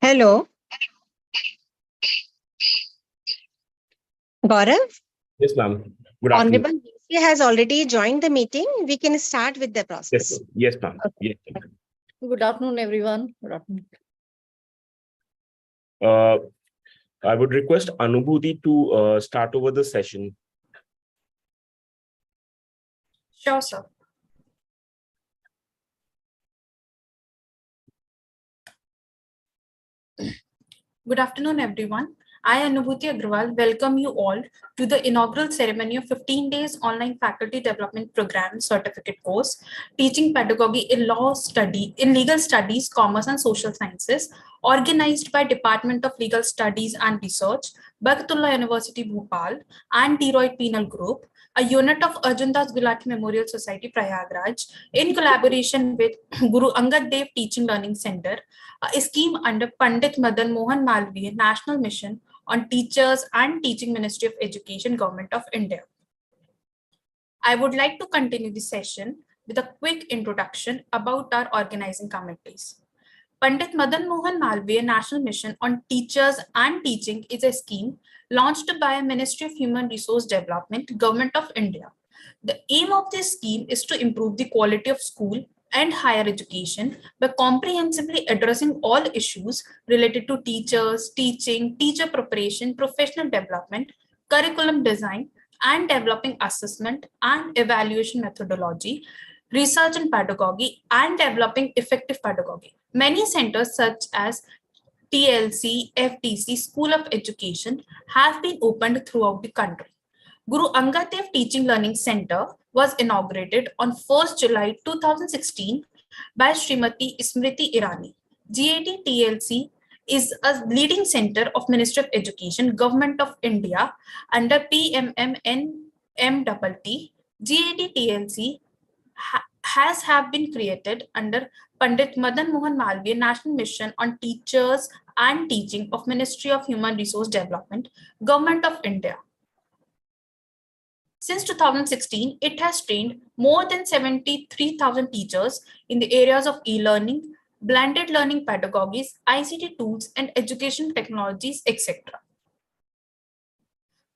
Hello, Gaurav. Yes, ma'am. Good afternoon. Honorable VC has already joined the meeting. We can start with the Yes, process. ma'am. Yes, ma'am. Okay. Yes, ma'am. Good afternoon, everyone. Good afternoon. Uh, I would request Anubhuti to start over the session. Sure, sir. Good afternoon, everyone. I, Anubhuti Agrawal, welcome you all to the inaugural ceremony of 15 days online faculty development program certificate course, teaching pedagogy in legal studies, commerce and social sciences, organized by Department of Legal Studies and Research, Barkatullah University, Bhopal, and Deroy Penal Group, a unit of Arjun Das Gulati Memorial Society, Prayagraj, in collaboration with Guru Angad Dev Teaching Learning Center, a scheme under Pandit Madan Mohan Malviya National Mission on Teachers and Teaching Ministry of Education, Government of India. I would like to continue the session with a quick introduction about our organizing committees. Pandit Madan Mohan Malviya National Mission on Teachers and Teaching is a scheme launched by Ministry of Human Resource Development, Government of India. The aim of this scheme is to improve the quality of school and higher education by comprehensively addressing all issues related to teachers, teaching, teacher preparation, professional development, curriculum design, and developing assessment and evaluation methodology, research and pedagogy, and developing effective pedagogy. Many centers such as TLC, FTC, School of Education have been opened throughout the country. Guru Angad Dev Teaching Learning Center was inaugurated on 1st July 2016 by Srimati Smriti Irani. GAD TLC is a leading center of Ministry of Education, Government of India under PMMNMTT. GAD TLC have been created under Pandit Madan Mohan Malviya National Mission on Teachers and Teaching of Ministry of Human Resource Development, Government of India. Since 2016, it has trained more than 73,000 teachers in the areas of e-learning, blended learning pedagogies, ICT tools, and education technologies, etc.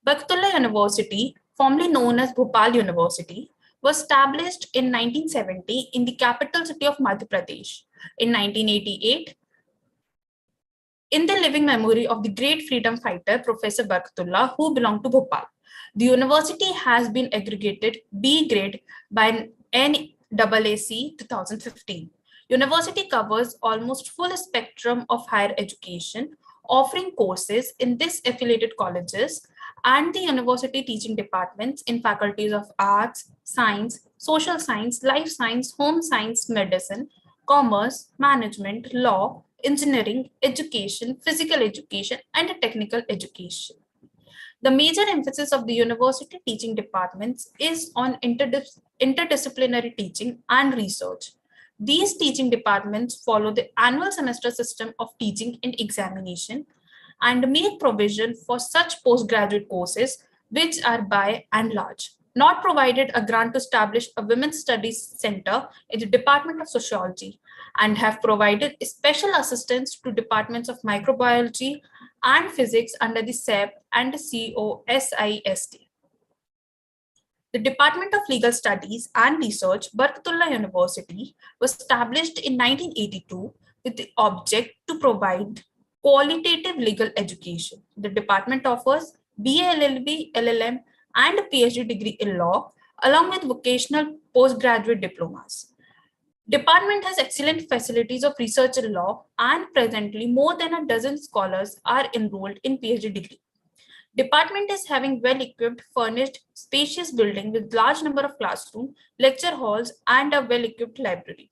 Barkatullah University, formerly known as Bhopal University, was established in 1970 in the capital city of Madhya Pradesh. In 1988, in the living memory of the great freedom fighter, Professor Barkatullah, who belonged to Bhopal. The university has been aggregated B grade by NAAC 2015. University covers almost full spectrum of higher education, offering courses in these affiliated colleges and the university teaching departments in faculties of arts, science, social science, life science, home science, medicine, commerce, management, law, engineering, education, physical education, and technical education. The major emphasis of the university teaching departments is on interdisciplinary teaching and research. These teaching departments follow the annual semester system of teaching and examination and make provision for such postgraduate courses, which are by and large not provided a grant to establish a women's studies center in the Department of Sociology and have provided special assistance to departments of microbiology and physics under the SEP and COSIST. The Department of Legal Studies and Research, Barkatullah University, was established in 1982 with the object to provide qualitative legal education. The department offers BA, LLB, LLM, and a PhD degree in law, along with vocational postgraduate diplomas. Department has excellent facilities of research in law, and presently more than a dozen scholars are enrolled in PhD degree. Department is having well-equipped, furnished, spacious building with large number of classrooms, lecture halls, and a well-equipped library.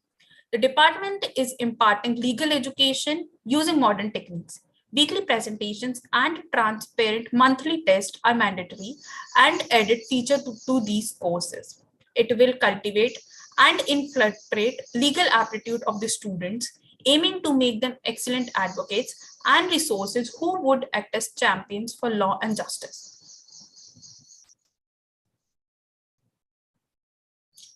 The department is imparting legal education using modern techniques. Weekly presentations and transparent monthly tests are mandatory and added feature to these courses. It will cultivate and infiltrate legal aptitude of the students, aiming to make them excellent advocates and resources who would act as champions for law and justice.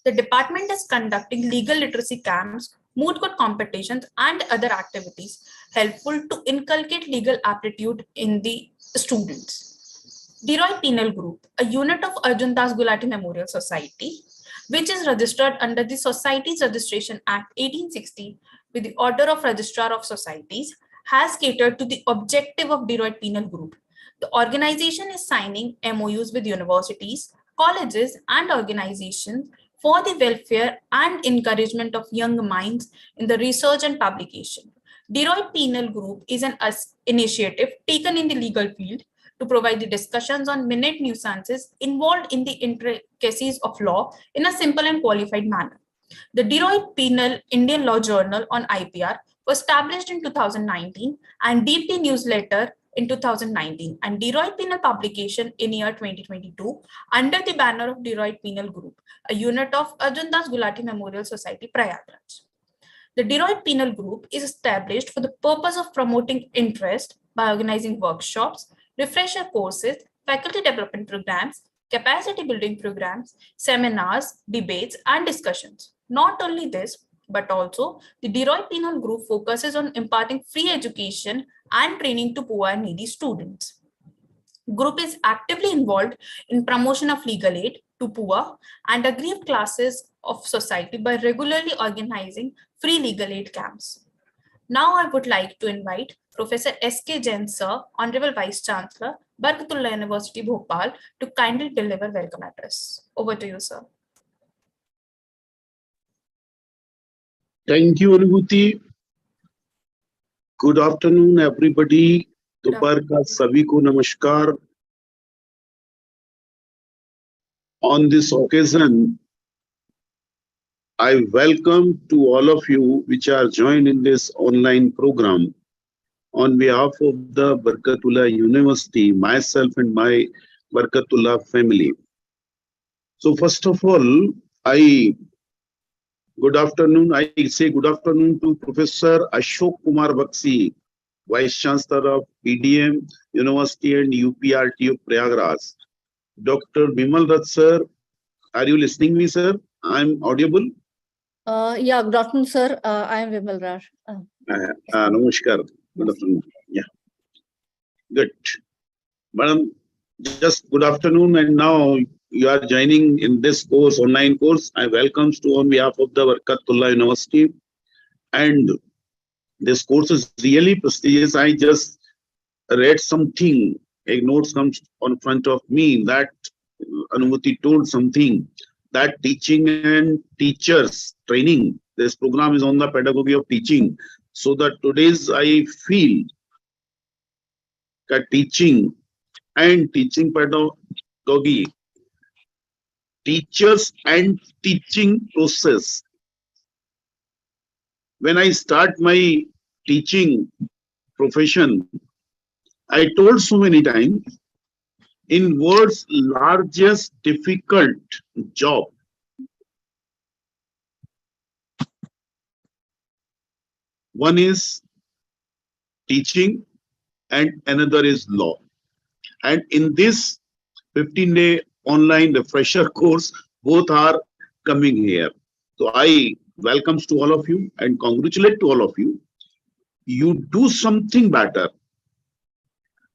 The department is conducting legal literacy camps moot court competitions, and other activities helpful to inculcate legal aptitude in the students. Deroy Penal Group, a unit of Arjun Das Gulati Memorial Society, which is registered under the Societies Registration Act 1860 with the Order of Registrar of Societies, has catered to the objective of Deroy Penal Group. The organization is signing MOUs with universities, colleges, and organizations for the welfare and encouragement of young minds in the research and publication. Deroy Penal Group is an initiative taken in the legal field to provide the discussions on minute nuisances involved in the intricacies of law in a simple and qualified manner. The Deroy Penal Indian Law Journal on IPR was established in 2019 and DP newsletter in 2019 and Deroy Penal publication in year 2022 under the banner of Deroy Penal Group, a unit of Arjun Das Gulati Memorial Society, Prayagraj. The Deroy Penal Group is established for the purpose of promoting interest by organizing workshops, refresher courses, faculty development programs, capacity building programs, seminars, debates, and discussions. Not only this, but also the Deroy Penal Group focuses on imparting free education and training to poor and needy students. Group is actively involved in promotion of legal aid to poor and aggrieved classes of society by regularly organizing free legal aid camps. Now I would like to invite Professor S.K. Jain Sir, Honorable Vice Chancellor, Barkatullah University, Bhopal, to kindly deliver welcome address. Over to you, sir. Thank you, Anubhuti. Good afternoon, everybody. दोपहर का सभी को नमस्कार. On this occasion, I welcome to all of you which are joined in this online program. On behalf of the Barkatullah University, myself and my Barkatullah family. So first of all, good afternoon. I say good afternoon to Professor Ashok Kumar Bakshi, Vice Chancellor of PDM University and UPRTU Prayagraj. Dr. Bimal Rath sir, are you listening me, sir? I'm audible? Yeah, good afternoon, sir. I am Vimal Raj. Namaskar. Good afternoon. Yeah. Good. Madam, just good afternoon, and now you are joining in this course, online course. I welcome you on behalf of the Barkatullah University. And this course is really prestigious. I just read something, a note comes on front of me that Anubhuti told something that teaching and teachers training, this program is on the pedagogy of teaching. So that today's I feel that teaching and teaching pedagogy, teachers and teaching process. When I start my teaching profession, I told so many times, in world's largest difficult job, one is teaching and another is law. And in this 15-day online refresher course, both are coming here. So I welcome to all of you and congratulate to all of you. You do something better.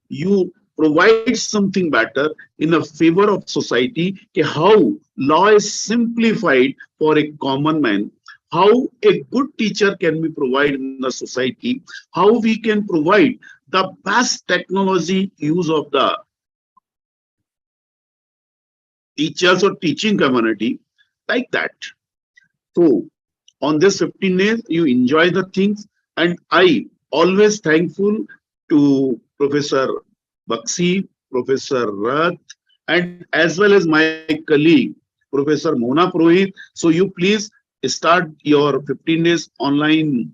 You provide something better in a favor of society. How law is simplified for a common man. How a good teacher can be provided in the society. How we can provide the best technology use of the teachers or teaching community, like that. So on this 15 days, you enjoy the things, and I always thankful to Professor Bakshi, Professor Rath, and as well as my colleague, Professor Mona Purohit. So you please start your 15 days online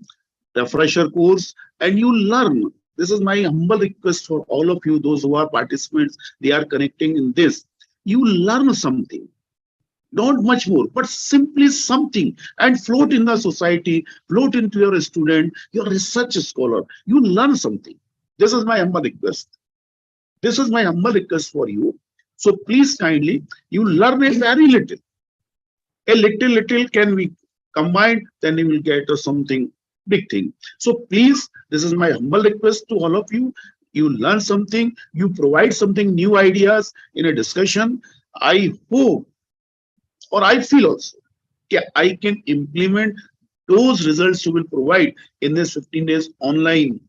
refresher course and you learn. This is my humble request for all of you, those who are participants, they are connecting in this. You learn something, not much more, but simply something, and float in the society, float into your student, your research scholar. You learn something. This is my humble request. This is my humble request for you. So please kindly, you learn a very little. A little can be combined, then you will get something big thing. So please, this is my humble request to all of you. You learn something, you provide something new ideas in a discussion. I hope, or I feel also, I can implement those results you will provide in this 15 days online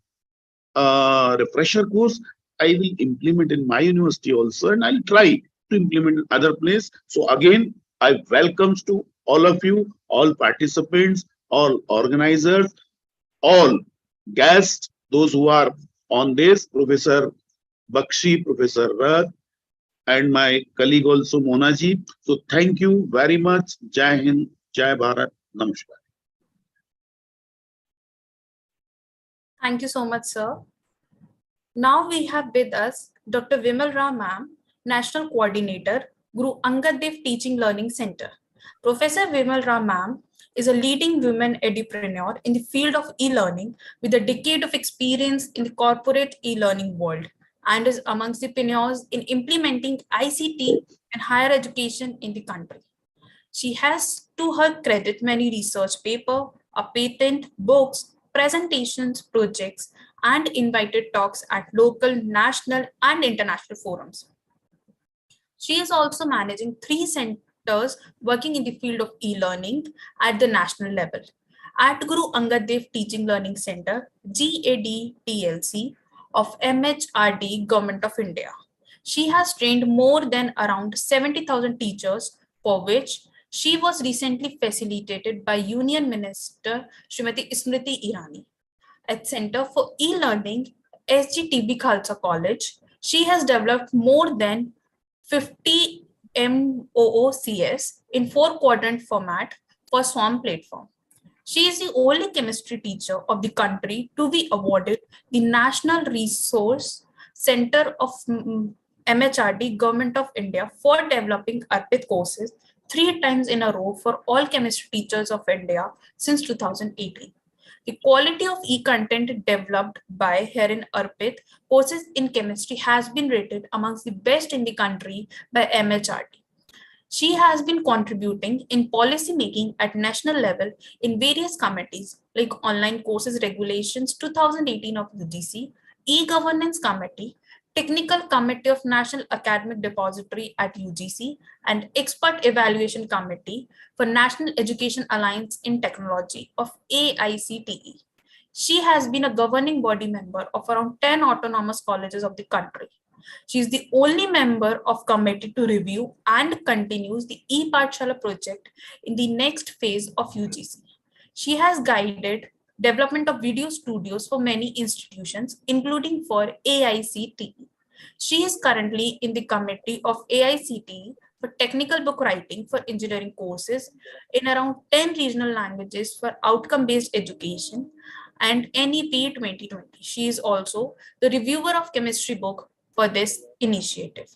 refresher course. I will implement in my university also, and I'll try to implement in other place. So again, I welcomes to all of you, all participants, all organizers, all guests, those who are on this, Professor Bakshi, Professor Raj, and my colleague also Monaji. So thank you very much. Jai Hind, Jai Bharat, Namaskar. Thank you so much, sir. Now we have with us Dr. Vimal Rao ma'am, National Coordinator, Guru Angad Dev Teaching Learning Center. Professor Vimal Rao ma'am is a leading women edupreneur in the field of e-learning with a decade of experience in the corporate e-learning world and is amongst the pioneers in implementing ICT and higher education in the country. She has to her credit many research papers, a patent, books, presentations, projects, and invited talks at local, national, and international forums. She is also managing 3 centers working in the field of e-learning at the national level. At Guru Angad Dev Teaching Learning Center, GADTLC of MHRD, Government of India. She has trained more than around 70,000 teachers, for which she was recently facilitated by Union Minister Srimati Smriti Irani. At Center for E-Learning, SGTB Khalsa College, she has developed more than 50 MOOCs in 4-quadrant format for Swarm platform. She is the only chemistry teacher of the country to be awarded the National Resource Center of MHRD, Government of India, for developing Arpit courses 3 times in a row for all chemistry teachers of India since 2018. The quality of e-content developed by Herin Arpit courses in chemistry has been rated amongst the best in the country by MHRD. She has been contributing in policy making at national level in various committees like Online Courses Regulations 2018 of UGC, E-Governance Committee, Technical Committee of National Academic Depository at UGC, and Expert Evaluation Committee for National Education Alliance in Technology of AICTE. She has been a governing body member of around 10 autonomous colleges of the country. She is the only member of committee to review and continues the e-Pathshala project in the next phase of UGC. She has guided development of video studios for many institutions, including for AICTE. She is currently in the committee of AICTE for technical book writing for engineering courses in around 10 regional languages for outcome-based education and NEP 2020. She is also the reviewer of chemistry book for this initiative.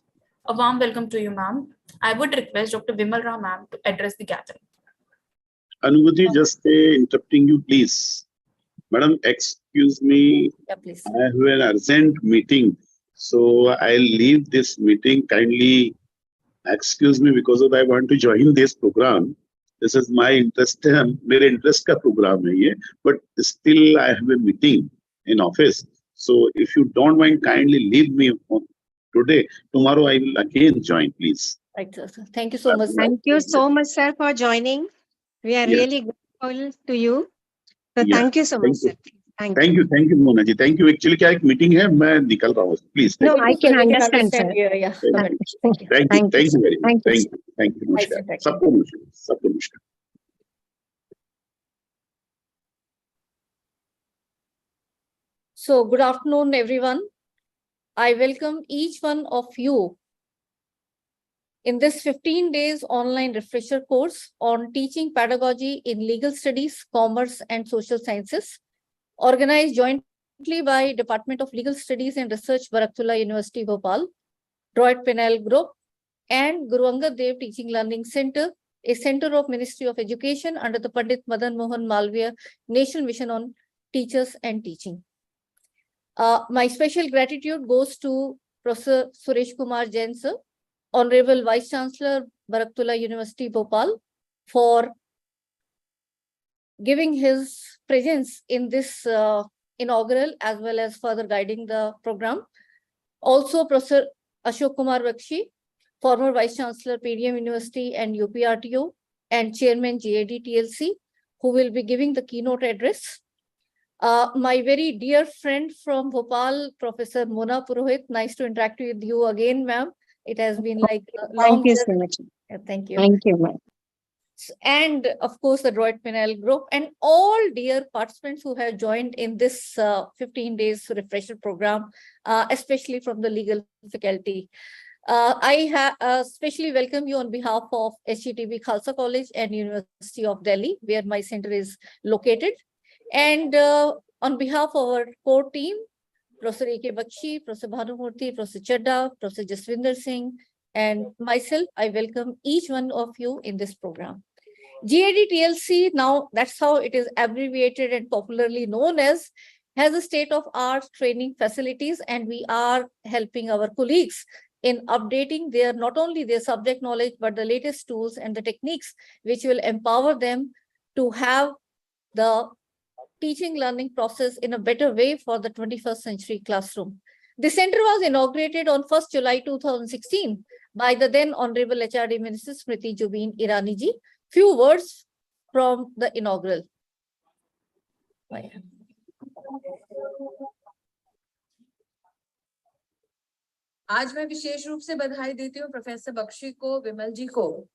A warm welcome to you, ma'am. I would request Dr. Vimal Rao ma'am to address the gathering. Anubhuti, just interrupting you, please. Madam, excuse me. Yeah, please. I have an urgent meeting, so I'll leave this meeting. Kindly excuse me because of I want to join this program. This is my interest. मेरे interest का program है ये, but still I have a meeting in office. So if you don't mind, kindly leave me today. Tomorrow I will again join, please. Right, sir. Thank you so much. Thank you so much, sir, for joining. We are Yes. really grateful to you. So Yeah. thank you so much, sir. Thank you. Thank you, Mona ji. Thank you. Actually, क्या एक meeting है, मैं निकल रहा हूँ. Please. No, thank I you. can We understand, sir. Yeah. Thank Thank you. Thank you. Thank you very much. Thank you, Thank you. Nice नमस्कार. interaction. सबको नमस्कार. सबको नमस्कार. So, good afternoon, everyone. I welcome each one of you in this 15 days online refresher course on teaching pedagogy in legal studies, commerce, and social sciences, organized jointly by Department of Legal Studies and Research, Baraktullah University, Bhopal, Droid Penal Group, and Guru Angad Dev Teaching Learning Center, a center of Ministry of Education under the Pandit Madan Mohan Malviya National Mission on Teachers and Teaching. My special gratitude goes to Professor Suresh Kumar Jain, sir, Honorable Vice Chancellor, Baraktullah University, Bhopal, for giving his presence in this inaugural as well as further guiding the program. Also, Professor Ashok Kumar Bakshi, former Vice Chancellor, PDM University and UPRTO, and Chairman GAD TLC, who will be giving the keynote address. My very dear friend from Bhopal, Professor Mona Purohit, nice to interact with you again, ma'am. It has been like a long Thank you so journey. much. Thank you. Thank you, ma'am. And of course, the Droid Panel group and all dear participants who have joined in this 15 days refresher program, especially from the legal faculty. I especially welcome you on behalf of HETB Khalsa College and University of Delhi, where my center is located. And on behalf of our core team, Professor A.K. Bakshi, Professor Bhanumurthy, Professor Chadda, Professor Jaswinder Singh, and myself, I welcome each one of you in this program. GAD TLC, now that's how it is abbreviated and popularly known as, has a state-of-art training facilities, and we are helping our colleagues in updating their not only their subject knowledge, but the latest tools and the techniques which will empower them to have the teaching learning process in a better way for the 21st century classroom. The center was inaugurated on 1st July 2016 by the then Honorable HRD Minister Smriti Zubin Irani ji. Few words from the inaugural. आज मैं विशेष रूप से बधाई देती हूँ professor Bakshi को, विमल जी को,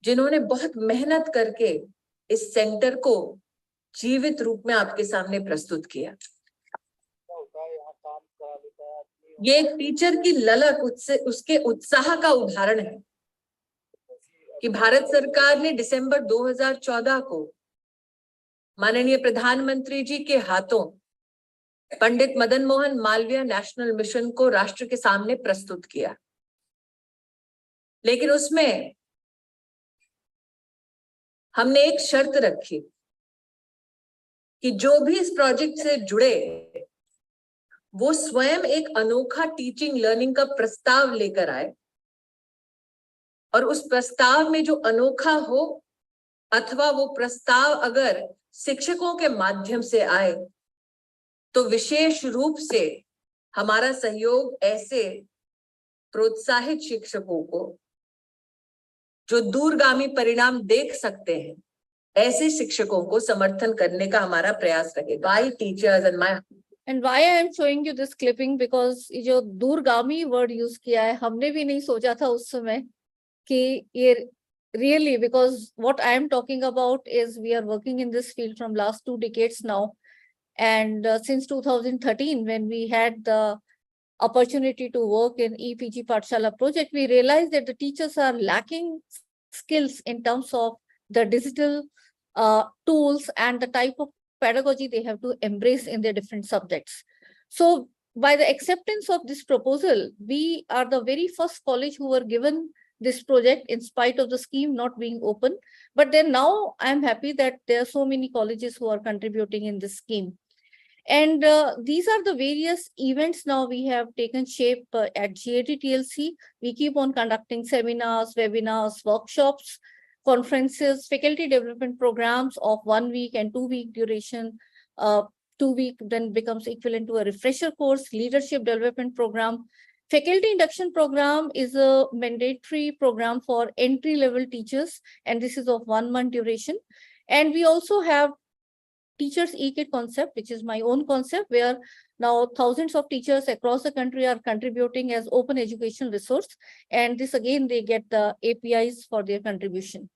जिन्होंने बहुत मेहनत करके इस सेंटर को जीवित रूप में आपके सामने प्रस्तुत किया। ये एक टीचर की ललक उसके उत्साह का उदाहरण है कि भारत सरकार ने दिसंबर 2014 को माननीय प्रधानमंत्री जी के हाथों पंडित मदन मोहन मालवीय नेशनल मिशन को राष्ट्र के सामने प्रस्तुत किया। लेकिन उसमें हमने एक शर्त रखी कि जो भी इस प्रोजेक्ट से जुड़े वो स्वयं एक अनोखा टीचिंग लर्निंग का प्रस्ताव लेकर आए, और उस प्रस्ताव में जो अनोखा हो अथवा वो प्रस्ताव अगर शिक्षकों के माध्यम से आए तो विशेष रूप से हमारा सहयोग ऐसे प्रोत्साहित शिक्षकों को जो दूरगामी परिणाम देख सकते हैं, ऐसे शिक्षकों को समर्थन करने का हमारा प्रयास रहेगा। By teachers and why I am showing you this clipping, because जो दूरगामी word use किया है, हमने भी नहीं सोचा था उस समय कि ये really, because what I am talking about is we are working in this field from last 2 decades now. And since 2013, when we had the opportunity to work in EPG Pathshala project, we realized that the teachers are lacking skills in terms of the digital tools and the type of pedagogy they have to embrace in their different subjects. So by the acceptance of this proposal, we are the very first college who were given this project in spite of the scheme not being open. But then now I'm happy that there are so many colleges who are contributing in this scheme. And these are the various events now we have taken shape at GAD TLC. We keep on conducting seminars, webinars, workshops, conferences, faculty development programs of 1 week and 2 week duration. 2 week then becomes equivalent to a refresher course, leadership development program. Faculty induction program is a mandatory program for entry-level teachers, and this is of 1 month duration. And we also have Teachers E-Kit concept, which is my own concept, where now thousands of teachers across the country are contributing as open education resource. And this again, they get the APIs for their contribution.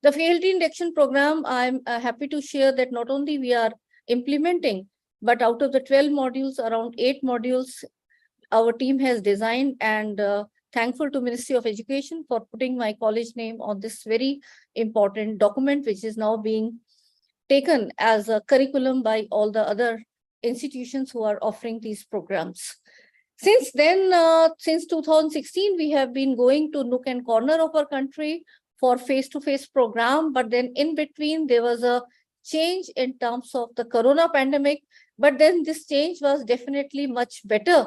The faculty induction program, I'm happy to share that not only we are implementing, but out of the 12 modules, around 8 modules, our team has designed, and thankful to Ministry of Education for putting my college name on this very important document, which is now being taken as a curriculum by all the other institutions who are offering these programs. Since then, since 2016, we have been going to nook and corner of our country for face-to-face program, but then in between there was a change in terms of the corona pandemic, but then this change was definitely much better,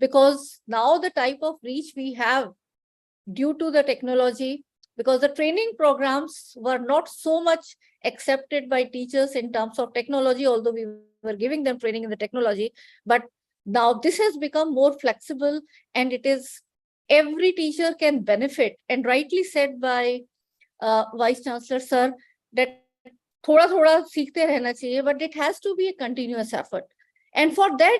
because now the type of reach we have due to the technology, because the training programs were not so much accepted by teachers in terms of technology, although we were giving them training in the technology. But now this has become more flexible, and it is every teacher can benefit. And rightly said by Vice Chancellor Sir, that thoda thoda seekhte rehna chahiye, but it has to be a continuous effort. And for that,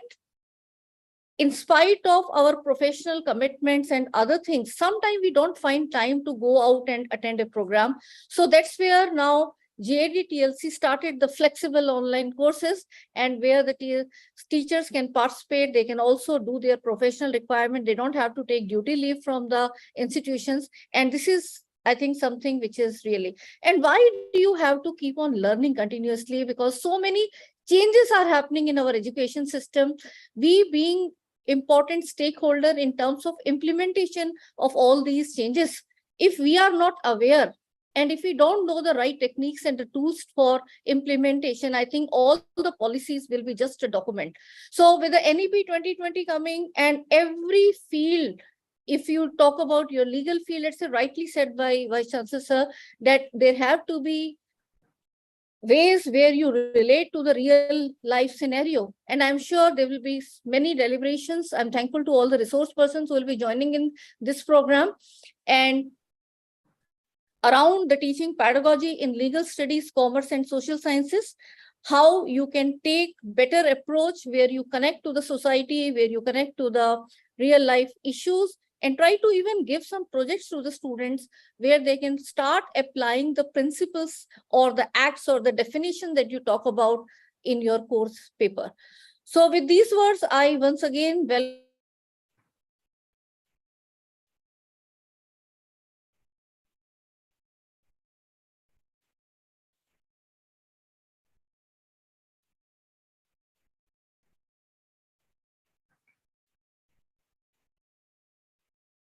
in spite of our professional commitments and other things, sometimes we don't find time to go out and attend a program. So that's where now GAD-TLC started the flexible online courses, and where the teachers can participate. They can also do their professional requirement. They don't have to take duty leave from the institutions. And this is, I think, something which is really, and why do you have to keep on learning continuously? Because so many changes are happening in our education system. We being important stakeholder in terms of implementation of all these changes, if we are not aware and if we don't know the right techniques and the tools for implementation, I think all the policies will be just a document. So with the NEP 2020 coming, and every field, if you talk about your legal field, it's rightly said by Vice Chancellor Sir, that there have to be ways where you relate to the real life scenario. And I'm sure there will be many deliberations. I'm thankful to all the resource persons who will be joining in this program. And around the teaching pedagogy in legal studies, commerce, and social sciences, how you can take better approach where you connect to the society, where you connect to the real life issues, and try to even give some projects to the students where they can start applying the principles or the acts or the definition that you talk about in your course paper. So with these words, I once again welcome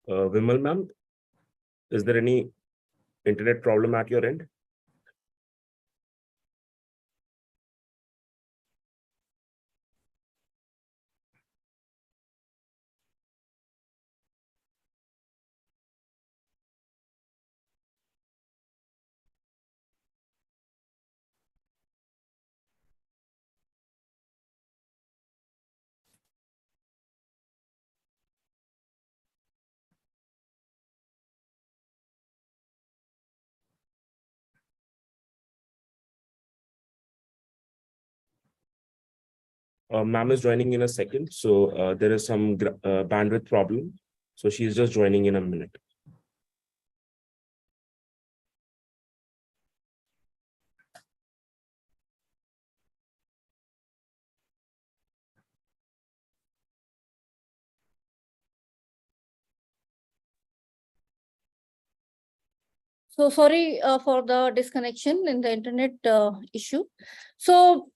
Vimal ma'am, is there any internet problem at your end? Ma'am is joining in a second, so there is some bandwidth problem. So she's just joining in a minute. So sorry for the disconnection in the internet issue. So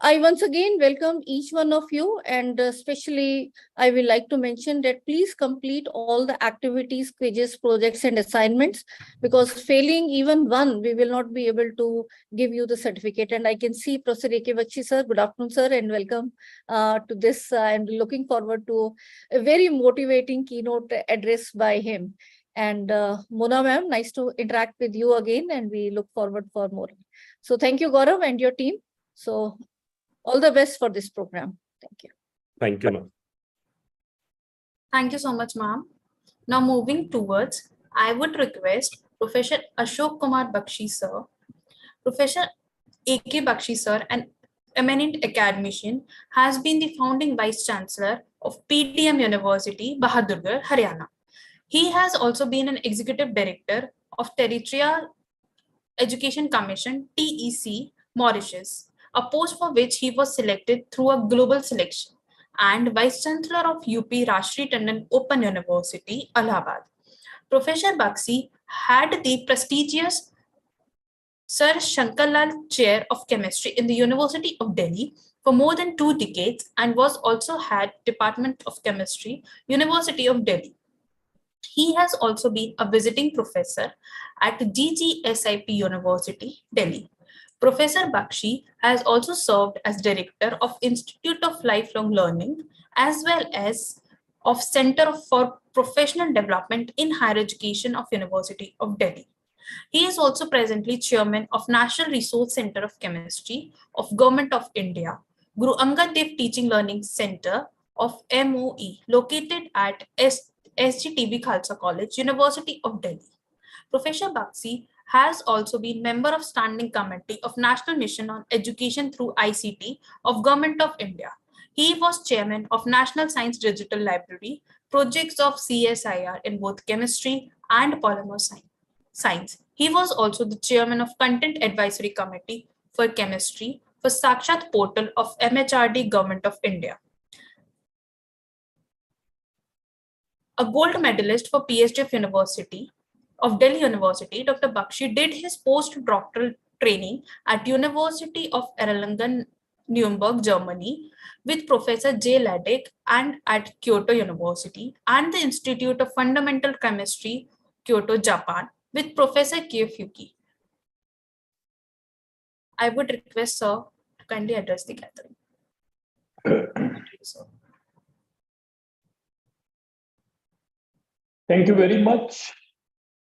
I once again welcome each one of you, and especially I will like to mention that please complete all the activities, quizzes, projects, and assignments, because failing even one, we will not be able to give you the certificate. And I can see Professor A.K. Bakshi sir. Good afternoon, sir, and welcome to this. I'm looking forward to a very motivating keynote address by him. And Mona ma'am, nice to interact with you again, and we look forward for more. So thank you, Gaurav, and your team. So all the best for this program. Thank you. Thank you, ma'am. Thank you so much, ma'am. Now moving towards, I would request Professor Ashok Kumar Bakshi sir. Professor A.K. Bakshi sir, an eminent academician, has been the founding Vice Chancellor of PDM University, Bahadurgarh, Haryana. He has also been an Executive Director of Territorial Education Commission, TEC, Mauritius, a post for which he was selected through a global selection, and Vice Chancellor of UP Rashtriya Tandon Open University, Allahabad. Professor Bakshi had the prestigious Sir Shankarlal Chair of Chemistry in the University of Delhi for more than 2 decades, and was also head Department of Chemistry, University of Delhi. He has also been a visiting professor at GGSIP University, Delhi. Professor Bakshi has also served as director of Institute of Lifelong Learning, as well as of Center for Professional Development in Higher Education of University of Delhi. He is also presently chairman of National Resource Center of Chemistry of Government of India, Guru Angad Dev Teaching Learning Center of MOE, located at SGTB Khalsa College, University of Delhi. Professor Bakshi has also been member of Standing Committee of National Mission on Education through ICT of Government of India. He was chairman of National Science Digital Library, projects of CSIR in both chemistry and polymer science. He was also the chairman of Content Advisory Committee for Chemistry for Sakshat portal of MHRD Government of India. A gold medalist for PhD of Delhi University, Dr. Bakshi did his postdoctoral training at University of Erlangen, Nuremberg, Germany, with Professor J. Ladek and at Kyoto University and the Institute of Fundamental Chemistry, Kyoto, Japan, with Professor Kiyofyuki. I would request sir to kindly address the gathering. Thank you very much,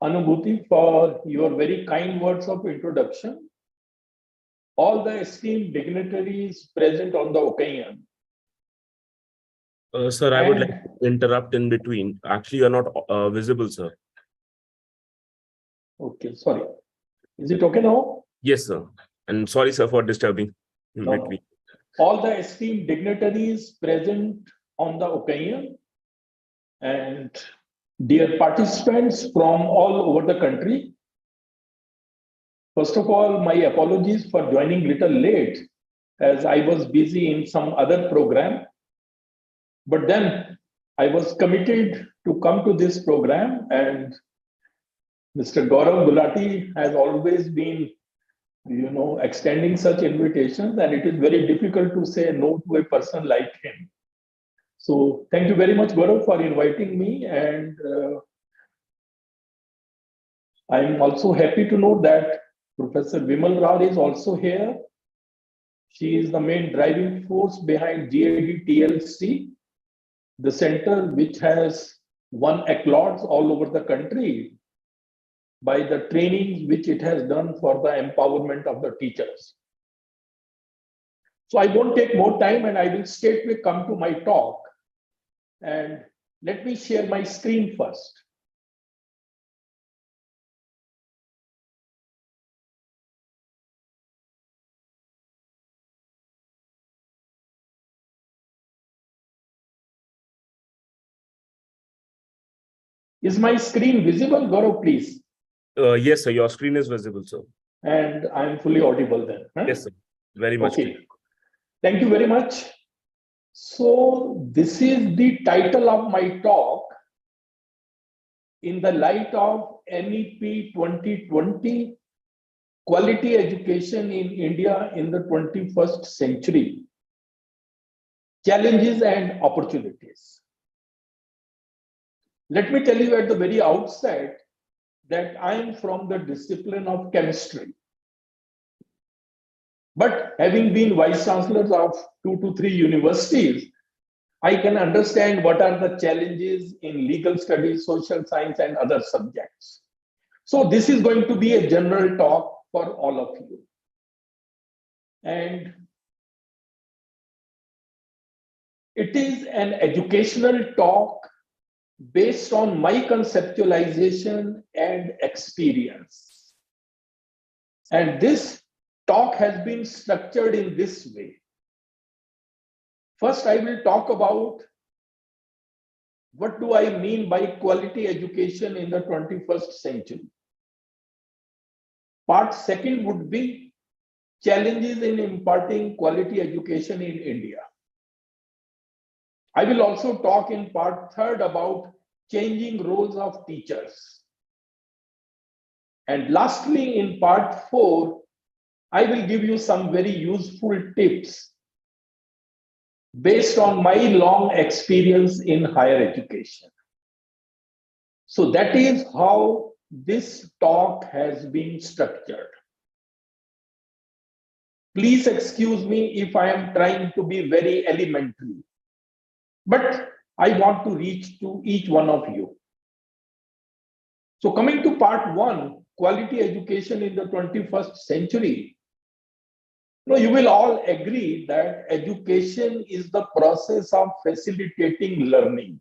Anubhuti, for your very kind words of introduction. All the esteemed dignitaries present on the occasion. Sir, I would like to interrupt in between. Actually, you're not visible, sir. Okay, sorry. Is it okay now? Yes, sir. And sorry, sir, for disturbing in No. between. All the esteemed dignitaries present on the occasion and dear participants from all over the country. First of all, my apologies for joining little late as I was busy in some other program. But then I was committed to come to this program, and Mr. Gaurav Gulati has always been, extending such invitations, and it is very difficult to say no to a person like him. So thank you very much, Gaurav, for inviting me, and I'm also happy to know that Professor Vimal Rao is also here. She is the main driving force behind GAD TLC, the center which has won accolades all over the country by the trainings which it has done for the empowerment of the teachers. So I won't take more time and I will straightway come to my talk. And let me share my screen first. Is my screen visible, Gaurav, please? Yes, sir. Your screen is visible, sir. And I'm fully audible then. Huh? Yes, sir. Very much. Okay. Thank you very much. So this is the title of my talk, in the light of NEP 2020, Quality Education in India in the 21st Century, Challenges and Opportunities. Let me tell you at the very outset that I am from the discipline of chemistry. But having been vice chancellors of 2 to 3 universities, I can understand what are the challenges in legal studies, social science, and other subjects. So this is going to be a general talk for all of you. And it is an educational talk based on my conceptualization and experience. And this talk has been structured in this way. First, I will talk about what do I mean by quality education in the 21st century. Part second would be challenges in imparting quality education in India. I will also talk in part third about changing roles of teachers. And lastly, in part 4, I will give you some very useful tips based on my long experience in higher education. So that is how this talk has been structured. Please excuse me if I am trying to be very elementary, but I want to reach to each one of you. So coming to part one, quality education in the 21st century. You will all agree that education is the process of facilitating learning.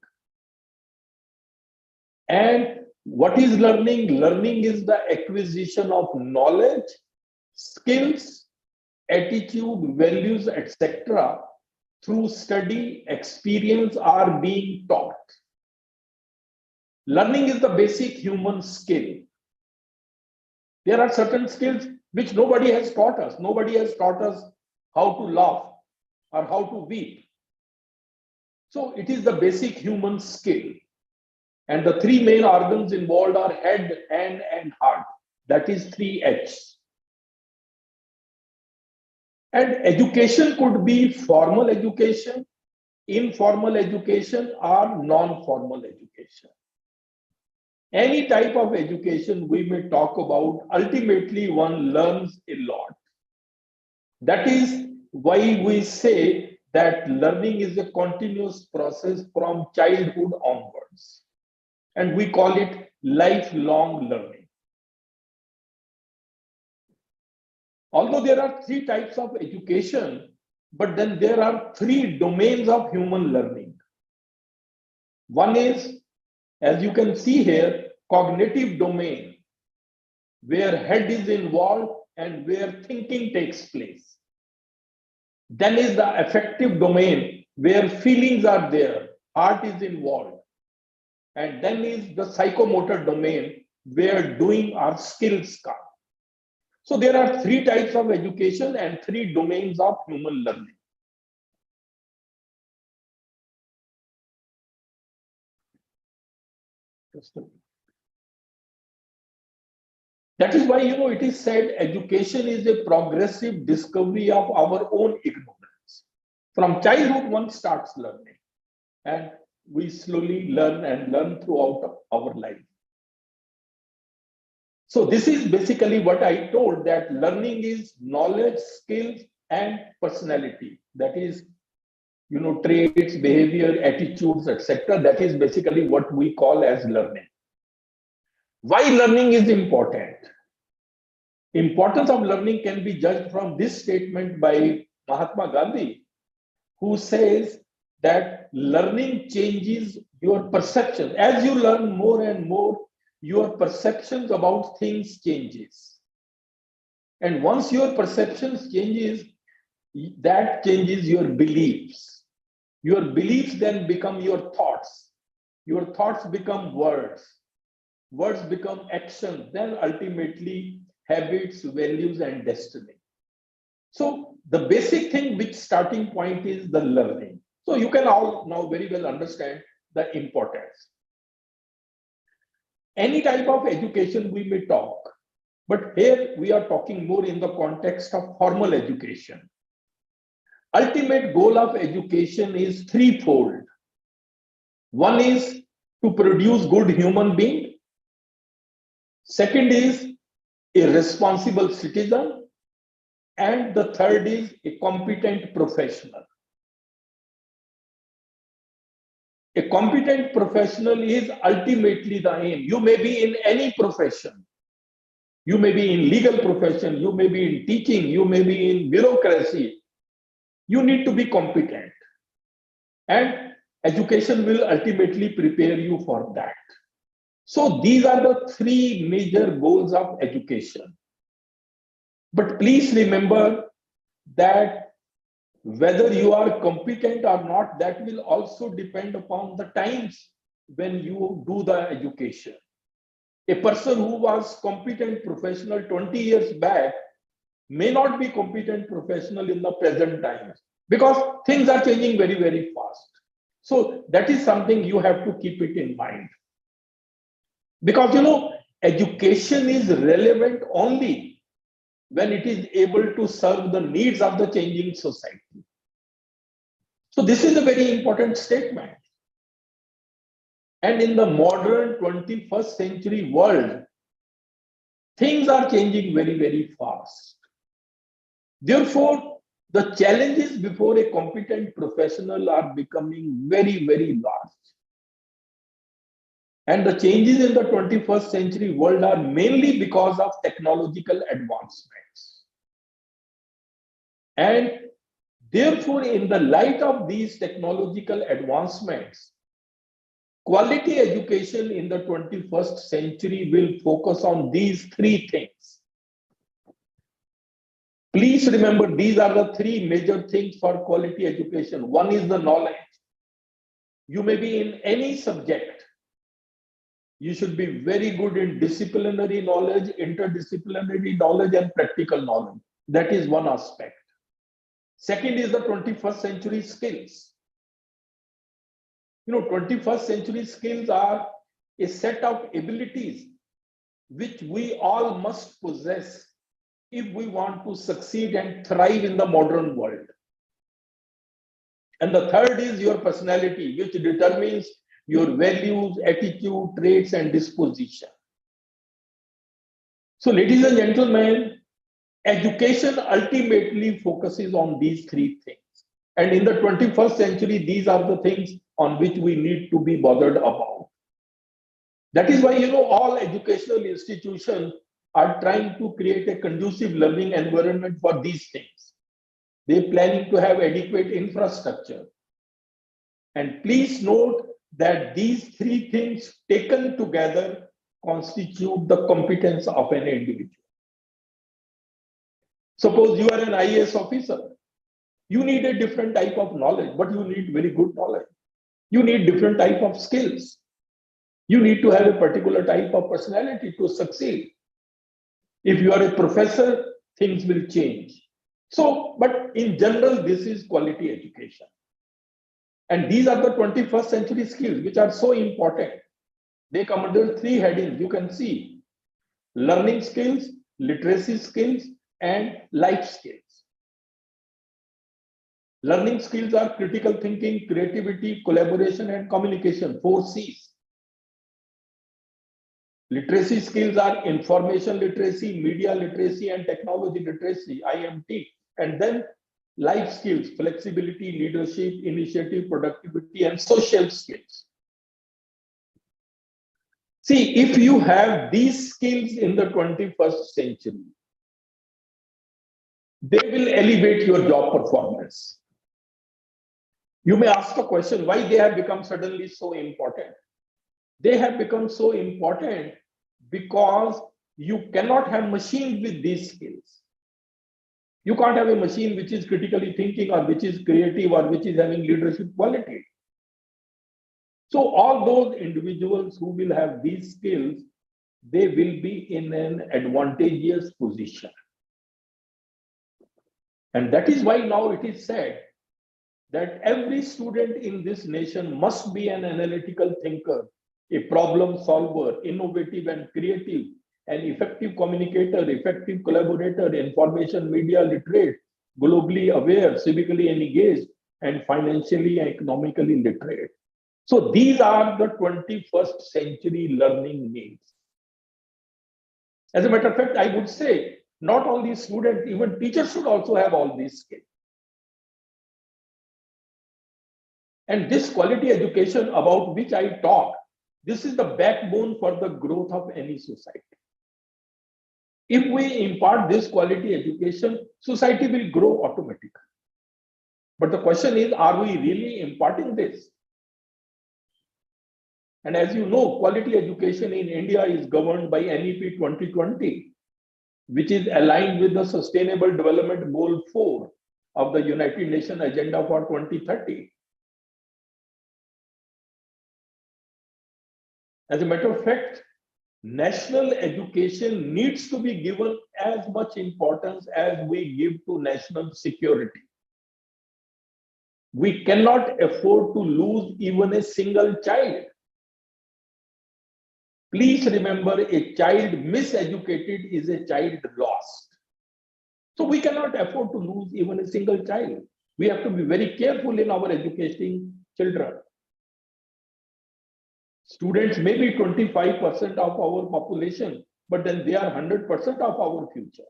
And what is learning? Learning is the acquisition of knowledge, skills, attitude, values, etc. through study, experience, or being taught. Learning is the basic human skill. There are certain skills which nobody has taught us. Nobody has taught us how to laugh or how to weep. So it is the basic human skill. And the three main organs involved are head, hand, and heart. That is 3H. And education could be formal education, informal education, or non-formal education. Any type of education we may talk about, ultimately one learns a lot. That is why we say that learning is a continuous process from childhood onwards. And we call it lifelong learning. Although there are three types of education, but then there are three domains of human learning. One is, as you can see here, cognitive domain, where head is involved and where thinking takes place. Then is the affective domain, where feelings are there, heart is involved. And then is the psychomotor domain, where doing our skills come. So there are three types of education and three domains of human learning. That is why, it is said education is a progressive discovery of our own ignorance. From childhood, one starts learning, and we slowly learn and learn throughout our life. So this is basically what I told, that learning is knowledge, skills, and personality. That is, traits, behavior, attitudes, etc. That is basically what we call as learning. Why learning is important? Importance of learning can be judged from this statement by Mahatma Gandhi, who says that learning changes your perception. As you learn more and more, your perceptions about things changes. And once your perceptions changes, that changes your beliefs. Your beliefs then become your thoughts. Your thoughts become words. Words become actions, then ultimately habits, values, and destiny. So the basic thing, which starting point is the learning. So you can all now very well understand the importance. Any type of education we may talk, but here we are talking more in the context of formal education. Ultimate goal of education is threefold. One is to produce good human being. Second is a responsible citizen. And the third is a competent professional. A competent professional is ultimately the aim. You may be in any profession. You may be in legal profession, you may be in teaching, you may be in bureaucracy. You need to be competent. And education will ultimately prepare you for that. So these are the three major goals of education. But please remember that whether you are competent or not, that will also depend upon the times when you do the education. A person who was competent professional 20 years back may not be competent professional in the present times, because things are changing very, very fast. So that is something you have to keep it in mind. Because, education is relevant only when it is able to serve the needs of the changing society. So this is a very important statement. And in the modern 21st century world, things are changing very, very fast. Therefore, the challenges before a competent professional are becoming very, very large. And the changes in the 21st century world are mainly because of technological advancements. And therefore, in the light of these technological advancements, quality education in the 21st century will focus on these three things. Please remember, these are the three major things for quality education. One is the knowledge. You may be in any subject. You should be very good in disciplinary knowledge, interdisciplinary knowledge, and practical knowledge. That is one aspect. Second is the 21st century skills. 21st century skills are a set of abilities which we all must possess if we want to succeed and thrive in the modern world. And the third is your personality, which determines your values, attitude, traits, and disposition. So, ladies and gentlemen, education ultimately focuses on these three things. And in the 21st century, these are the things on which we need to be bothered about. That is why, all educational institutions are trying to create a conducive learning environment for these things. They're planning to have adequate infrastructure. And please note that these three things taken together constitute the competence of an individual. Suppose you are an IAS officer. You need a different type of knowledge, but you need very good knowledge. You need different type of skills. You need to have a particular type of personality to succeed. If you are a professor, things will change. So, but in general, this is quality education. And these are the 21st century skills, which are so important. They come under three headings. You can see learning skills, literacy skills, and life skills. Learning skills are critical thinking, creativity, collaboration, and communication, 4 C's. Literacy skills are information literacy, media literacy, and technology literacy, IMT. And then life skills, flexibility, leadership, initiative, productivity, and social skills. See, if you have these skills in the 21st century, they will elevate your job performance. You may ask the question, why they have become suddenly so important? They have become so important because you cannot have machines with these skills. You can't have a machine which is critically thinking or which is creative or which is having leadership quality. So all those individuals who will have these skills, they will be in an advantageous position. And that is why now it is said that every student in this nation must be an analytical thinker, a problem solver, innovative and creative, an effective communicator, effective collaborator, information media literate, globally aware, civically engaged, and financially and economically literate. So these are the 21st century learning needs. As a matter of fact, I would say not only students, even teachers should also have all these skills. And this quality education about which I talk, this is the backbone for the growth of any society. If we impart this quality education, society will grow automatically. But the question is, are we really imparting this? And as you know, quality education in India is governed by NEP 2020, which is aligned with the Sustainable Development Goal 4 of the United Nations Agenda for 2030. As a matter of fact, national education needs to be given as much importance as we give to national security. We cannot afford to lose even a single child. Please remember, a child miseducated is a child lost. So we cannot afford to lose even a single child. We have to be very careful in our educating children. Students may be 25% of our population, but then they are 100% of our future.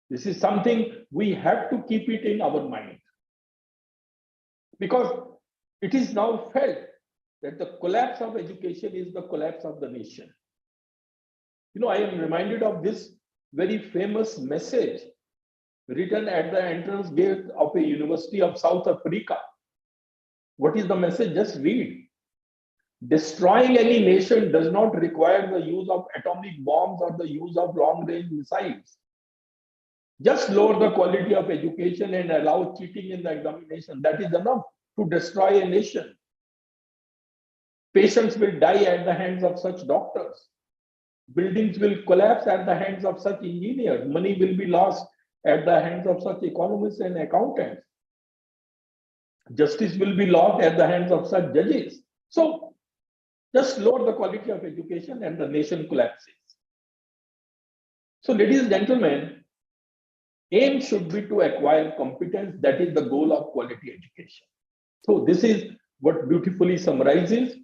This is something we have to keep it in our mind, because it is now felt that the collapse of education is the collapse of the nation. I am reminded of this very famous message written at the entrance gate of a University of South Africa. What is the message? Just read. Destroying any nation does not require the use of atomic bombs or the use of long-range missiles. Just lower the quality of education and allow cheating in the examination. That is enough to destroy a nation. Patients will die at the hands of such doctors. Buildings will collapse at the hands of such engineers. Money will be lost at the hands of such economists and accountants. Justice will be lost at the hands of such judges. So just lower the quality of education and the nation collapses. So, ladies and gentlemen, aim should be to acquire competence. That is the goal of quality education. So this is what beautifully summarizes.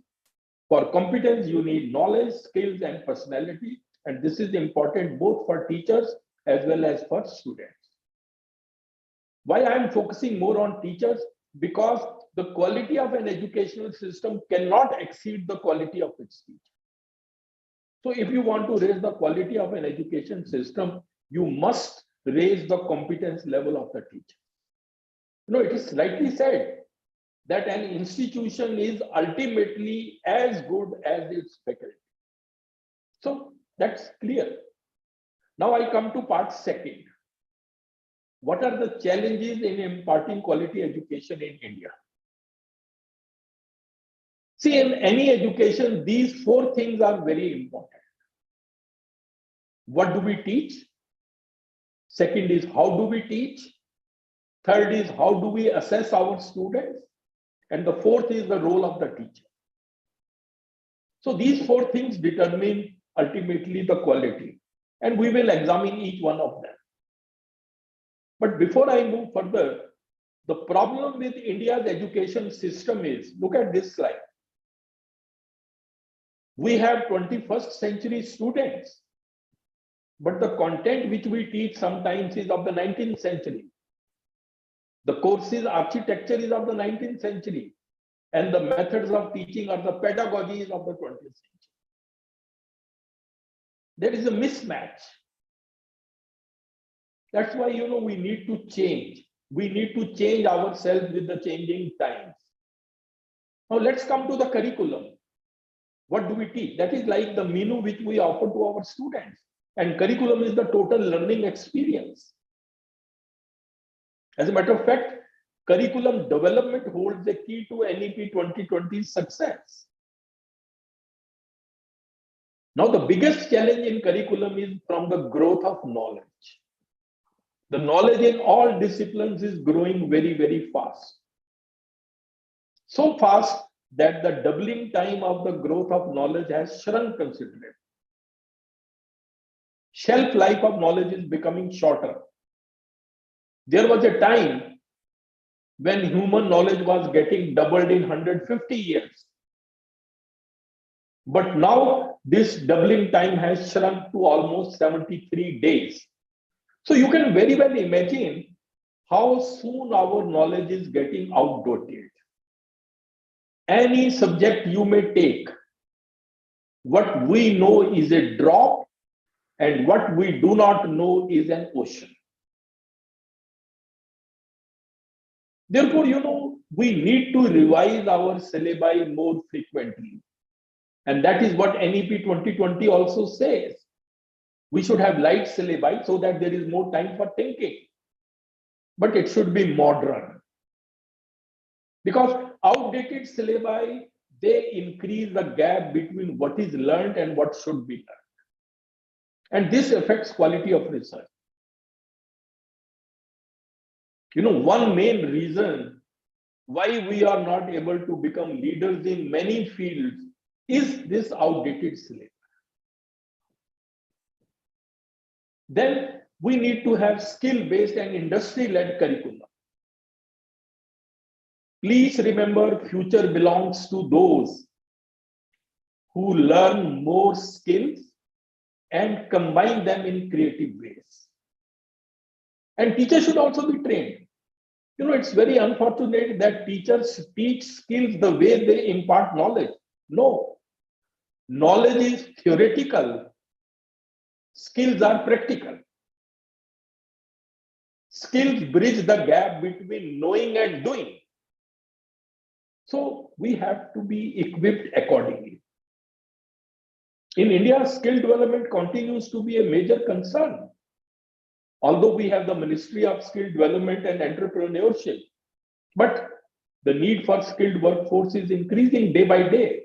For competence, you need knowledge, skills, and personality. And this is important both for teachers as well as for students. Why I am focusing more on teachers? Because the quality of an educational system cannot exceed the quality of its teachers. So if you want to raise the quality of an education system, you must raise the competence level of the teacher. It is rightly said that an institution is ultimately as good as its faculty. So that's clear. Now I come to part second. What are the challenges in imparting quality education in India? See, in any education, these four things are very important. What do we teach? Second is, how do we teach? Third is, how do we assess our students? And the fourth is the role of the teacher. So these four things determine ultimately the quality, and we will examine each one of them. But before I move further, the problem with India's education system is, look at this slide. We have 21st century students, but the content which we teach sometimes is of the 19th century. The courses architecture is of the 19th century, and the methods of teaching are the pedagogies of the 20th century. There is a mismatch. That's why, we need to change. We need to change ourselves with the changing times. Now let's come to the curriculum. What do we teach? That is like the menu which we offer to our students. And curriculum is the total learning experience. As a matter of fact, curriculum development holds the key to NEP 2020's success. Now, the biggest challenge in curriculum is from the growth of knowledge. The knowledge in all disciplines is growing very, very fast. So fast that the doubling time of the growth of knowledge has shrunk considerably. Shelf life of knowledge is becoming shorter. There was a time when human knowledge was getting doubled in 150 years. But now this doubling time has shrunk to almost 73 days. So you can very well imagine how soon our knowledge is getting outdated. Any subject you may take, what we know is a drop, and what we do not know is an ocean. Therefore, we need to revise our syllabi more frequently. And that is what NEP 2020 also says. We should have light syllabi so that there is more time for thinking. But it should be modern. Because outdated syllabi, they increase the gap between what is learned and what should be learned. And this affects quality of research. One main reason why we are not able to become leaders in many fields is this outdated syllabus. Then we need to have skill-based and industry-led curriculum. Please remember, future belongs to those who learn more skills and combine them in creative ways. And teachers should also be trained. You know, it's very unfortunate that teachers teach skills the way they impart knowledge. No, knowledge is theoretical, skills are practical. Skills bridge the gap between knowing and doing. So we have to be equipped accordingly. In India, skill development continues to be a major concern. Although we have the Ministry of Skill Development and Entrepreneurship, but the need for skilled workforce is increasing day by day.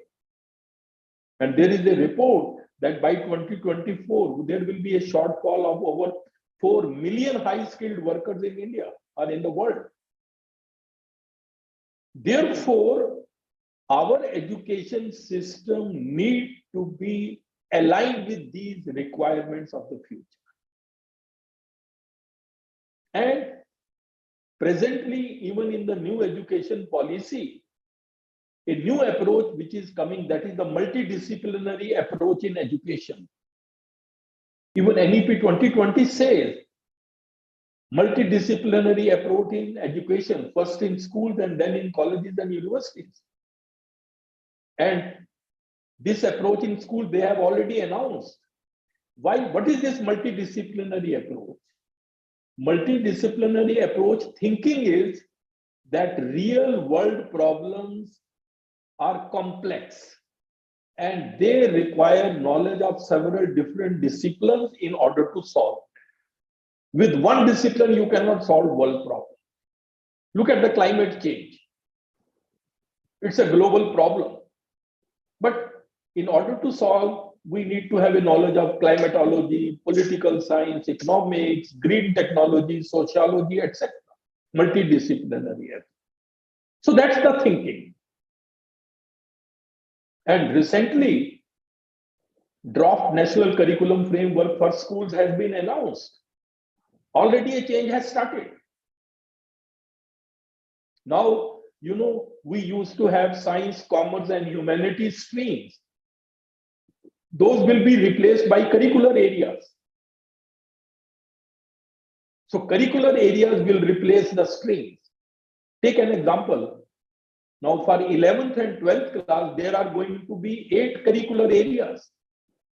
And there is a report that by 2024, there will be a shortfall of over 4 million high-skilled workers in India or in the world. Therefore, our education system needs to be aligned with these requirements of the future. And presently, even in the new education policy, a new approach which is coming, that is the multidisciplinary approach in education. Even NEP 2020 says multidisciplinary approach in education, first in schools and then in colleges and universities. And this approach in school, they have already announced. Why? What is this multidisciplinary approach? Multidisciplinary approach thinking is that real world problems are complex and they require knowledge of several different disciplines in order to solve. With one discipline, you cannot solve world problems. Look at the climate change. It's a global problem. But in order to solve, we need to have a knowledge of climatology, political science, economics, green technology, sociology, etc. Multidisciplinary. So that's the thinking. And recently, draft national curriculum framework for schools has been announced. Already a change has started. Now, you know, we used to have science, commerce, and humanities streams. Those will be replaced by curricular areas. So curricular areas will replace the streams. Take an example. Now for 11th and 12th class, there are going to be 8 curricular areas.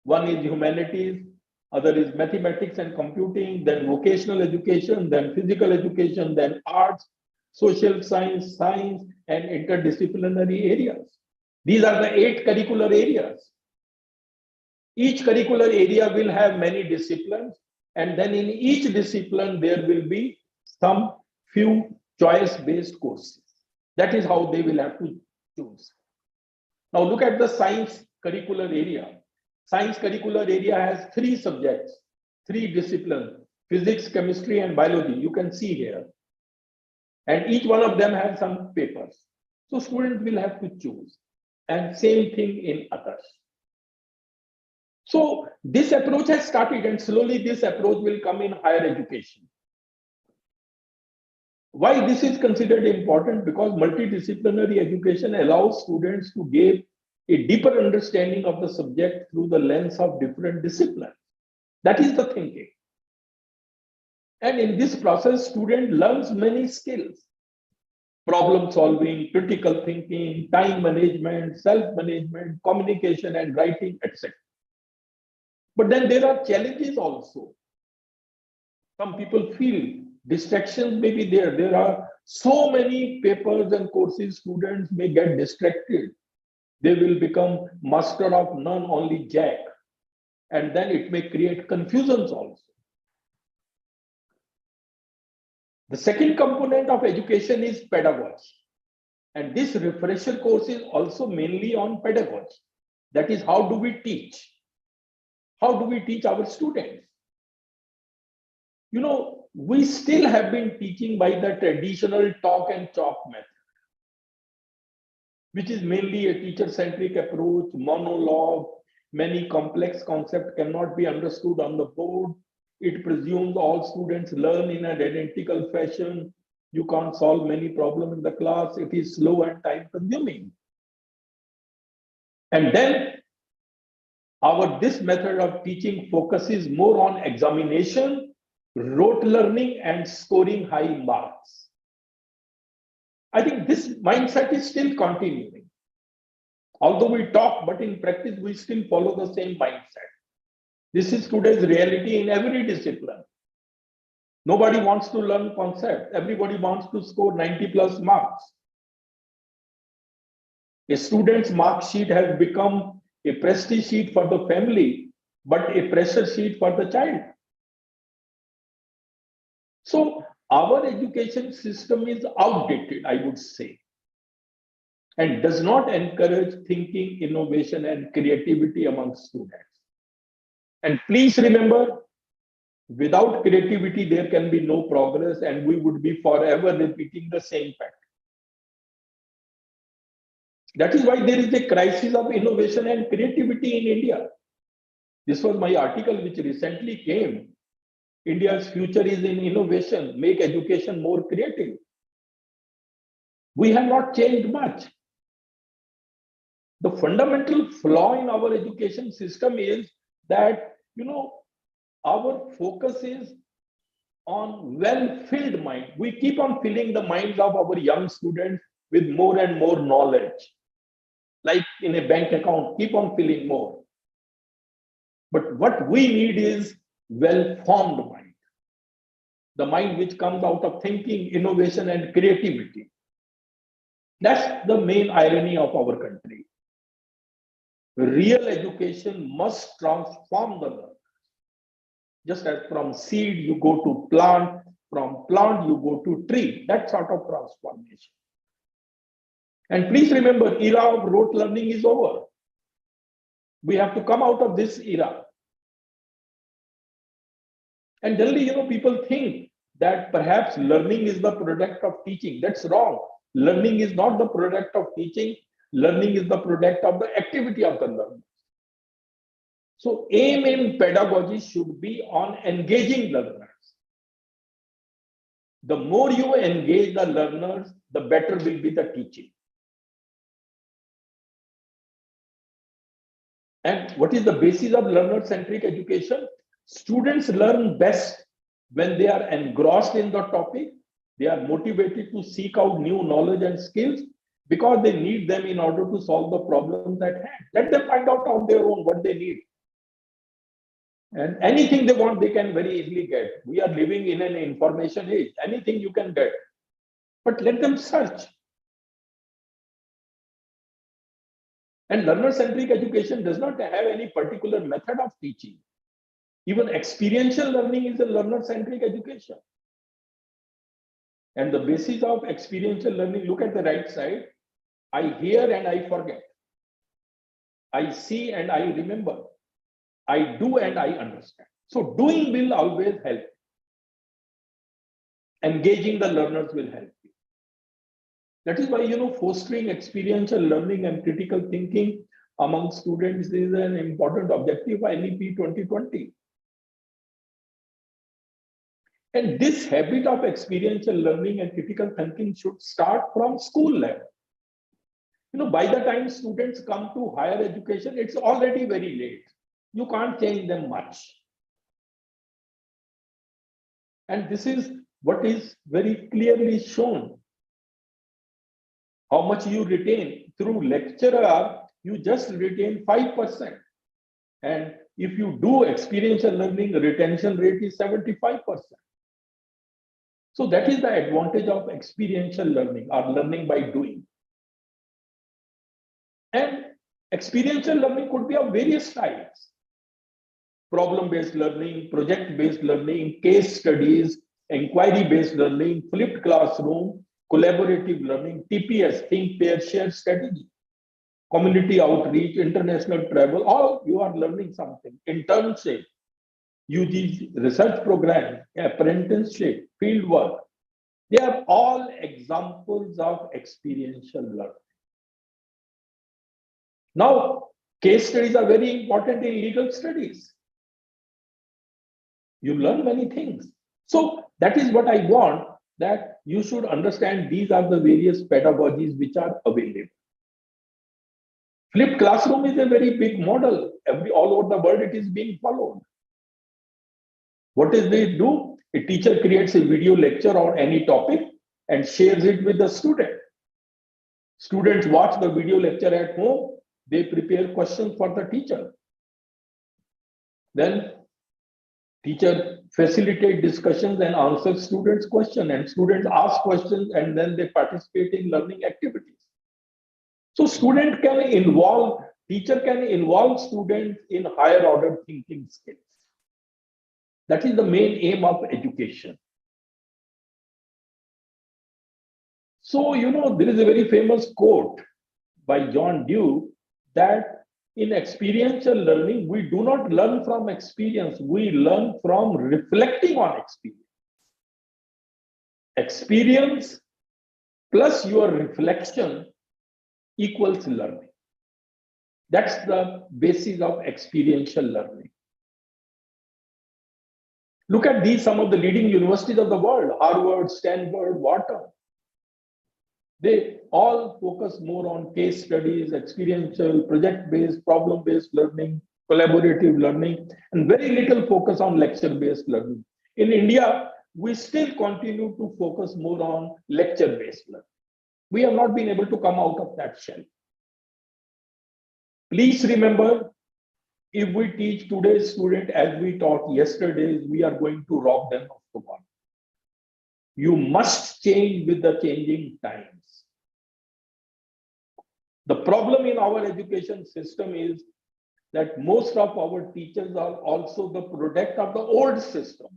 One is humanities, other is mathematics and computing, then vocational education, then physical education, then arts, social science, science, and interdisciplinary areas. These are the 8 curricular areas. Each curricular area will have many disciplines, and then in each discipline, there will be some few choice-based courses. That is how they will have to choose. Now look at the science curricular area. Science curricular area has 3 subjects, 3 disciplines, physics, chemistry, and biology. You can see here. And each one of them has some papers. So students will have to choose. And same thing in others. So this approach has started, and slowly this approach will come in higher education. Why this is considered important? Because multidisciplinary education allows students to gain a deeper understanding of the subject through the lens of different disciplines. That is the thinking. And in this process, student learns many skills: problem solving, critical thinking, time management, self-management, communication and writing, etc. But then there are challenges also. Some people feel distractions may be there. There are so many papers and courses, students may get distracted. They will become master of none, only Jack. And then it may create confusions also. The second component of education is pedagogy. And this refresher course is also mainly on pedagogy. That is, how do we teach? How do we teach our students? You know, we still have been teaching by the traditional talk and chalk method, which is mainly a teacher-centric approach, monologue. Many complex concepts cannot be understood on the board. It presumes all students learn in an identical fashion. You can't solve many problems in the class. It is slow and time-consuming. And then this method of teaching focuses more on examination rote learning and scoring high marks. I think this mindset is still continuing. Although we talk, but in practice, we still follow the same mindset. This is today's reality in every discipline. Nobody wants to learn concepts. Everybody wants to score 90+ marks. A student's mark sheet has become a prestige sheet for the family, but a pressure sheet for the child. So our education system is outdated, I would say, and does not encourage thinking, innovation, and creativity among students. And please remember, without creativity, there can be no progress, and we would be forever repeating the same pattern. That is why there is a crisis of innovation and creativity in India. This was my article which recently came. India's future is in innovation, make education more creative. We have not changed much. The fundamental flaw in our education system is that, our focus is on well-filled mind. We keep on filling the minds of our young students with more and more knowledge. Like in a bank account, keep on filling more. But what we need is well-formed mind. The mind which comes out of thinking, innovation, and creativity. That's the main irony of our country. Real education must transform the learner. Just as from seed you go to plant, from plant you go to tree, that sort of transformation. And please remember, era of rote learning is over. We have to come out of this era. And generally, people think that perhaps learning is the product of teaching. That's wrong. Learning is not the product of teaching. Learning is the product of the activity of the learner. So aim in pedagogy should be on engaging learners. The more you engage the learners, the better will be the teaching. And what is the basis of learner-centric education? Students learn best when they are engrossed in the topic. They are motivated to seek out new knowledge and skills because they need them in order to solve the problems at hand. Let them find out on their own what they need. And anything they want, they can very easily get. We are living in an information age. Anything you can get. But let them search. And learner-centric education does not have any particular method of teaching. Even experiential learning is a learner-centric education. And the basis of experiential learning, look at the right side. I hear and I forget. I see and I remember. I do and I understand. So doing will always help. Engaging the learners will help you. That is why, fostering experiential learning and critical thinking among students is an important objective of NEP 2020. And this habit of experiential learning and critical thinking should start from school level. By the time students come to higher education, it's already very late. You can't change them much. And this is what is very clearly shown. How much you retain through lecturer, you just retain 5%. And if you do experiential learning, retention rate is 75%. So that is the advantage of experiential learning or learning by doing. And experiential learning could be of various types. Problem-based learning, project-based learning, case studies, inquiry-based learning, flipped classroom, collaborative learning, TPS, think, pair, share strategy, community outreach, international travel, all you are learning something. Internship, UG research program, apprenticeship, field work. They are all examples of experiential learning. Now, case studies are very important in legal studies. You learn many things. So that is what I want, that you should understand these are the various pedagogies which are available. Flipped classroom is a very big model. All over the world, it is being followed. What does they do? A teacher creates a video lecture on any topic and shares it with the student. Students watch the video lecture at home. They prepare questions for the teacher. Then teacher facilitate discussions and answer students' questions, and students ask questions and then they participate in learning activities. So teacher can involve students in higher order thinking skills. That is the main aim of education. So, there is a very famous quote by John Dewey that in experiential learning, we do not learn from experience, we learn from reflecting on experience. Experience plus your reflection equals learning. That's the basis of experiential learning. Look at these, some of the leading universities of the world, Harvard, Stanford, Wharton. They all focus more on case studies, experiential, project-based, problem-based learning, collaborative learning, and very little focus on lecture-based learning. In India, we still continue to focus more on lecture-based learning. We have not been able to come out of that shell. Please remember, if we teach today's student as we taught yesterday's, we are going to rob them of tomorrow. You must change with the changing times. The problem in our education system is that most of our teachers are also the product of the old system,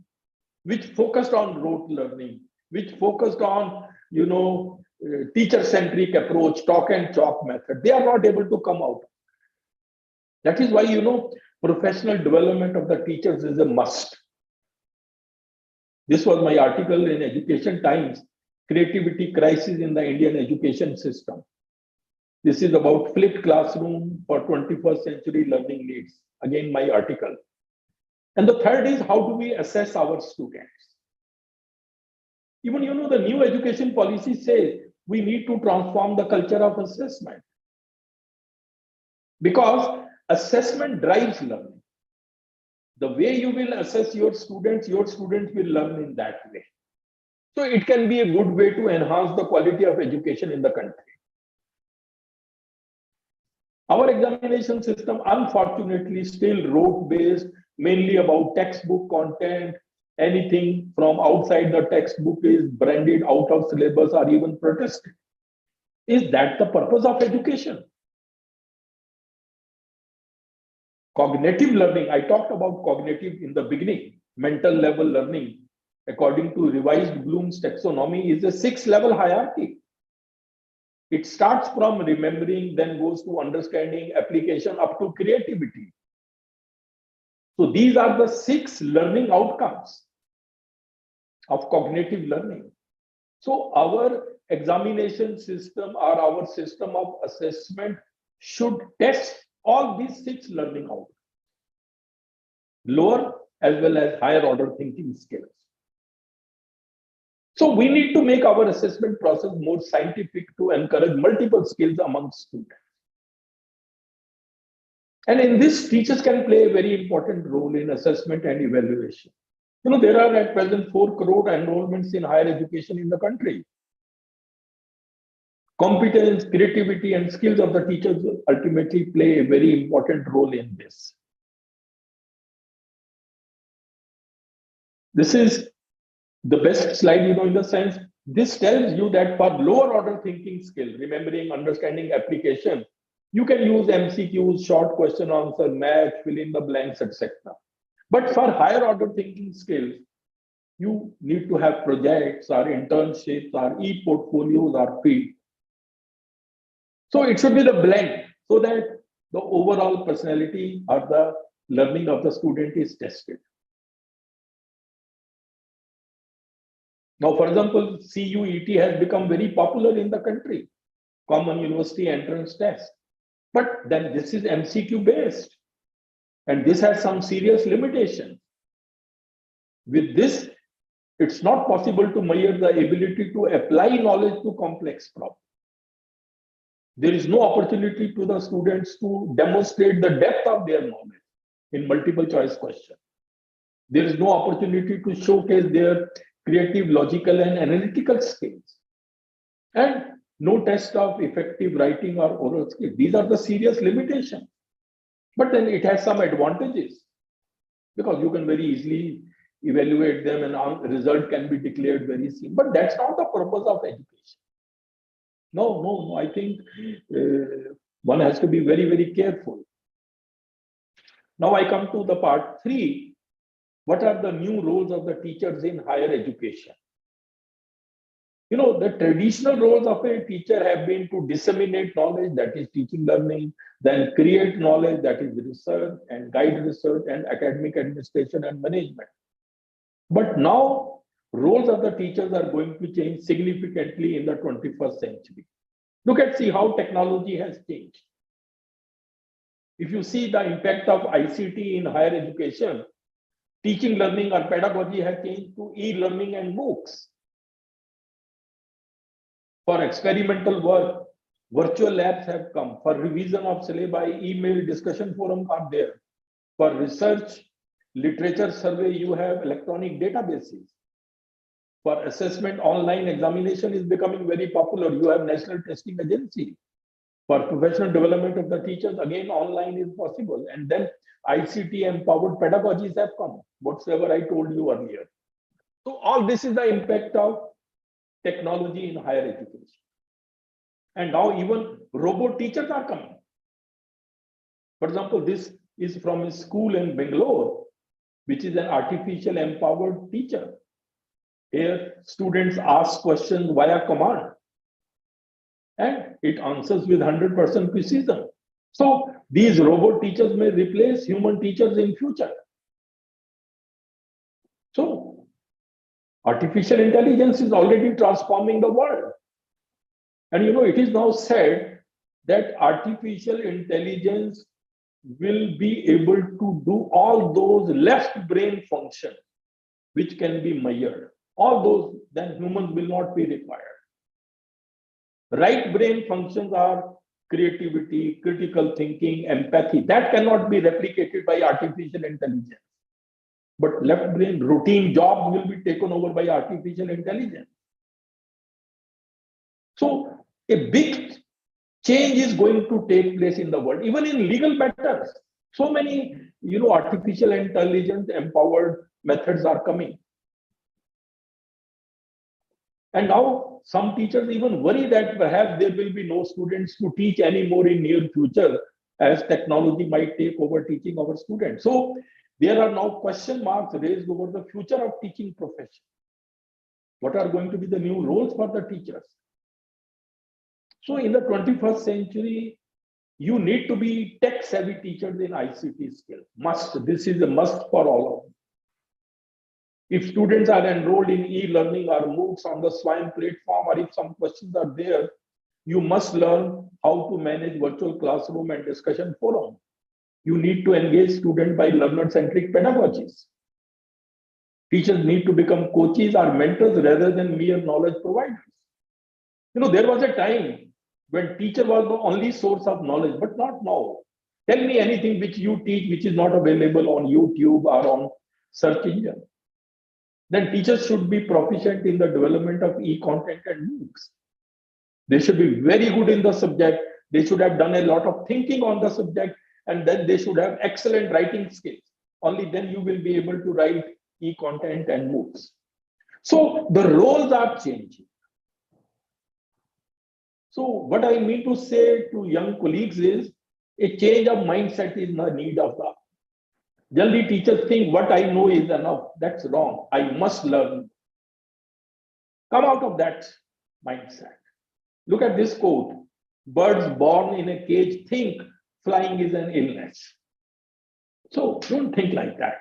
which focused on rote learning, which focused on, teacher-centric approach, talk and chalk method. They are not able to come out. That is why, professional development of the teachers is a must. This was my article in Education Times, Creativity Crisis in the Indian Education System. This is about flipped classroom for 21st century learning needs. Again, my article. And the third is, how do we assess our students? Even, the new education policy says we need to transform the culture of assessment. Because assessment drives learning. The way you will assess your students will learn in that way. So it can be a good way to enhance the quality of education in the country. Our examination system, unfortunately, still rote-based, mainly about textbook content. Anything from outside the textbook is branded out of syllabus or even protested. Is that the purpose of education? Cognitive learning, I talked about cognitive in the beginning. Mental level learning, according to revised Bloom's taxonomy, is a 6-level hierarchy. It starts from remembering, then goes to understanding, application, up to creativity. So these are the 6 learning outcomes of cognitive learning. So our examination system or our system of assessment should test all these 6 learning outcomes, lower as well as higher order thinking skills. So we need to make our assessment process more scientific to encourage multiple skills among students. And in this, teachers can play a very important role in assessment and evaluation. There are at present 4 crore enrollments in higher education in the country. Competence, creativity, and skills of the teachers ultimately play a very important role in this. This is the best slide, in the sense, this tells you that for lower order thinking skill, remembering, understanding, application, you can use MCQs, short question answer, math, fill in the blanks, etc. But for higher order thinking skills, you need to have projects or internships or e-portfolios or field. So it should be the blend so that the overall personality or the learning of the student is tested. Now, for example, CUET has become very popular in the country, Common University Entrance Test. But then this is MCQ based, and this has some serious limitations. With this, it's not possible to measure the ability to apply knowledge to complex problems. There is no opportunity to the students to demonstrate the depth of their knowledge in multiple choice questions. There is no opportunity to showcase their creative, logical, and analytical skills. And no test of effective writing or oral skills. These are the serious limitations. But then it has some advantages because you can very easily evaluate them and the result can be declared very soon. But that's not the purpose of education. No. I think one has to be very, very careful. Now I come to the part 3. What are the new roles of the teachers in higher education? The traditional roles of a teacher have been to disseminate knowledge, that is teaching, learning, then create knowledge, that is research, and guide research, and academic administration and management. But now, roles of the teachers are going to change significantly in the 21st century. See how technology has changed. If you see the impact of ICT in higher education, teaching, learning, or pedagogy has changed to e-learning and books. For experimental work, virtual labs have come. For revision of syllabi, email discussion forums are there. For research, literature survey, you have electronic databases. For assessment, online examination is becoming very popular. You have National Testing Agency. For professional development of the teachers, again, online is possible. And then ICT empowered pedagogies have come, whatsoever I told you earlier. So all this is the impact of technology in higher education. And now even robot teachers are coming. For example, this is from a school in Bangalore, which is an artificial empowered teacher. Here, students ask questions via command, and it answers with 100% precision. So these robot teachers may replace human teachers in future. So artificial intelligence is already transforming the world. And it is now said that artificial intelligence will be able to do all those left brain functions which can be measured. All those, then humans will not be required. Right brain functions are creativity, critical thinking, empathy. That cannot be replicated by artificial intelligence. But left brain routine jobs will be taken over by artificial intelligence. So a big change is going to take place in the world, even in legal matters. So many, artificial intelligence empowered methods are coming. And now some teachers even worry that perhaps there will be no students to teach anymore in near future, as technology might take over teaching our students. So there are now question marks raised over the future of teaching profession. What are going to be the new roles for the teachers? So in the 21st century, you need to be tech-savvy teachers in ICT skills. Must. This is a must for all of them. If students are enrolled in e-learning or MOOCs on the SWAYAM platform, or if some questions are there, you must learn how to manage virtual classroom and discussion forum. You need to engage students by learner-centric pedagogies. Teachers need to become coaches or mentors rather than mere knowledge providers. There was a time when teacher was the only source of knowledge, but not now. Tell me anything which you teach which is not available on YouTube or on search engine. Then teachers should be proficient in the development of e-content and MOOCs. They should be very good in the subject. They should have done a lot of thinking on the subject, and then they should have excellent writing skills. Only then you will be able to write e-content and MOOCs. So the roles are changing. So what I mean to say to young colleagues is a change of mindset is the need of the hour. Generally, teachers think what I know is enough. That's wrong. I must learn. Come out of that mindset. Look at this quote. Birds born in a cage think flying is an illness. So don't think like that.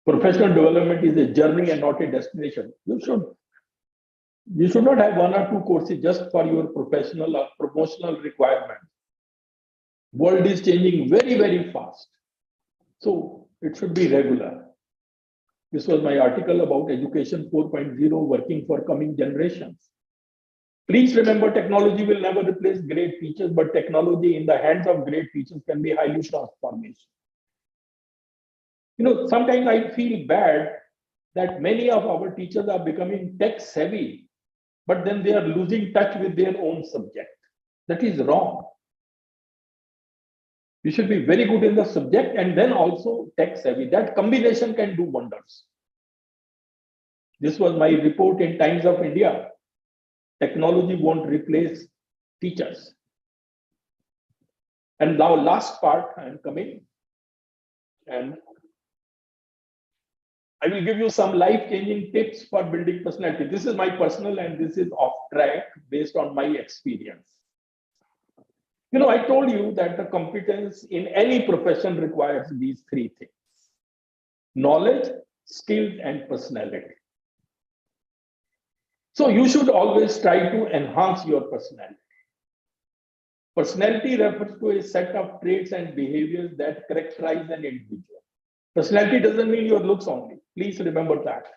Professional development is a journey and not a destination. You should not have 1 or 2 courses just for your professional or promotional requirements. World is changing very, very fast. So it should be regular. This was my article about Education 4.0, working for coming generations. Please remember, technology will never replace great teachers, but technology in the hands of great teachers can be highly transformational. Sometimes I feel bad that many of our teachers are becoming tech savvy, but then they are losing touch with their own subject. That is wrong. You should be very good in the subject and then also tech savvy. That combination can do wonders. This was my report in Times of India. Technology won't replace teachers. And now last part, I am coming. And I will give you some life-changing tips for building personality. This is my personal and this is off track based on my experience. I told you that the competence in any profession requires these three things: knowledge, skills, and personality. So you should always try to enhance your personality. Personality refers to a set of traits and behaviors that characterize an individual. Personality doesn't mean your looks only. Please remember that.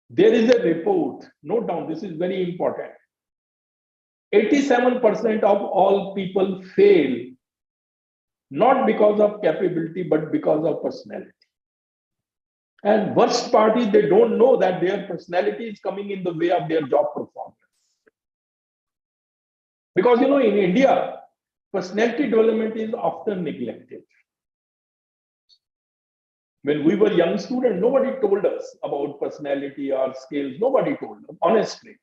There is a report, note down, this is very important. 87% of all people fail, not because of capability, but because of personality. And worst part is they don't know that their personality is coming in the way of their job performance. Because in India, personality development is often neglected. When we were young students, nobody told us about personality or skills. Nobody told us, honestly.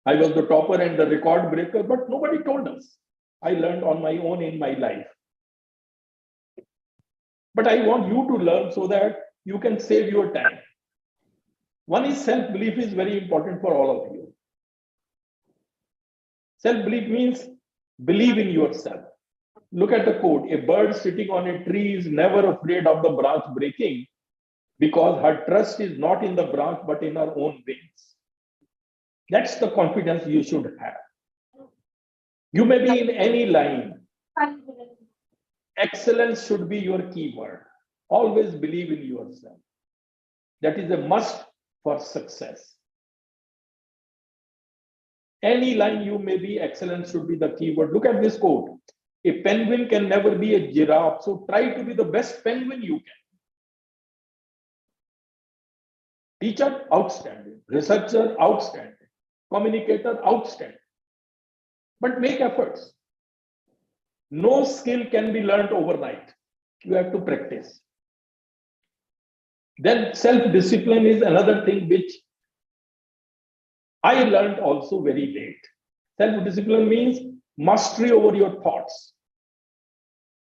I was the topper and the record breaker, but nobody told us. I learned on my own in my life. But I want you to learn so that you can save your time. One is self-belief is very important for all of you. Self-belief means believe in yourself. Look at the quote: a bird sitting on a tree is never afraid of the branch breaking because her trust is not in the branch but in her own wings. That's the confidence you should have. You may be in any line. Excellence should be your keyword. Always believe in yourself. That is a must for success. Any line you may be, excellence should be the keyword. Look at this quote: a penguin can never be a giraffe, so try to be the best penguin you can. Teacher, outstanding. Researcher, outstanding. Communicator, outstanding. But make efforts. No skill can be learned overnight. You have to practice. Then self-discipline is another thing which I learned also very late. Self-discipline means mastery over your thoughts.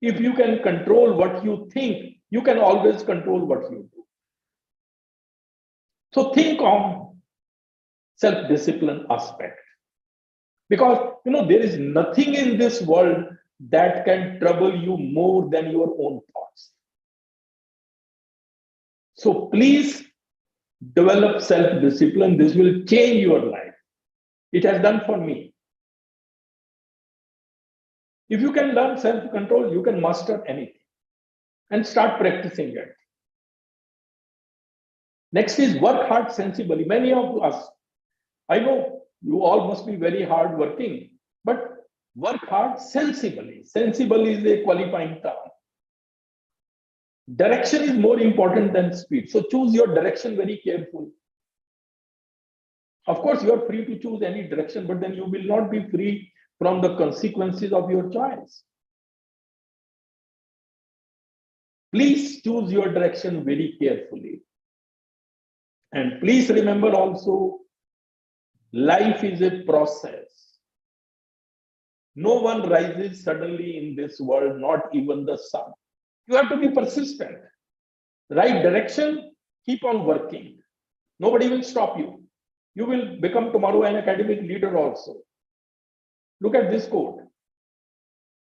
If you can control what you think, you can always control what you do. So think on self-discipline aspect. Because there is nothing in this world that can trouble you more than your own thoughts. So please develop self-discipline. This will change your life. It has done for me. If you can learn self-control, you can master anything and start practicing it. Next is work hard sensibly. Many of us, I know you all must be very hard working, but work hard sensibly. Sensible is a qualifying term. Direction is more important than speed. So choose your direction very carefully. Of course, you are free to choose any direction, but then you will not be free from the consequences of your choice. Please choose your direction very carefully. And please remember also, life is a process. No one rises suddenly in this world, not even the sun. You have to be persistent. Right direction, keep on working. Nobody will stop you. You will become tomorrow an academic leader also. Look at this quote: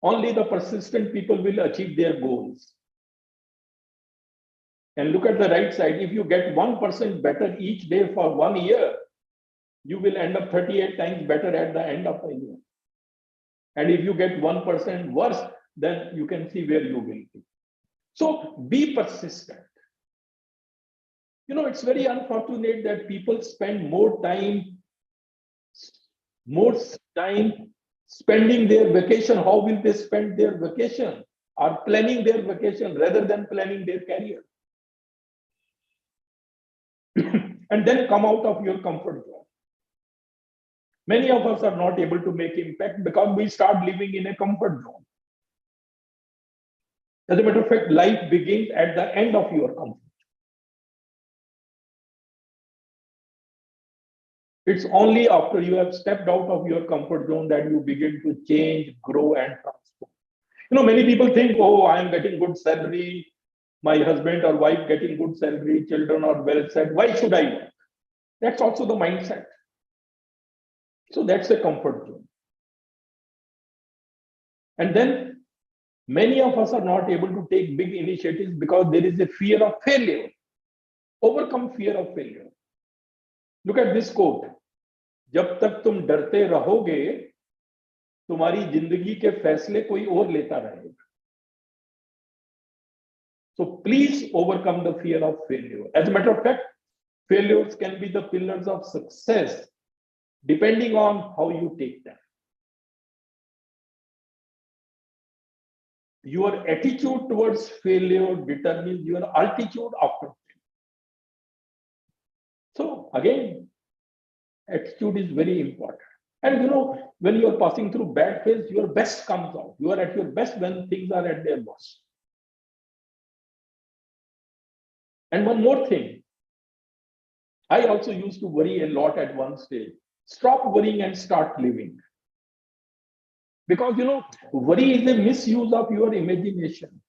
only the persistent people will achieve their goals. And look at the right side: if you get 1% better each day for 1 year, you will end up 38 times better at the end of the year. And if you get 1% worse, then you can see where you will be. So be persistent. It's very unfortunate that people spend more time spending their vacation. How will they spend their vacation? are planning their vacation rather than planning their career. And then come out of your comfort zone. Many of us are not able to make impact because we start living in a comfort zone. As a matter of fact, life begins at the end of your comfort. It's only after you have stepped out of your comfort zone that you begin to change, grow, and transform. Many people think, oh, I am getting good salary, my husband or wife getting good salary, children are well set. Why should I work? That's also the mindset. So that's a comfort zone. And then many of us are not able to take big initiatives because there is a fear of failure. Overcome fear of failure. Look at this quote. जब तक तुम डरते रहोगे, तुम्हारी जिंदगी के फैसले कोई और लेता रहेगा. So please overcome the fear of failure. As a matter of fact, failures can be the pillars of success depending on how you take them. Your attitude towards failure determines your altitude after failure. So again, attitude is very important. And when you are passing through bad phase, your best comes out. You are at your best when things are at their worst. And one more thing, I also used to worry a lot at one stage. Stop worrying and start living. Because worry is a misuse of your imagination.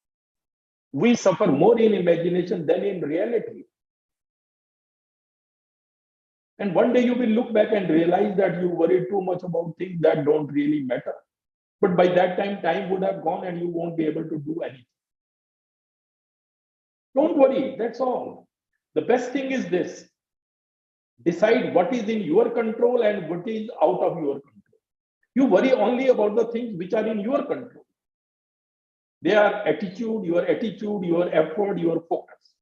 We suffer more in imagination than in reality. And one day you will look back and realize that you worry too much about things that don't really matter. But by that time would have gone and you won't be able to do anything. Don't worry, that's all. The best thing is this. Decide what is in your control and what is out of your control. You worry only about the things which are in your control. They are your attitude, your effort, your focus.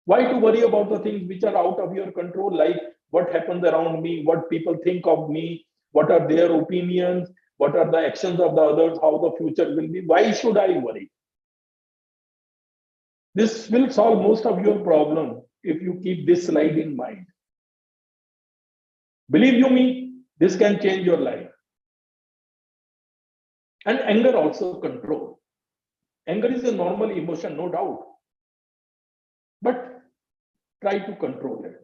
Why to worry about the things which are out of your control, like what happens around me, what people think of me, what are their opinions, what are the actions of the others, how the future will be? Why should I worry? This will solve most of your problem if you keep this slide in mind. Believe you me, this can change your life. And anger also control. Anger is a normal emotion, no doubt. But try to control it.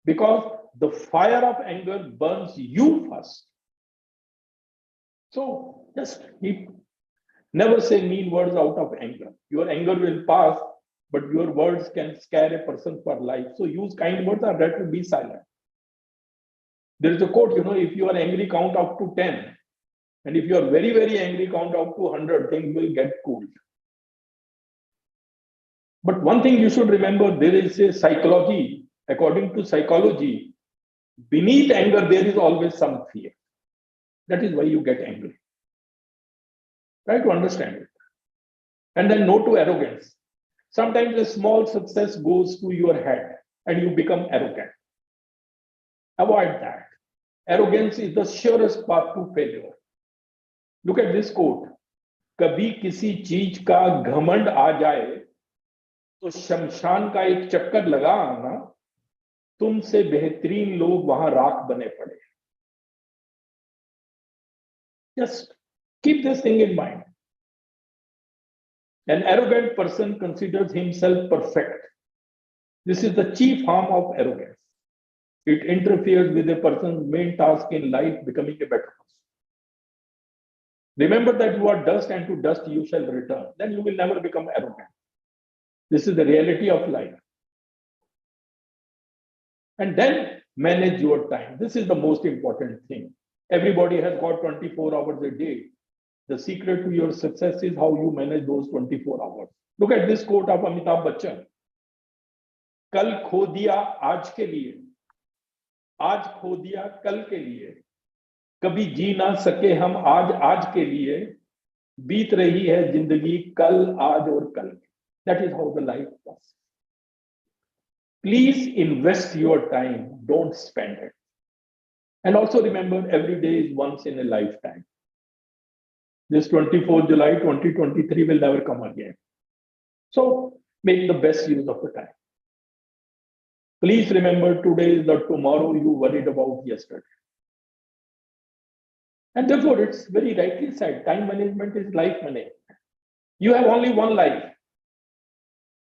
Because the fire of anger burns you first. So just never say mean words out of anger. Your anger will pass, but your words can scare a person for life. So use kind words or rather be silent. There is a quote, if you are angry, count up to 10. And if you are very, very angry, count up to 100, things will get cooled. But one thing you should remember, there is a psychology. According to psychology, beneath anger, there is always some fear. That is why you get angry. Try to understand it. And then no to arrogance. Sometimes a small success goes to your head and you become arrogant. Avoid that. Arrogance is the surest path to failure. Look at this quote. कभी किसी चीज का घमंड आ जाए तो शमशान का एक चक्कर लगा आना, तुमसे बेहतरीन लोग वहां राख बने पड़े. Just keep this thing in mind. An arrogant person considers himself perfect. This is the chief harm of arrogance. It interferes with a person's main task in life, becoming a better person. Remember that you are dust and to dust you shall return. Then you will never become arrogant. This is the reality of life. And then manage your time. This is the most important thing. Everybody has got 24 hours a day. The secret to your success is how you manage those 24 hours. Look at this quote of Amitabh Bachchan. कल खो दिया आज के लिए, आज खो दिया कल के लिए, कभी जी ना सके हम आज के लिए, बीत रही है जिंदगी कल आज और कल. That is how the life was. Please invest your time, don't spend it. And also remember, every day is once in a lifetime. This 24th July 2023 will never come again. So make the best use of the time. Please remember, today is the tomorrow you worried about yesterday. And therefore, it's very rightly said, time management is life management. You have only one life.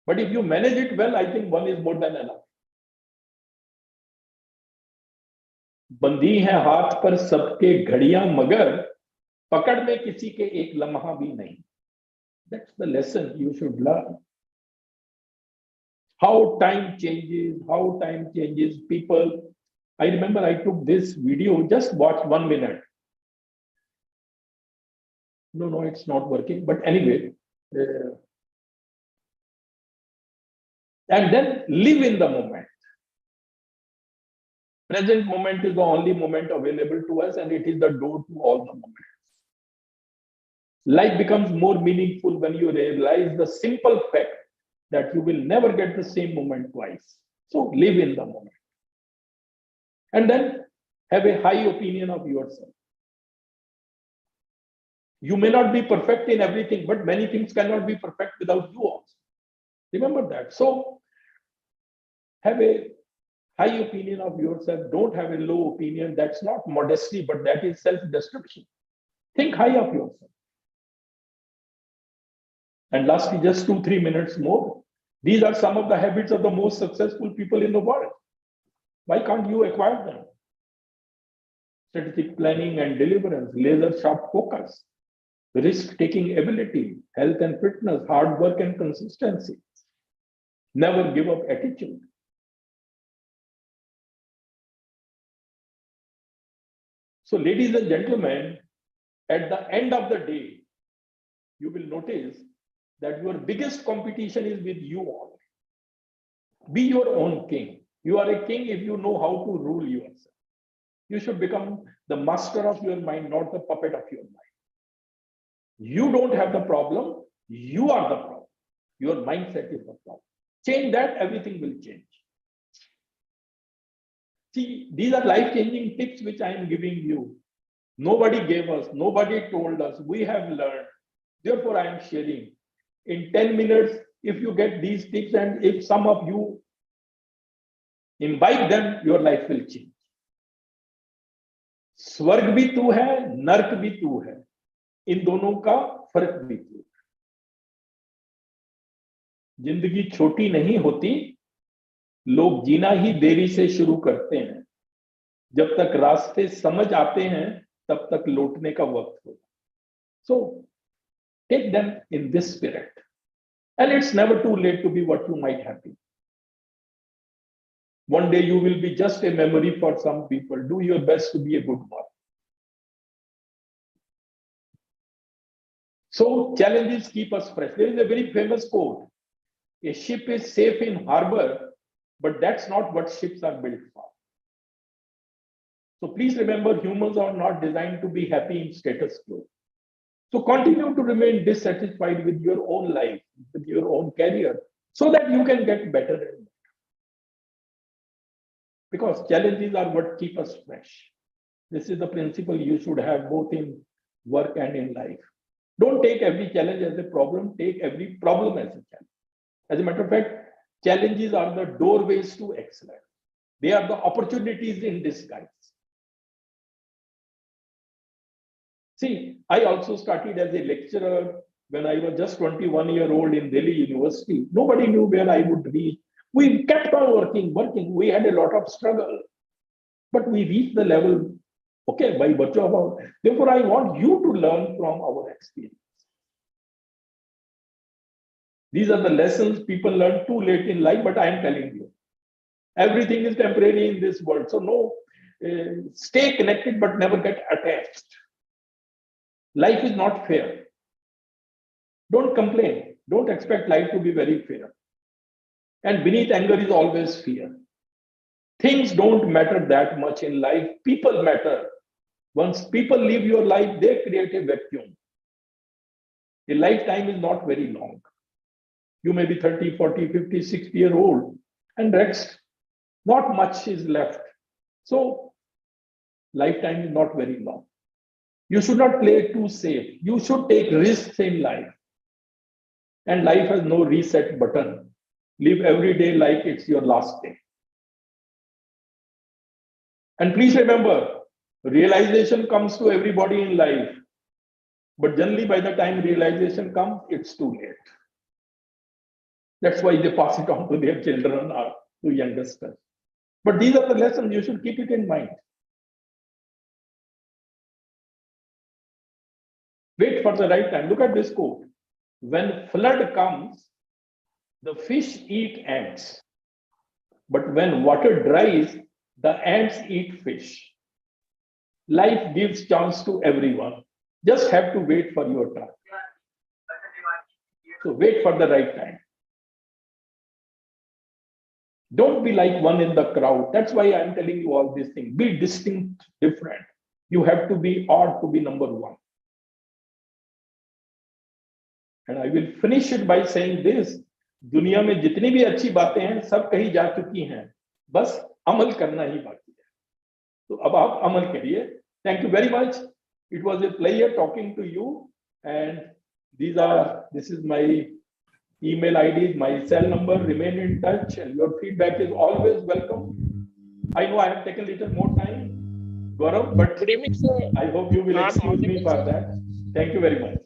But if you manage it well, I think one is more than enough. बंदी है हाथ पर सबके घड़ियां, मगर पकड़ में किसी के एक लम्हा भी नहीं. That's the lesson you should learn. How time changes people. I remember I took this video, just watch 1 minute. No, it's not working. But anyway, and then live in the moment. Present moment is the only moment available to us, and it is the door to all the moments. Life becomes more meaningful when you realize the simple fact that you will never get the same moment twice. So live in the moment. And then have a high opinion of yourself. You may not be perfect in everything, but many things cannot be perfect without you also. Remember that. So have a high opinion of yourself. Don't have a low opinion. That's not modesty, but that is self-destruction. Think high of yourself. And lastly, just 2-3 minutes more. These are some of the habits of the most successful people in the world. Why can't you acquire them? Strategic planning and deliverance, laser sharp focus, risk-taking ability, health and fitness, hard work and consistency, never give up attitude. So ladies and gentlemen, at the end of the day, you will notice that your biggest competition is with you all. Be your own king. You are a king if you know how to rule yourself. You should become the master of your mind, not the puppet of your mind. You don't have the problem. You are the problem. Your mindset is the problem. Change that, everything will change. See, these are life-changing tips which I am giving you. Nobody gave us, nobody told us. We have learned. Therefore, I am sharing. In 10 minutes, if you get these tips and if some of you imbibe them, your life will change. स्वर्ग भी तू है, नर्क भी तू है. इन दोनों का फर्क भी तू है. जिंदगी छोटी नहीं होती, लोग जीना ही देरी से शुरू करते हैं. जब तक रास्ते समझ आते हैं, तब तक लौटने का वक्त होगा. So take them in this spirit. And it's never too late to be what you might have been. One day you will be just a memory for some people. Do your best to be a good one. So challenges keep us fresh. There is a very famous quote. A ship is safe in harbor, but that's not what ships are built for. So please remember, humans are not designed to be happy in status quo. So continue to remain dissatisfied with your own life, with your own career, so that you can get better and better. Because challenges are what keep us fresh. This is the principle you should have both in work and in life. Don't take every challenge as a problem, take every problem as a challenge. As a matter of fact, challenges are the doorways to excellence. They are the opportunities in disguise. See, I also started as a lecturer when I was just 21-year-old in Delhi University. Nobody knew where I would reach. We kept on working. We had a lot of struggle, but we reached the level, okay, by virtue of our. Therefore, I want you to learn from our experience. These are the lessons people learn too late in life, but I am telling you, everything is temporary in this world. So no, stay connected, but never get attached. Life is not fair. Don't complain. Don't expect life to be very fair. And beneath anger is always fear. Things don't matter that much in life. People matter. Once people leave your life, they create a vacuum. A lifetime is not very long. You may be 30, 40, 50, 60-year-old, and next, not much is left. So, lifetime is not very long. You should not play too safe. You should take risks in life. And life has no reset button. Live every day like it's your last day. And please remember, realization comes to everybody in life. But generally, by the time realization comes, it's too late. That's why they pass it on to their children or to youngsters. But these are the lessons, you should keep it in mind. Wait for the right time. Look at this quote. When flood comes, the fish eat ants. But when water dries, the ants eat fish. Life gives chance to everyone. Just have to wait for your turn. So wait for the right time. Don't be like one in the crowd. That's why I'm telling you all these things. Be distinct, different. You have to be odd to be number one. And I will finish it by saying this. दुनिया में जितनी भी अच्छी बातें हैं सब कहीं जा चुकी हैं, बस अमल करना ही बाकी है. तो अब आप अमल करिए. Thank you very much. It was a pleasure talking to you. And this is my email ID, my cell number. Remain in touch, and your feedback is always welcome. I know I have taken a little more time, Gaurav, but good evening, sir. I hope you will excuse me for that. Thank you very much.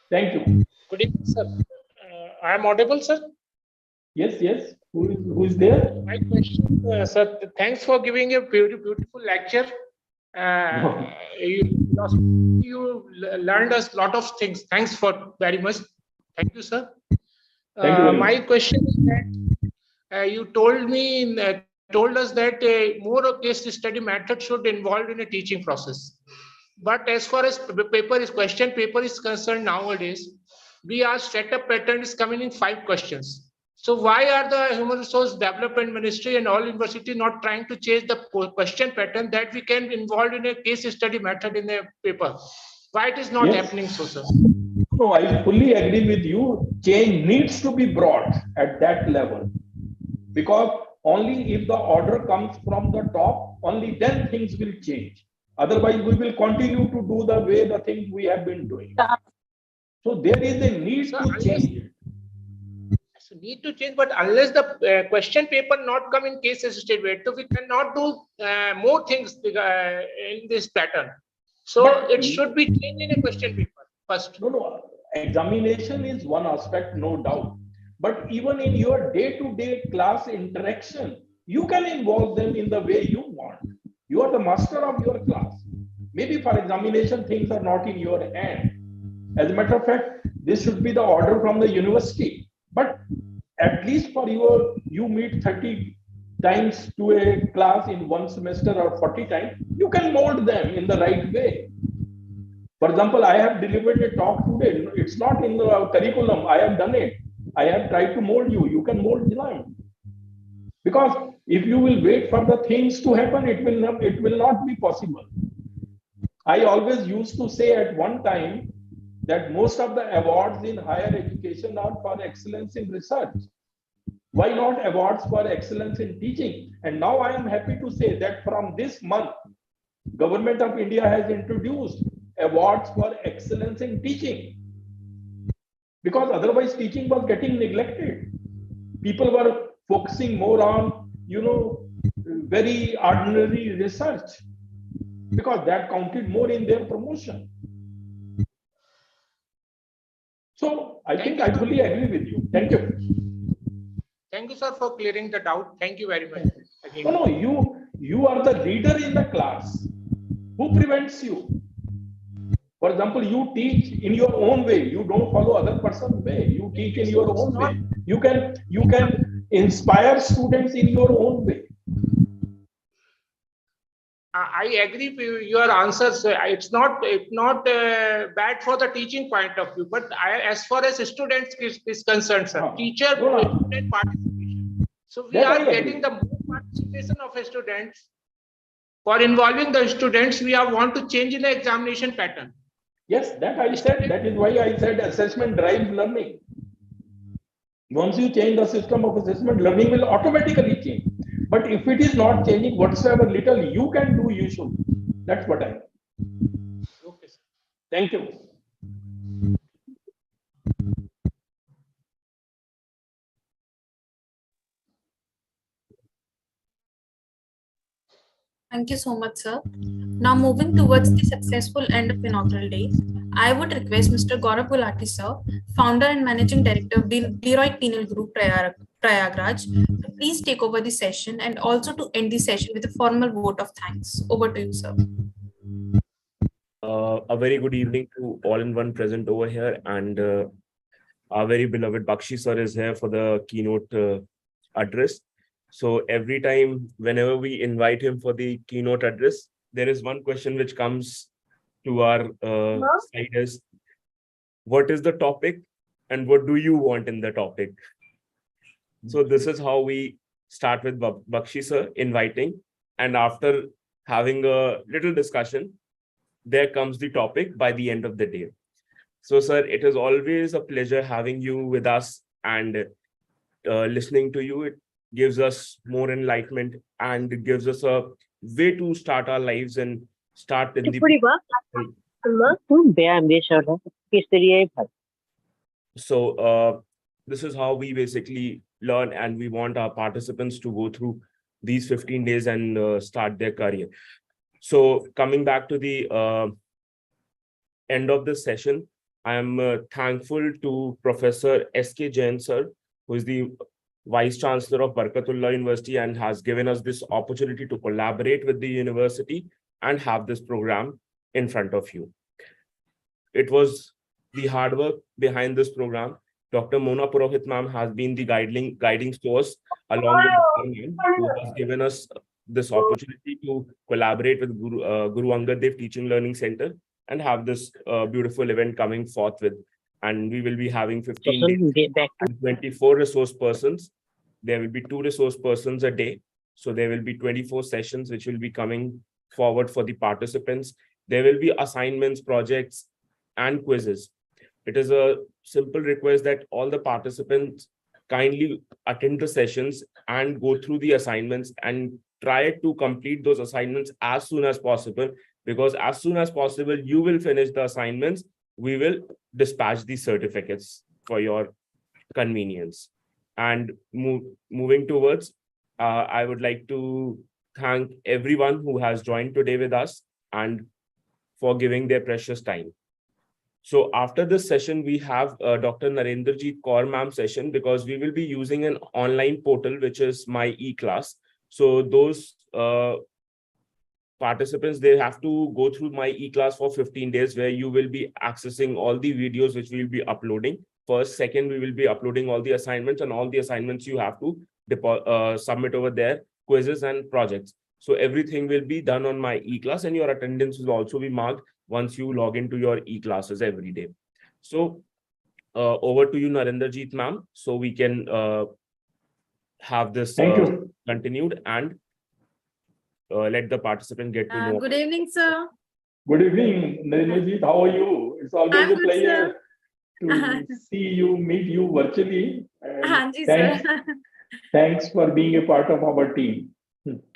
Thank you. Good evening, sir. I am audible, sir. Yes, yes. Who is there? My question, sir. Thanks for giving a beautiful lecture. You learned us a lot of things. Thanks for very much. Thank you, sir. Thank you very My much. question is that you told us that more of case study method should involved in a teaching process. But as far as question paper is concerned nowadays, we are setup pattern is coming in 5 questions. So why are the Human Resource Development Ministry and all universities not trying to change the question pattern that we can involve in a case study method in a paper? Why it is not happening so, sir? No, I fully agree with you. Change needs to be brought at that level. Because only if the order comes from the top, only then things will change. Otherwise, we will continue to do the way the things we have been doing. So there is a need to change it. So need to change, but unless the question paper not come in case assisted way, so we cannot do more things in this pattern. So But it should be changed in a question paper first. No. Examination is one aspect, no doubt. But even in your day-to-day class interaction, you can involve them in the way you want. You are the master of your class. Maybe for examination, things are not in your hand. As a matter of fact, this should be the order from the university. But at least for you meet 30 times to a class in one semester or 40 times, you can mold them in the right way. For example, I have delivered a talk today. It's not in the curriculum. I have done it. I have tried to mold you. You can mold them. Because if you will wait for the things to happen, it will not be possible. I always used to say at one time that most of the awards in higher education are for excellence in research. Why not awards for excellence in teaching? And now I am happy to say that from this month, Government of India has introduced awards for excellence in teaching. Because otherwise teaching was getting neglected. People were focusing more on, very ordinary research, because that counted more in their promotion. So I think I fully agree with you. Thank you. Thank you, sir, for clearing the doubt. Thank you very much. Again. No, you are the leader in the class. Who prevents you? For example, you teach in your own way. You don't follow other person's way. You teach in your own way. You can inspire students in your own way. I agree with your answers. It's not bad for the teaching point of view, but as far as students is concerned, sir, teacher student participation. So we are getting the more participation of students. For involving the students, we want to change in the examination pattern. Yes, that I said. That is why I said assessment drives learning. Once you change the system of assessment, learning will automatically change. But if it is not changing, whatsoever little you can do, you should. That's what I mean. Thank you. Thank you so much, sir. Now moving towards the successful end of inaugural day, I would request Mr. Gaurav Gulati, sir, founder and managing director of the Deloitte Penal Group, Prayagraj, to please take over the session and also to end the session with a formal vote of thanks. Over to you, sir. A very good evening to all in one present over here, and our very beloved Bakshi sir is here for the keynote address. So every time, whenever we invite him for the keynote address, there is one question which comes to our side is, what is the topic and what do you want in the topic? So this is how we start with Bakshi sir inviting, and after having a little discussion, there comes the topic by the end of the day. So, sir, it is always a pleasure having you with us and listening to you. It gives us more enlightenment and it gives us a way to start our lives and start in the. So, this is how we basically learn, and we want our participants to go through these 15 days and start their career. So, coming back to the end of this session, I am thankful to Professor S.K. Jain sir, who is the Vice Chancellor of Barkatullah University and has given us this opportunity to collaborate with the university and have this program in front of you. It was the hard work behind this program. Dr. Mona Purohit ma'am has been the guiding source, along with the man who has given us this opportunity to collaborate with Guru Angad Dev Teaching Learning Center and have this beautiful event coming forth with. And we will be having 15 days and 24 resource persons. There will be 2 resource persons a day. So there will be 24 sessions which will be coming forward for the participants. There will be assignments, projects, and quizzes. It is a simple request that all the participants kindly attend the sessions and go through the assignments and try to complete those assignments as soon as possible, because as soon as possible, you will finish the assignments. We will dispatch the certificates for your convenience. And moving towards, I would like to thank everyone who has joined today with us and for giving their precious time. So after this session, we have Dr. Narendrajit Kaur ma'am session, because we will be using an online portal, which is My E-Class. So those participants, they have to go through My E-Class for 15 days, where you will be accessing all the videos which we will be uploading. First, second, we will be uploading all the assignments, and all the assignments you have to submit over there, quizzes and projects. So everything will be done on My E-Class, and your attendance will also be marked once you log into your E-classes every day. So over to you, Narendrajit ma'am, so we can have this continued and let the participant get to know. Good evening, sir. Good evening, Narendrajit. How are you? It's always a pleasure to see you, meet you virtually. Thanks for being a part of our team.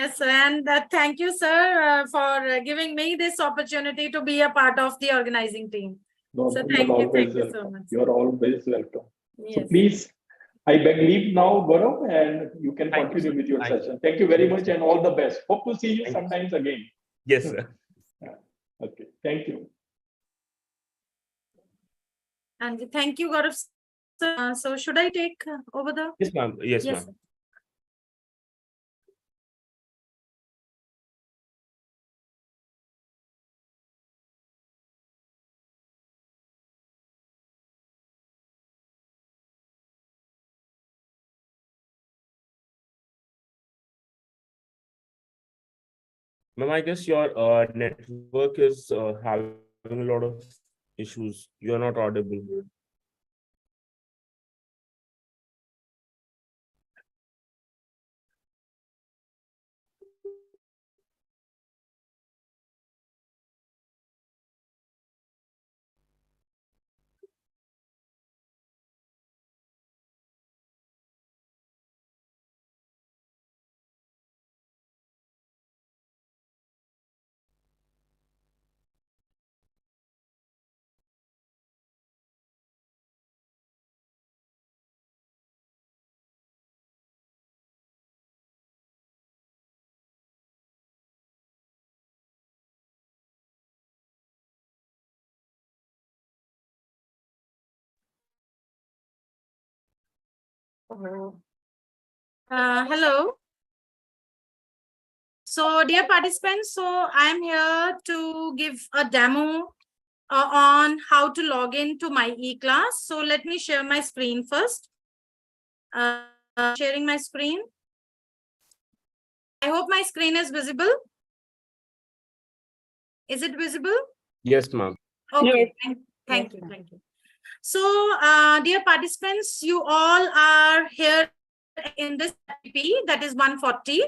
Yes, and thank you, sir, for giving me this opportunity to be a part of the organizing team. So thank you so much. You're always welcome. Yes. So please, I beg leave now, Gaurav, and you can continue with your session. Thank you very much and all the best. Hope to see you sometimes again. Yes, sir. Okay, thank you. And thank you, Gaurav. So should I take over the? Yes, ma'am. Yes, ma'am. Ma'am, I guess your network is having a lot of issues. You're not audible. Hello. So, dear participants, so I am here to give a demo on how to log into my e-class. So, let me share my screen first. Sharing my screen. I hope my screen is visible. Is it visible? Yes, ma'am. Okay, thank you. So, dear participants, you all are here in this FTP, that is 140,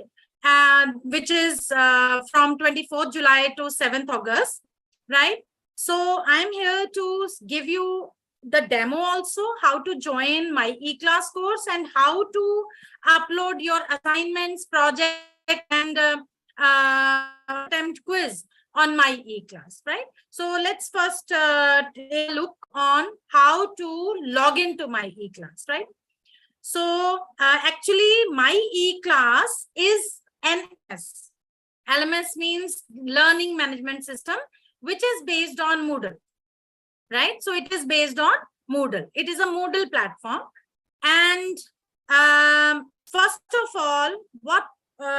which is from 24th July to 7th August, right? So I'm here to give you the demo also, how to join my e-class course and how to upload your assignments, project, and attempt quiz on my e-class, right? So let's first take a look on how to log into my e-class, right? So actually my e-class is LMS. LMS means Learning Management System, which is based on Moodle, right? So it is based on Moodle. It is a Moodle platform. And first of all, what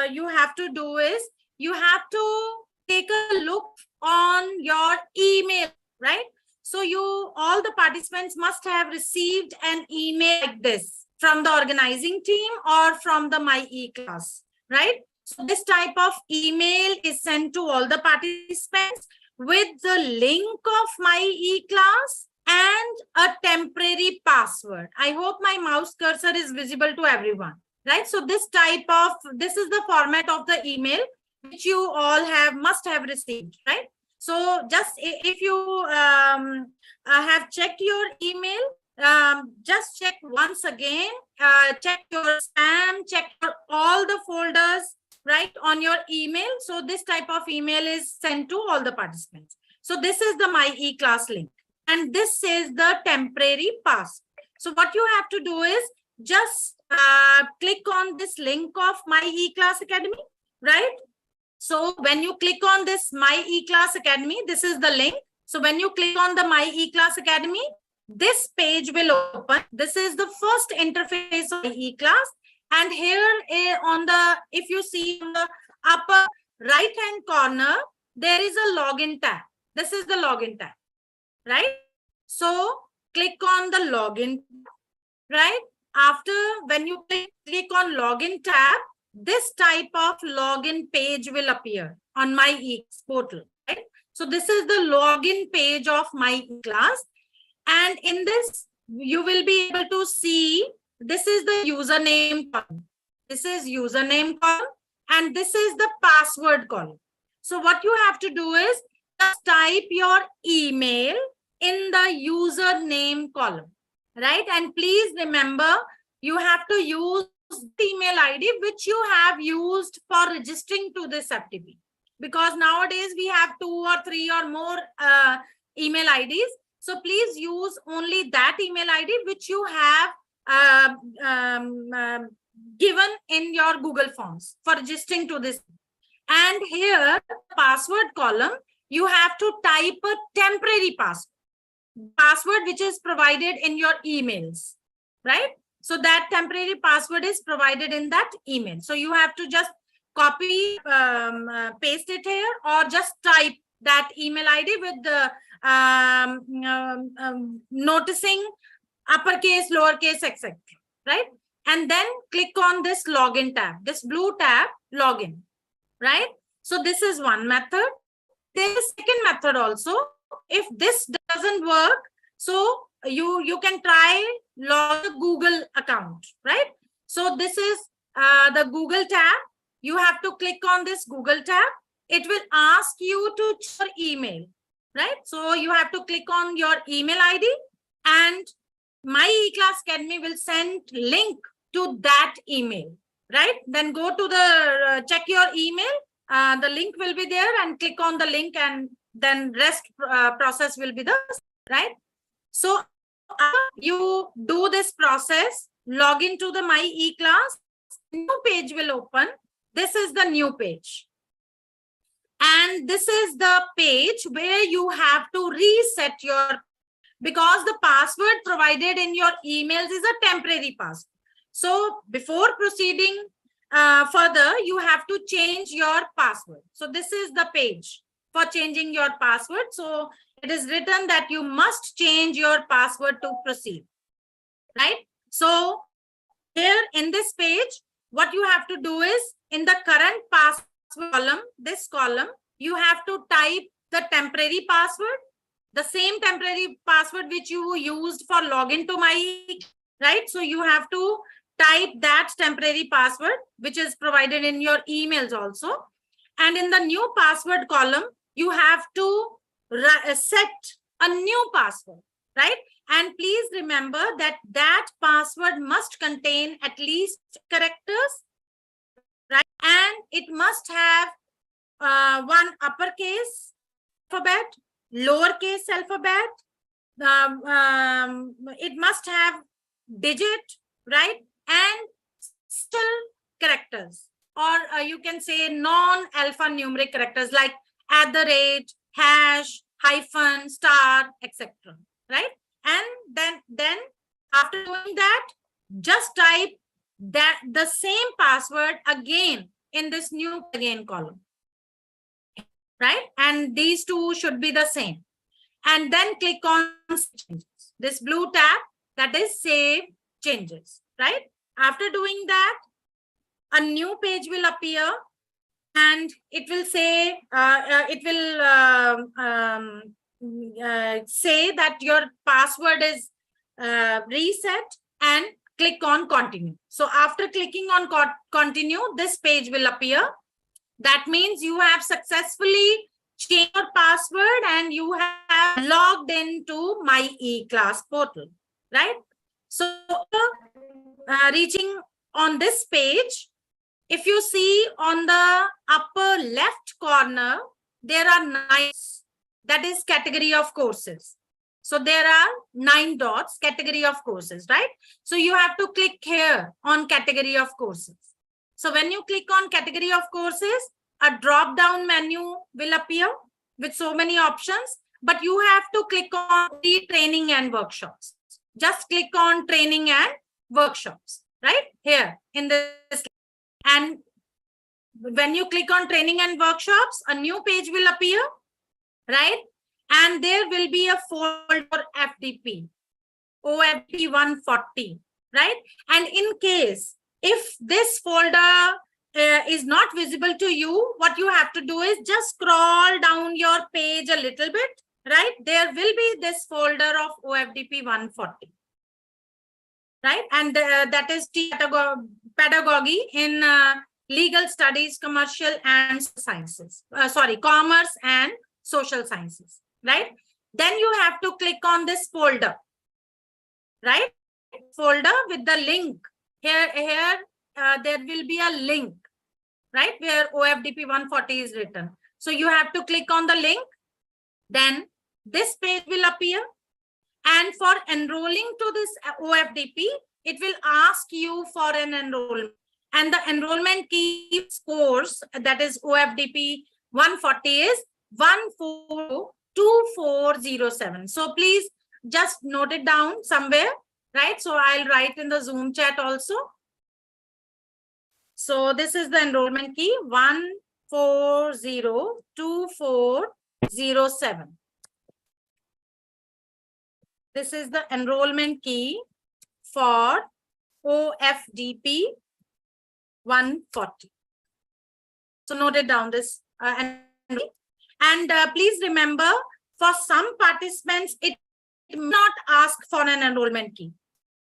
you have to do is you have to take a look on your email, right? So you, all the participants must have received an email like this from the organizing team or from the My E-class, right? So this type of email is sent to all the participants with the link of My E-class and a temporary password. I hope my mouse cursor is visible to everyone, right? So this is the format of the email which you all must have received, right? So just if you have checked your email, just check once again, check your spam, check all the folders, right, on your email. So this type of email is sent to all the participants. So this is the My E-class link. And this is the temporary pass. So what you have to do is just click on this link of My E-class Academy, right? So when you click on this My E-class Academy, this is the link. So when you click on the My E-class Academy, this page will open. This is the first interface of My E-class. And here on the, if you see in the upper right-hand corner, there is a login tab. This is the login tab, right? So click on the login, right? After, when you click on login tab, this type of login page will appear on My E-class portal, right? So this is the login page of My E-class. And in this, you will be able to see, this is the username column. This is username column. And this is the password column. So what you have to do is just type your email in the username column, right? And please remember, you have to use the email ID which you have used for registering to this FTP. Because nowadays we have 2 or 3 or more email IDs. So please use only that email ID which you have given in your Google Forms for registering to this. And here, password column, you have to type a temporary password which is provided in your emails, right? So that temporary password is provided in that email. So you have to just copy, paste it here, or just type that email ID with the noticing uppercase, lowercase, etc., right? And then click on this login tab, this blue tab, login, right? So this is one method. There is a second method also. If this doesn't work, so you can try log a Google account, right? So this is the Google tab. You have to click on this Google tab. It will ask you to choose your email, right? So you have to click on your email ID, and My E-class Academy will send link to that email, right? Then go to the check your email. The link will be there, and click on the link, and then rest process will be the right. So you do this process, log into the My E-class, new page will open. This is the new page. And this is the page where you have to reset your, because the password provided in your emails is a temporary password. So before proceeding further, you have to change your password. So this is the page for changing your password. So it is written that you must change your password to proceed, right? So here in this page, what you have to do is in the current password column, this column, you have to type the temporary password, the same temporary password which you used for login to my, right? So you have to type that temporary password, which is provided in your emails also. And in the new password column, you have to set a new password, right? And please remember that that password must contain at least characters, right? And it must have one uppercase alphabet, lowercase alphabet. It must have digit, right? And still characters, or you can say non-alphanumeric characters like @ hash, hyphen, star, etc. Right? And then after doing that, just type that the same password again in this new again column, right? And these two should be the same. And then click on changes, this blue tab that is save changes, right? After doing that, a new page will appear and it will say, say that your password is reset, and click on continue. So after clicking on continue, this page will appear. That means you have successfully changed your password and you have logged into my e-class portal, right? So reaching on this page, if you see on the upper left corner, there are 9, that is category of courses. So there are 9 dots, category of courses, right? So you have to click here on category of courses. So when you click on category of courses, a drop down menu will appear with so many options, but you have to click on the training and workshops. Just click on training and workshops, right? Here in this. And when you click on training and workshops, a new page will appear, right? And there will be a folder for FDP, OFDP 140, right? And in case if this folder is not visible to you, what you have to do is just scroll down your page a little bit, right? There will be this folder of OFDP 140, right? And that is pedagogy in legal studies, commercial and sciences, commerce and social sciences, right? Then you have to click on this folder, right? Folder with the link. Here there will be a link, right? Where OFDP 140 is written. So you have to click on the link. Then this page will appear. And for enrolling to this OFDP, it will ask you for an enrollment. And the enrollment key course, that is OFDP 140, is 142407. So please just note it down somewhere, right? So I'll write in the Zoom chat also. So this is the enrollment key 142407. This is the enrollment key for OFDP 140. So note it down this. And please remember, for some participants, it may not ask for an enrollment key.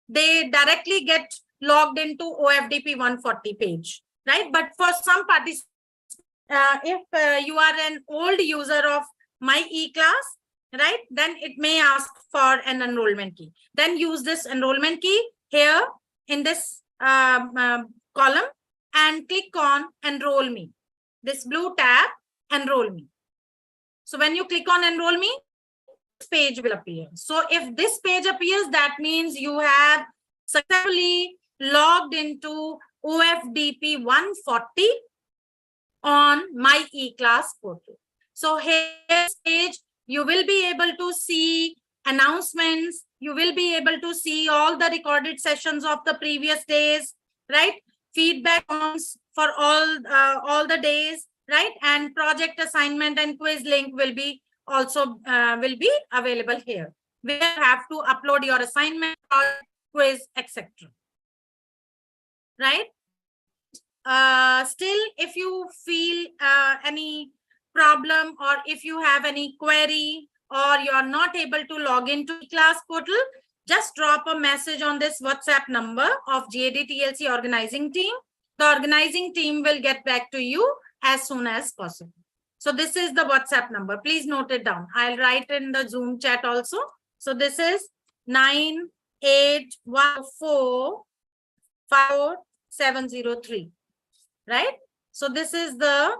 They directly get logged into OFDP 140 page, right? But for some participants, if you are an old user of my e-class, right, then it may ask for an enrollment key. Then use this enrollment key here in this column and click on enroll me. This blue tab, enroll me. So when you click on enroll me, this page will appear. So if this page appears, that means you have successfully logged into OFDP 140 on my e-class portal. So here page, you will be able to see announcements. You will be able to see all the recorded sessions of the previous days, right? Feedback for all the days, right? And project assignment and quiz link will be also will be available here. We have to upload your assignment, quiz, etc. Right? Still, if you feel any problem, or if you have any query, or you are not able to log into class portal, just drop a message on this WhatsApp number of GAD-TLC organizing team. The organizing team will get back to you as soon as possible. So this is the WhatsApp number. Please note it down. I'll write in the Zoom chat also. So this is 9814544703. Right? So this is the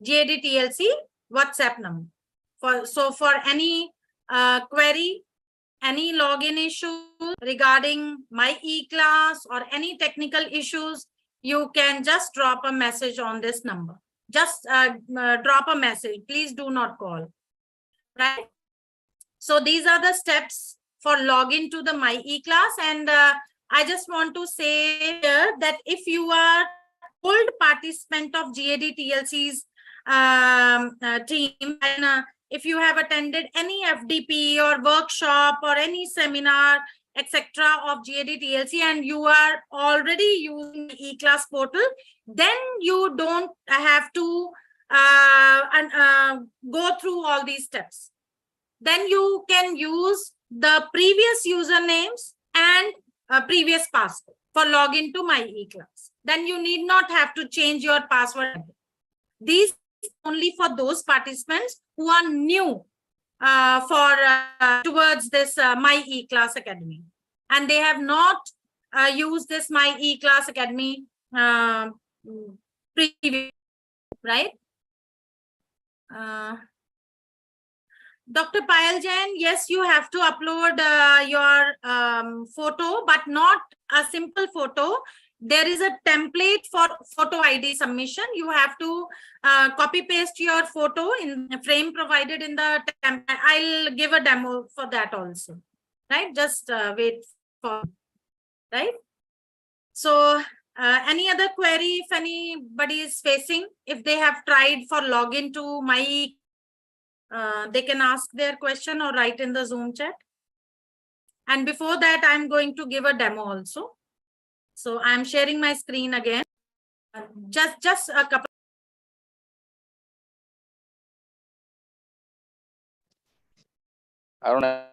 GAD-TLC WhatsApp number. For any query, any login issue regarding my e-class or any technical issues, you can just drop a message on this number. Just drop a message. Please do not call. Right? So these are the steps for login to the my e-class. And I just want to say here that if you are old participant of GAD-TLC's team, and if you have attended any FDP or workshop or any seminar, etc. of GAD-TLC, and you are already using the e-class portal, then you don't have to go through all these steps. Then you can use the previous usernames and previous password for login to my e-class. Then you need not have to change your password. These only for those participants who are new towards this My E-Class Academy, and they have not used this My E-Class Academy previously, right? Dr. Payal Jain, yes, you have to upload your photo, but not a simple photo. There is a template for photo ID submission. You have to copy paste your photo in the frame provided in the template. I'll give a demo for that also, right? Just wait for, right? So any other query, if anybody is facing, if they have tried for login to my, they can ask their question or write in the Zoom chat. And before that, I'm going to give a demo also. So I'm sharing my screen again. Just a couple. I don't know.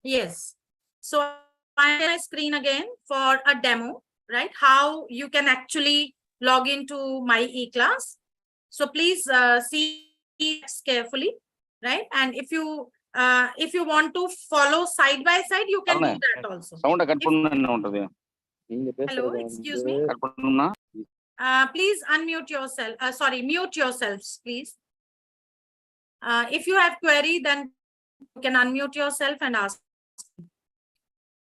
Yes. So I'm sharing my screen again for a demo, right? How you can actually log into my e-class. So please see it carefully, right? And if you want to follow side by side, you can do that also. Sound cut பண்ணனும்ன்றது. Hello, excuse me. Cut பண்ணனும்னா please unmute yourself. Sorry, mute yourselves, please. If you have query, then you can unmute yourself and ask.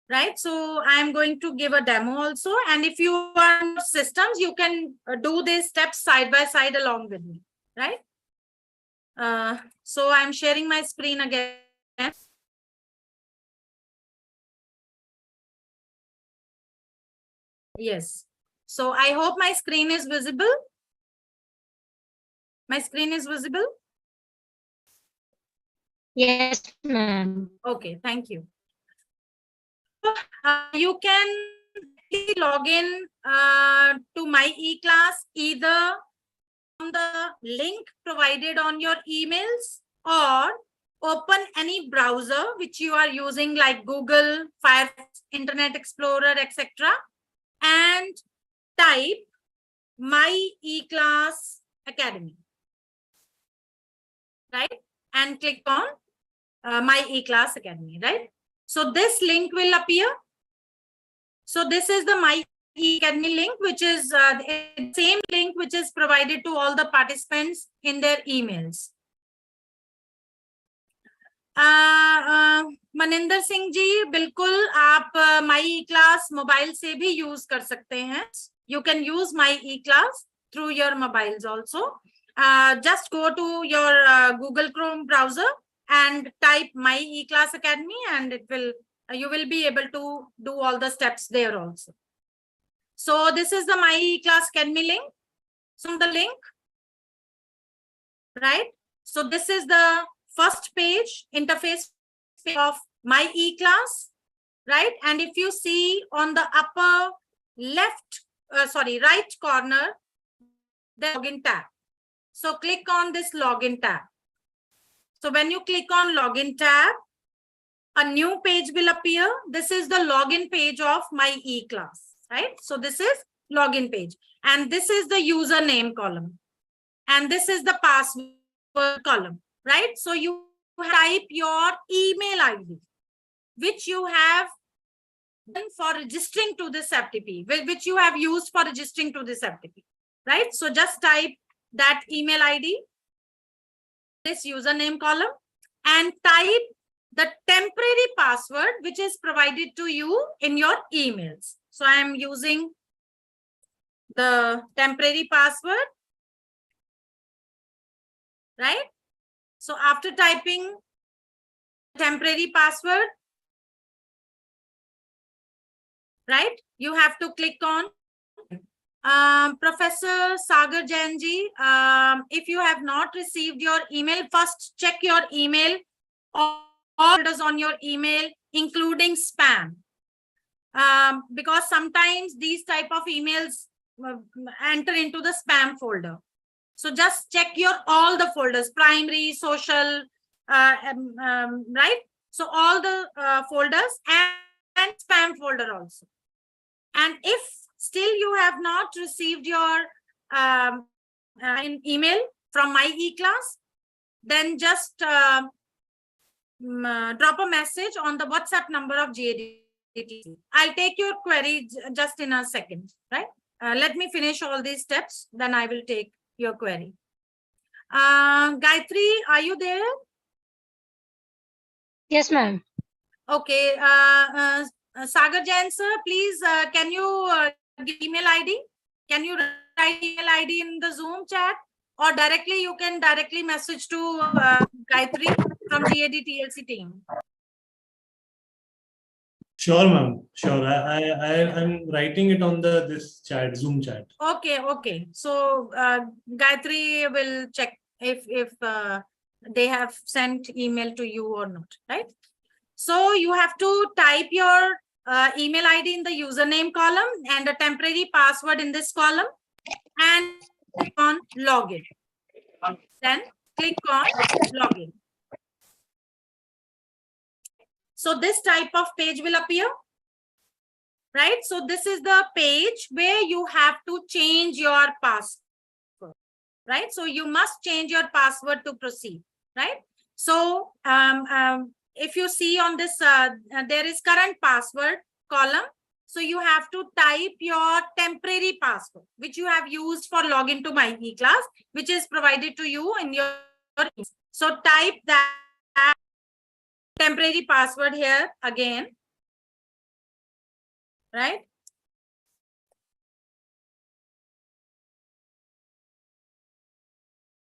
Right, so I am going to give a demo also, and if you want systems, you can do these steps side by side along with me, right? So I'm sharing my screen again. Yes, so I hope my screen is visible. My screen is visible. Yes, ma'am. Okay, thank you. You can log in to my e-class either from the link provided on your emails, or open any browser which you are using, like Google, Firefox, Internet Explorer, etc., and type My E-Class Academy, right? And click on My E-Class Academy, right? So this link will appear. So this is the My E-Academy link, which is the same link which is provided to all the participants in their emails. Maninder Singh ji, बिल्कुल आप My E-Class mobile से भी use कर सकते हैं. You can use My E-Class through your mobiles also. just go to your Google Chrome browser and type My eClass Academy, and it will you will be able to do all the steps there also. So this is the My eClass Academy link. So the link, right? So this is the first page, interface of My eClass, right? And if you see on the upper left, right corner, the login tab. So click on this login tab. So when you click on login tab, a new page will appear. This is the login page of My eClass, right? So this is login page, and this is the username column, and this is the password column, right? So you type your email ID, which you have done for registering to this FTP, which you have used for registering to this FTP, right? So just type that email ID, this username column, and type the temporary password which is provided to you in your emails. So I am using the temporary password, right? So after typing temporary password, right, you have to click on Professor Sagar Jain ji. If you have not received your email, first check your email, all folders on your email, including spam, because sometimes these type of emails enter into the spam folder. So just check your all the folders, primary, social, right? So all the folders and spam folder also. And if still you have not received your email from My eClass, then just drop a message on the WhatsApp number of GADTC. I'll take your query just in a second, right? Let me finish all these steps, then I will take your query. Gayatri, are you there? Yes, ma'am. Okay. Sagar Jain sir, please, can you give email ID? Can you write email ID in the Zoom chat, or directly you can directly message to Gayatri from GADTLC team? Sure, ma'am. Sure. I'm writing it on this chat, Zoom chat. Okay, okay. So Gayatri will check if they have sent email to you or not, right? So you have to type your email ID in the username column and a temporary password in this column, and click on login. Then click on login. So this type of page will appear, right? So this is the page where you have to change your password, right? So you must change your password to proceed, right? So if you see on this, there is current password column. So you have to type your temporary password, which you have used for login to My eClass, which is provided to you in your. So type that temporary password here again, right?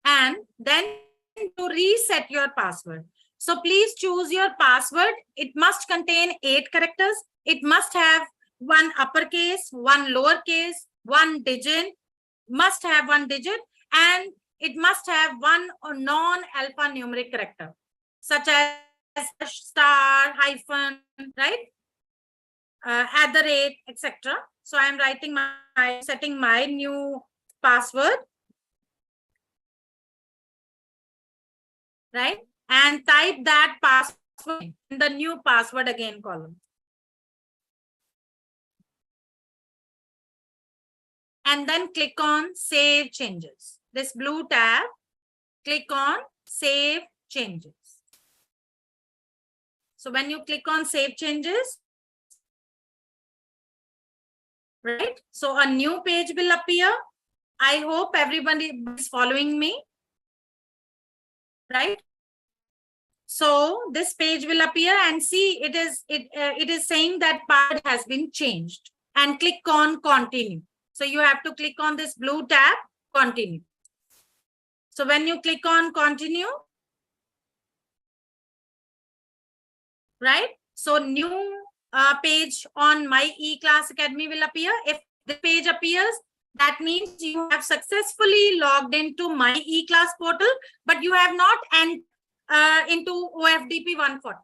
And then to reset your password. So please choose your password. It must contain 8 characters. It must have one uppercase, one lowercase, one digit, must have one digit, and it must have one non-alphanumeric character, such as star, hyphen, right? At the rate, etc. So I am writing setting my new password, right? And type that password in the new password again column. And then click on Save Changes. This blue tab, click on Save Changes. So when you click on Save Changes, right? So a new page will appear. I hope everybody is following me, right? So this page will appear, and see it is saying that password has been changed, and click on Continue. So you have to click on this blue tab, Continue. So when you click on continue, right? So new page on My eClass Academy will appear. If the page appears, that means you have successfully logged into My eClass portal, but you have not entered into OFDP 140.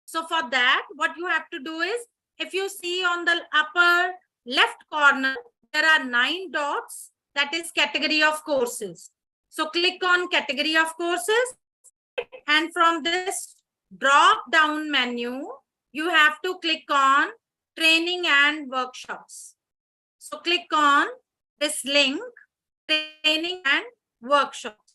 So for that, what you have to do is, if you see on the upper left corner, there are 9 dots, that is category of courses. So click on category of courses, and from this drop down menu, you have to click on training and workshops. So click on this link, training and workshops.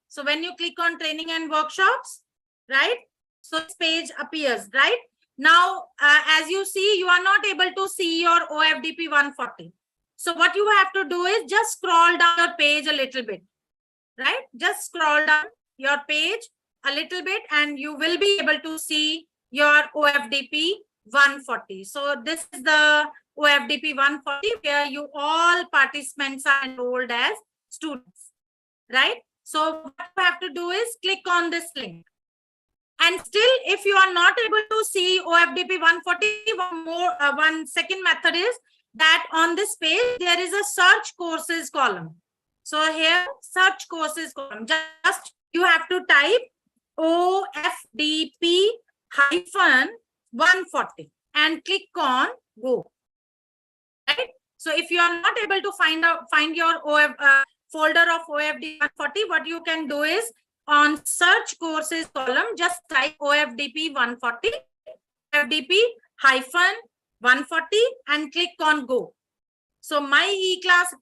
So when you click on training and workshops, right? So this page appears, right? Now, as you see, you are not able to see your OFDP 140. So what you have to do is just scroll down your page a little bit, right? Just scroll down your page a little bit and you will be able to see your OFDP 140. So this is the OFDP 140 where you all participants are enrolled as students, right? So what you have to do is click on this link. And still, if you are not able to see OFDP 140, one second method is that on this page, there is a search courses column. So here, search courses column, just you have to type OFDP-140 and click on go, right? So if you are not able to find your folder of OFDP 140, what you can do is on search courses column, just type OFDP 140, OFDP-140 and click on go. So My eClass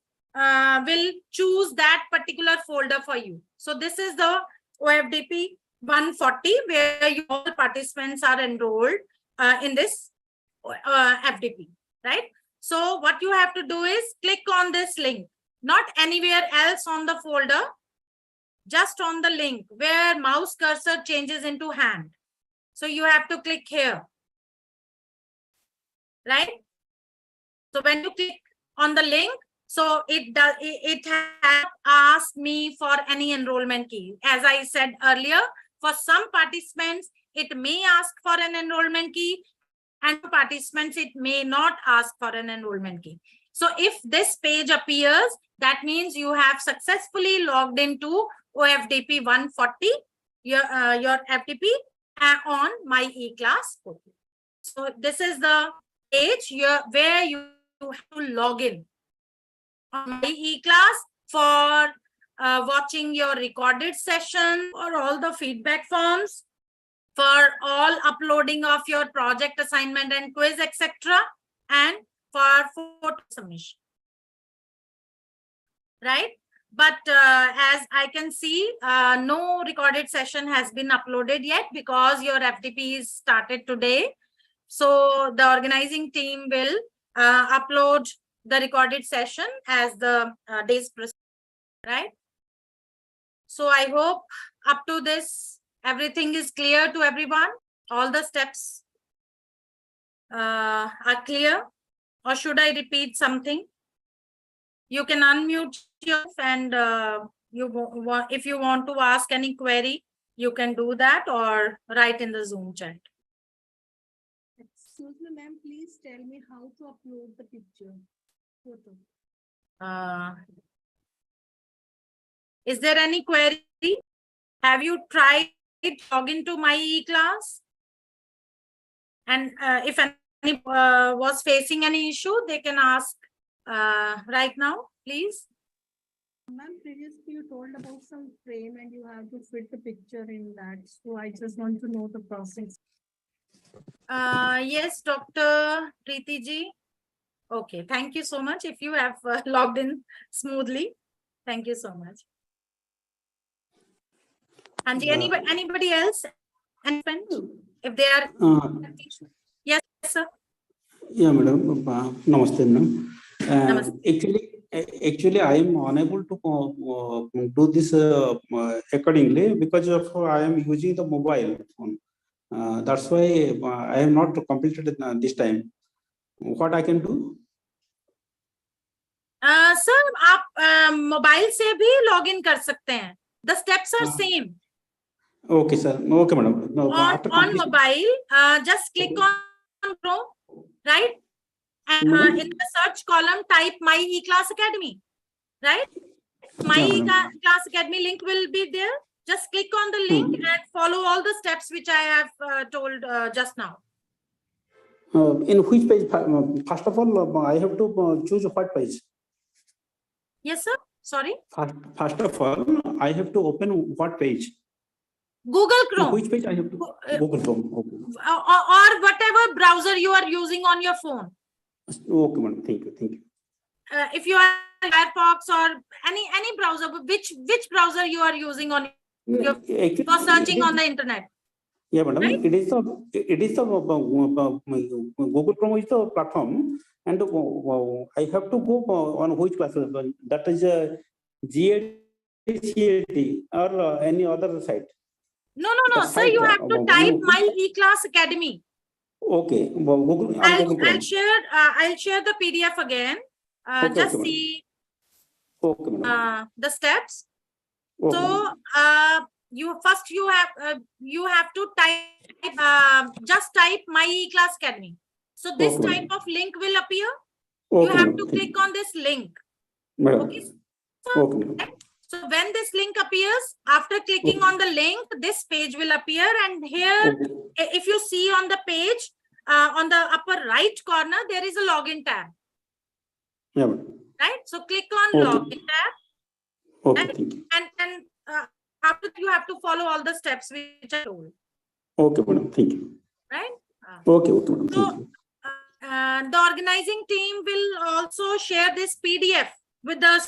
will choose that particular folder for you. So this is the OFDP 140 where you all participants are enrolled in this FDP, right? So what you have to do is click on this link, not anywhere else on the folder, just on the link where mouse cursor changes into hand. So you have to click here, right? So when you click on the link, so it has asked me for any enrollment key. As I said earlier, for some participants, it may ask for an enrollment key, and for participants, it may not ask for an enrollment key. So if this page appears, that means you have successfully logged into OFDP 140, your FDP on My eClass portal. So this is the page where you have to log in on My eClass for watching your recorded session or all the feedback forms, for all uploading of your project assignment and quiz, etc., and for photo submission, right? But as I can see, no recorded session has been uploaded yet because your FDP is started today. So the organizing team will upload the recorded session as the days proceed, right? So I hope up to this, everything is clear to everyone. All the steps are clear, or should I repeat something? You can unmute yourself and if you want to ask any query, you can do that or write in the Zoom chat. Excuse me, ma'am, please tell me how to upload the picture, photo. Is there any query? Have you tried log into My eClass? And if any was facing any issue, they can ask right now, please. Ma'am, previously you told about some frame and you have to fit the picture in that. So I just want to know the process. Yes, Dr. Preeti ji. Okay, thank you so much. If you have logged in smoothly, thank you so much. And anybody else? And if they are, yes, sir. Yeah, madam. Namaste, madam. Actually, I am unable to do this accordingly because of I am using the mobile phone. That's why I have not completed this time. What I can do? Sir आप mobile से भी log in कर सकते हैं. The steps are same. Okay, sir. Okay, madam. No, after On completion. mobile, just click on Chrome, right? And in the search column, type My E-Class Academy, right? My Yeah, madam. E-Class Academy link will be there. Just click on the link and follow all the steps which I have told just now. In which page? First of all, I have to choose what page. Yes, sir. Sorry. First of all, I have to open what page? Google Chrome. Which page I have to? Google Chrome. Okay. Or whatever browser you are using on your phone. Okay, madam. Thank you. Thank you. If you are Firefox or any browser, which browser you are using on your for searching on the internet? Yeah, madam. Right? It is the Google Chrome is the platform, and I have to go on which platform? That is GAD or any other site. No, sir. You have to type My E-Class Academy. Okay. Google. I'll share the PDF again. Okay, Just okay, see okay, the steps. Okay. So you have to type just type My E-Class Academy. So this Okay, type of link will appear. Okay, You have madam. to click on this link. Madam. Okay. Okay, madam. So when this link appears, after clicking on the link, this page will appear. And here, if you see on the page, on the upper right corner, there is a login tab. Yeah, madam. Right? So click on login tab. Okay, thank you. And after you have to follow all the steps which I told. Okay, madam. Thank you. Right? Okay, madam. So Thank you. the organizing team will also share this PDF with the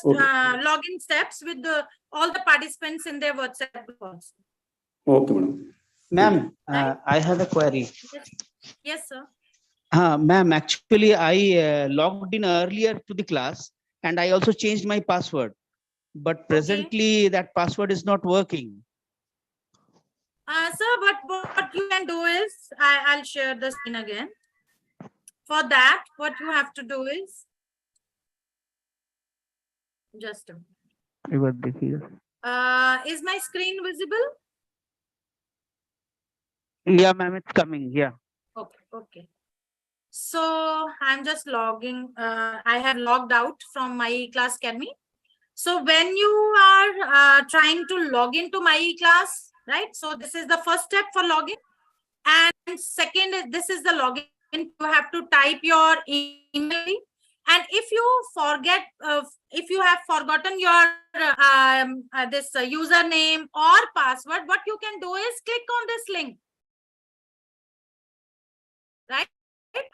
login steps with all the participants in their WhatsApp group also. Okay, madam. Ma'am, I have a query. Yes, sir. Ma'am, actually, I logged in earlier to the class and I also changed my password. But presently, that password is not working. Sir, what you can do is, I'll share the screen again. For that, what you have to do is, just a minute. Is my screen visible? Yeah, ma'am, it's coming. Yeah. Okay. So I'm just logging. I have logged out from My E-Class Academy. So when you are trying to log into My E-Class, right? So this is the first step for login. And second is this is the login. You have to type your email. And if you forget, if you have forgotten your this username or password, what you can do is click on this link. Right?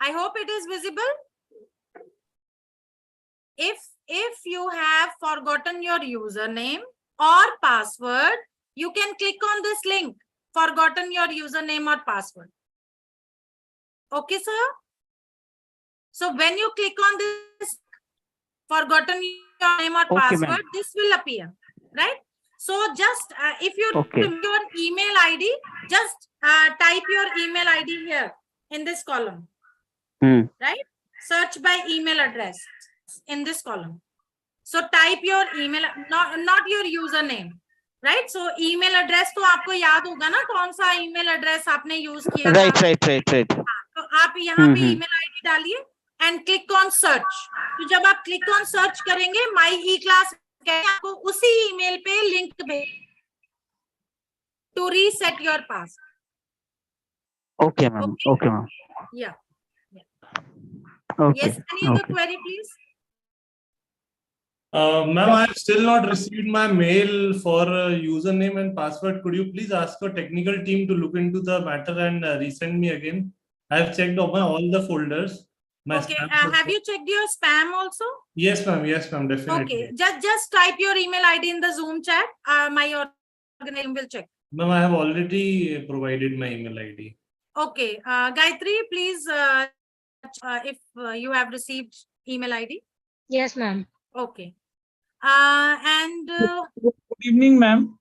I hope it is visible. If you have forgotten your username or password, you can click on this link, forgotten your username or password. Okay, sir? So when you click on this, forgotten your name or password, this will appear, right? So just, if you remember your email ID, just type your email ID here in this column, right? Search by email address in this column. So type your email, not your username, right? So email address तो आपको याद होगा ना कौन सा email address आपने use किया था? Right. तो आप यहाँ पे email ID डालिए and click on search. तो जब आप click on search करेंगे, My E-Class आपको उसी email पे link भेज to reset your password. Okay, ma'am. Okay, ma'am. Yeah. Okay. Yes. Any other query, please? Ma'am, I have still not received my mail for username and password. Could you please ask your technical team to look into the matter and resend me again? I have checked over all the folders. Okay. Have you checked your spam also? Yes, ma'am. Yes, ma'am. Definitely. Okay. Just type your email ID in the Zoom chat. My organization will check. Ma'am, I have already provided my email ID. Okay. Gayatri, please, if you have received email ID. Yes, ma'am. Okay. Good evening, ma'am.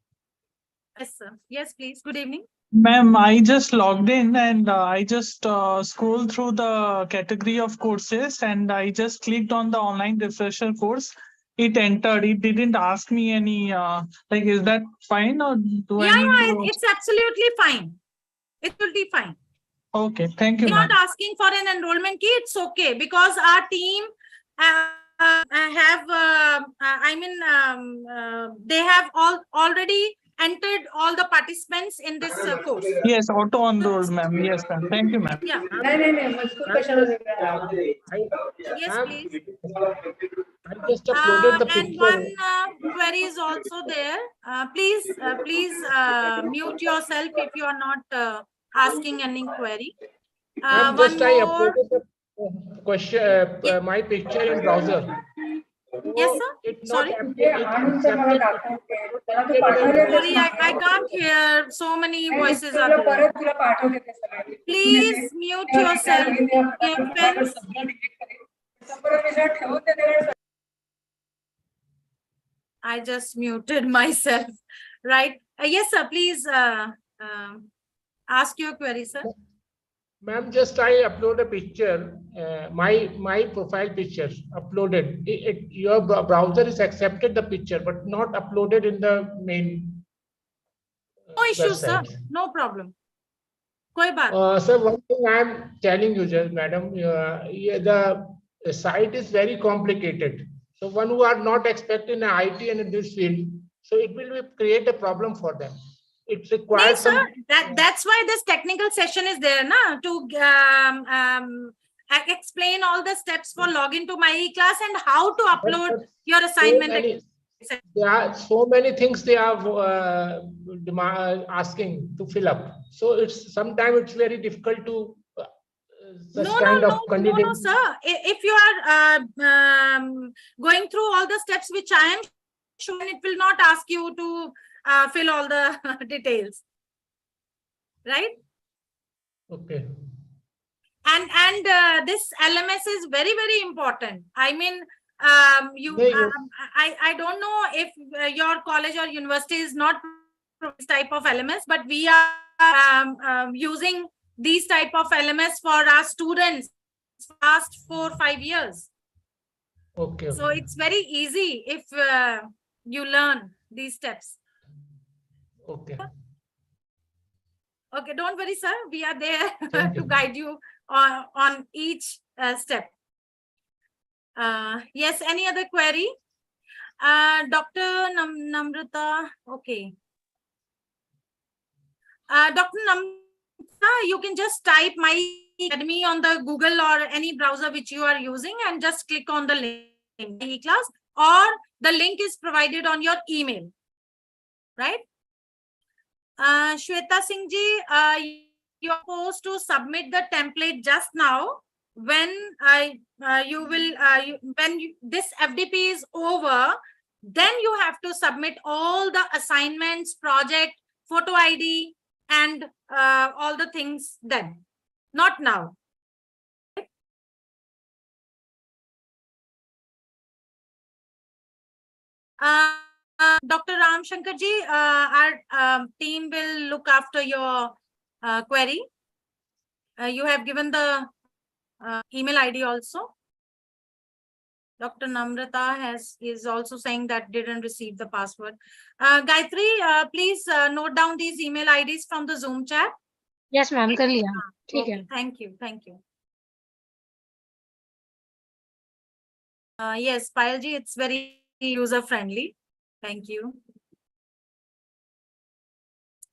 Yes, sir. Yes, please. Good evening. Ma'am, I just logged in and I just scrolled through the category of courses and I just clicked on the online refresher course it entered. It didn't ask me any, like, is that fine or do I need to? It's absolutely fine. It will be fine. Okay, thank you, We're not ma'am. asking for an enrollment key. It's okay because our team they have already entered all the participants in this course. Yes, auto enrolled, ma'am. Yes, ma'am. Thank you, ma'am. Yeah. Yes, please. I just uploaded the And picture. one query is also there. Please mute yourself if you are not asking any query. I'm One just I more. uploaded the question, my picture in browser. Yes, sir. It's Sorry. not accepted. Sorry, I can't hear. So many voices are there. Please mute yourself. Participants. I just muted myself. Right. Yes, sir. Please ask your query, sir. Ma'am, just I upload a picture, my profile picture uploaded. Your browser is accepted the picture, but not uploaded in the main No issues, sir. website. No problem. Koi baat. Sir, one thing I'm telling you, just madam, the site is very complicated. So one who are not expecting an IT and in this field, so it will create a problem for them. It requires sir, that's why this technical session is there, na, to explain all the steps for login to my e-class and how to upload your assignment. There are so many things they are asking to fill up. So it's sometimes it's very difficult to such kind of candidate. No, sir. If you are going through all the steps which I am showing, it will not ask you to fill all the details, right? Okay. And this LMS is very, very important. I mean, I don't know if your college or university is not this type of LMS, but we are using these type of LMS for our students past 4 or 5 years. Okay. So it's very easy if you learn these steps. Okay. Okay, don't worry, sir. We are there to guide you on each step. Yes, any other query? Dr. Namrata, okay. Dr. Namrata, you can just type My Academy on the Google or any browser which you are using and just click on the link, e-class, or the link is provided on your email, right? Shweta Singh ji, you are supposed to submit the template just now. When this FDP is over, then you have to submit all the assignments, project, photo ID, and all the things then. Not now. Dr. Ram Shankar ji, our team will look after your query. You have given the email ID also. Dr. Namrata is also saying that didn't receive the password. Gayatri, please note down these email IDs from the Zoom chat. Yes, ma'am. Kar liya. ठीक है. Thank you. Thank you. Yes, Payal ji, it's very user friendly. Thank you.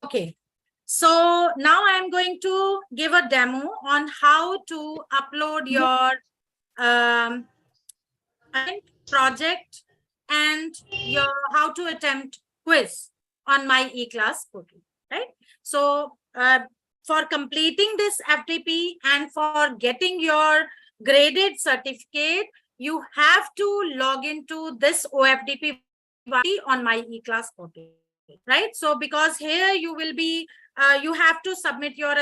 Okay. So now I'm going to give a demo on how to upload your project and your how to attempt quiz on my e-class portal, right? So for completing this FTP and for getting your graded certificate, you have to log into this OFDP on my e-class portal, right? So because here you will be, you have to submit your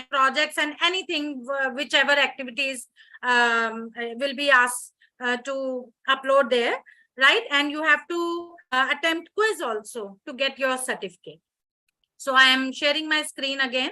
projects and anything, whichever activities will be asked to upload there, right? And you have to attempt quiz also to get your certificate. So I am sharing my screen again.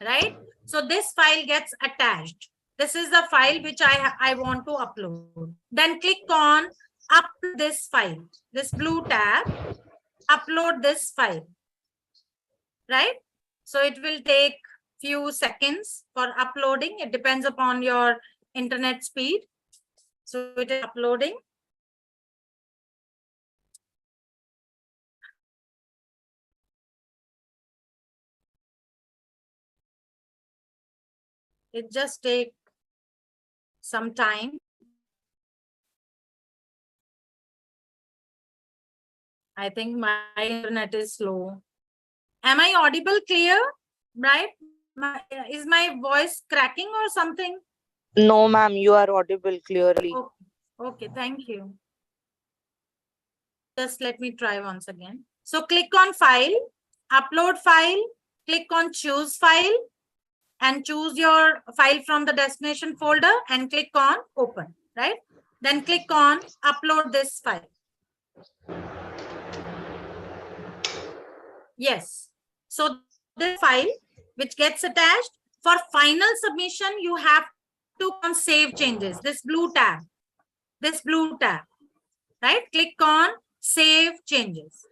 right? So this file gets attached. This is the file which I want to upload. Then click on upload this file, this blue tab, upload this file, right? So it will take few seconds for uploading. It depends upon your internet speed. So it is uploading. It just takes some time. I think my internet is slow. Am I audible clear? Right? Is my voice cracking or something? No, ma'am, you are audible clearly. Okay, thank you. Just let me try once again. So click on file, upload file, click on choose file and choose your file from the destination folder and click on open, right? Then click on upload this file. Yes. So this file which gets attached for final submission, you have to on save changes, this blue tab, right? Click on save changes.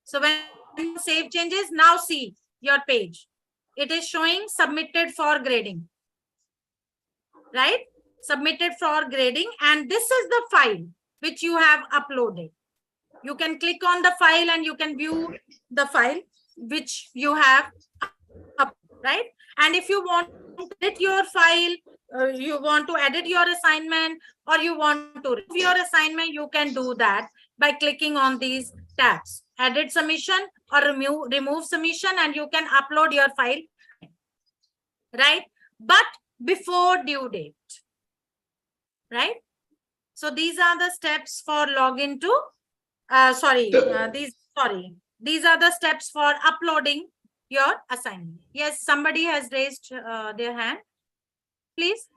So when you save changes, now see your page. It is showing submitted for grading, right? Submitted for grading. And this is the file which you have uploaded. You can click on the file and you can view the file which you have up, right? And if you want to edit your file, you want to edit your assignment, or you want to remove your assignment, you can do that by clicking on these tabs. Edit submission or remove submission, and you can upload your file, right? But before due date, right? So these are the steps for login to, these are the steps for uploading your assignment. Yes, somebody has raised their hand. Please.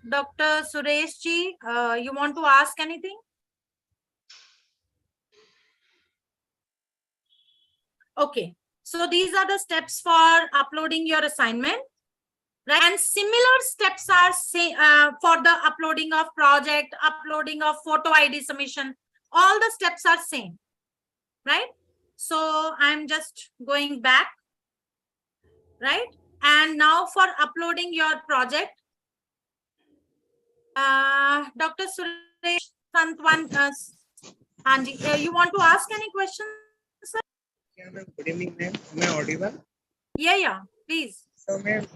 Dr. Suresh ji, you want to ask anything? Okay. So these are the steps for uploading your assignment, right? And similar steps are for the uploading of project, uploading of photo ID submission. All the steps are same, right? So I'm just going back, right? And now for uploading your project, Dr. Suresh Santwan, Anji, you want to ask any questions, sir? Yeah, ma'am. Good evening, ma'am. Am I audible? Yeah, please. So, ma'am,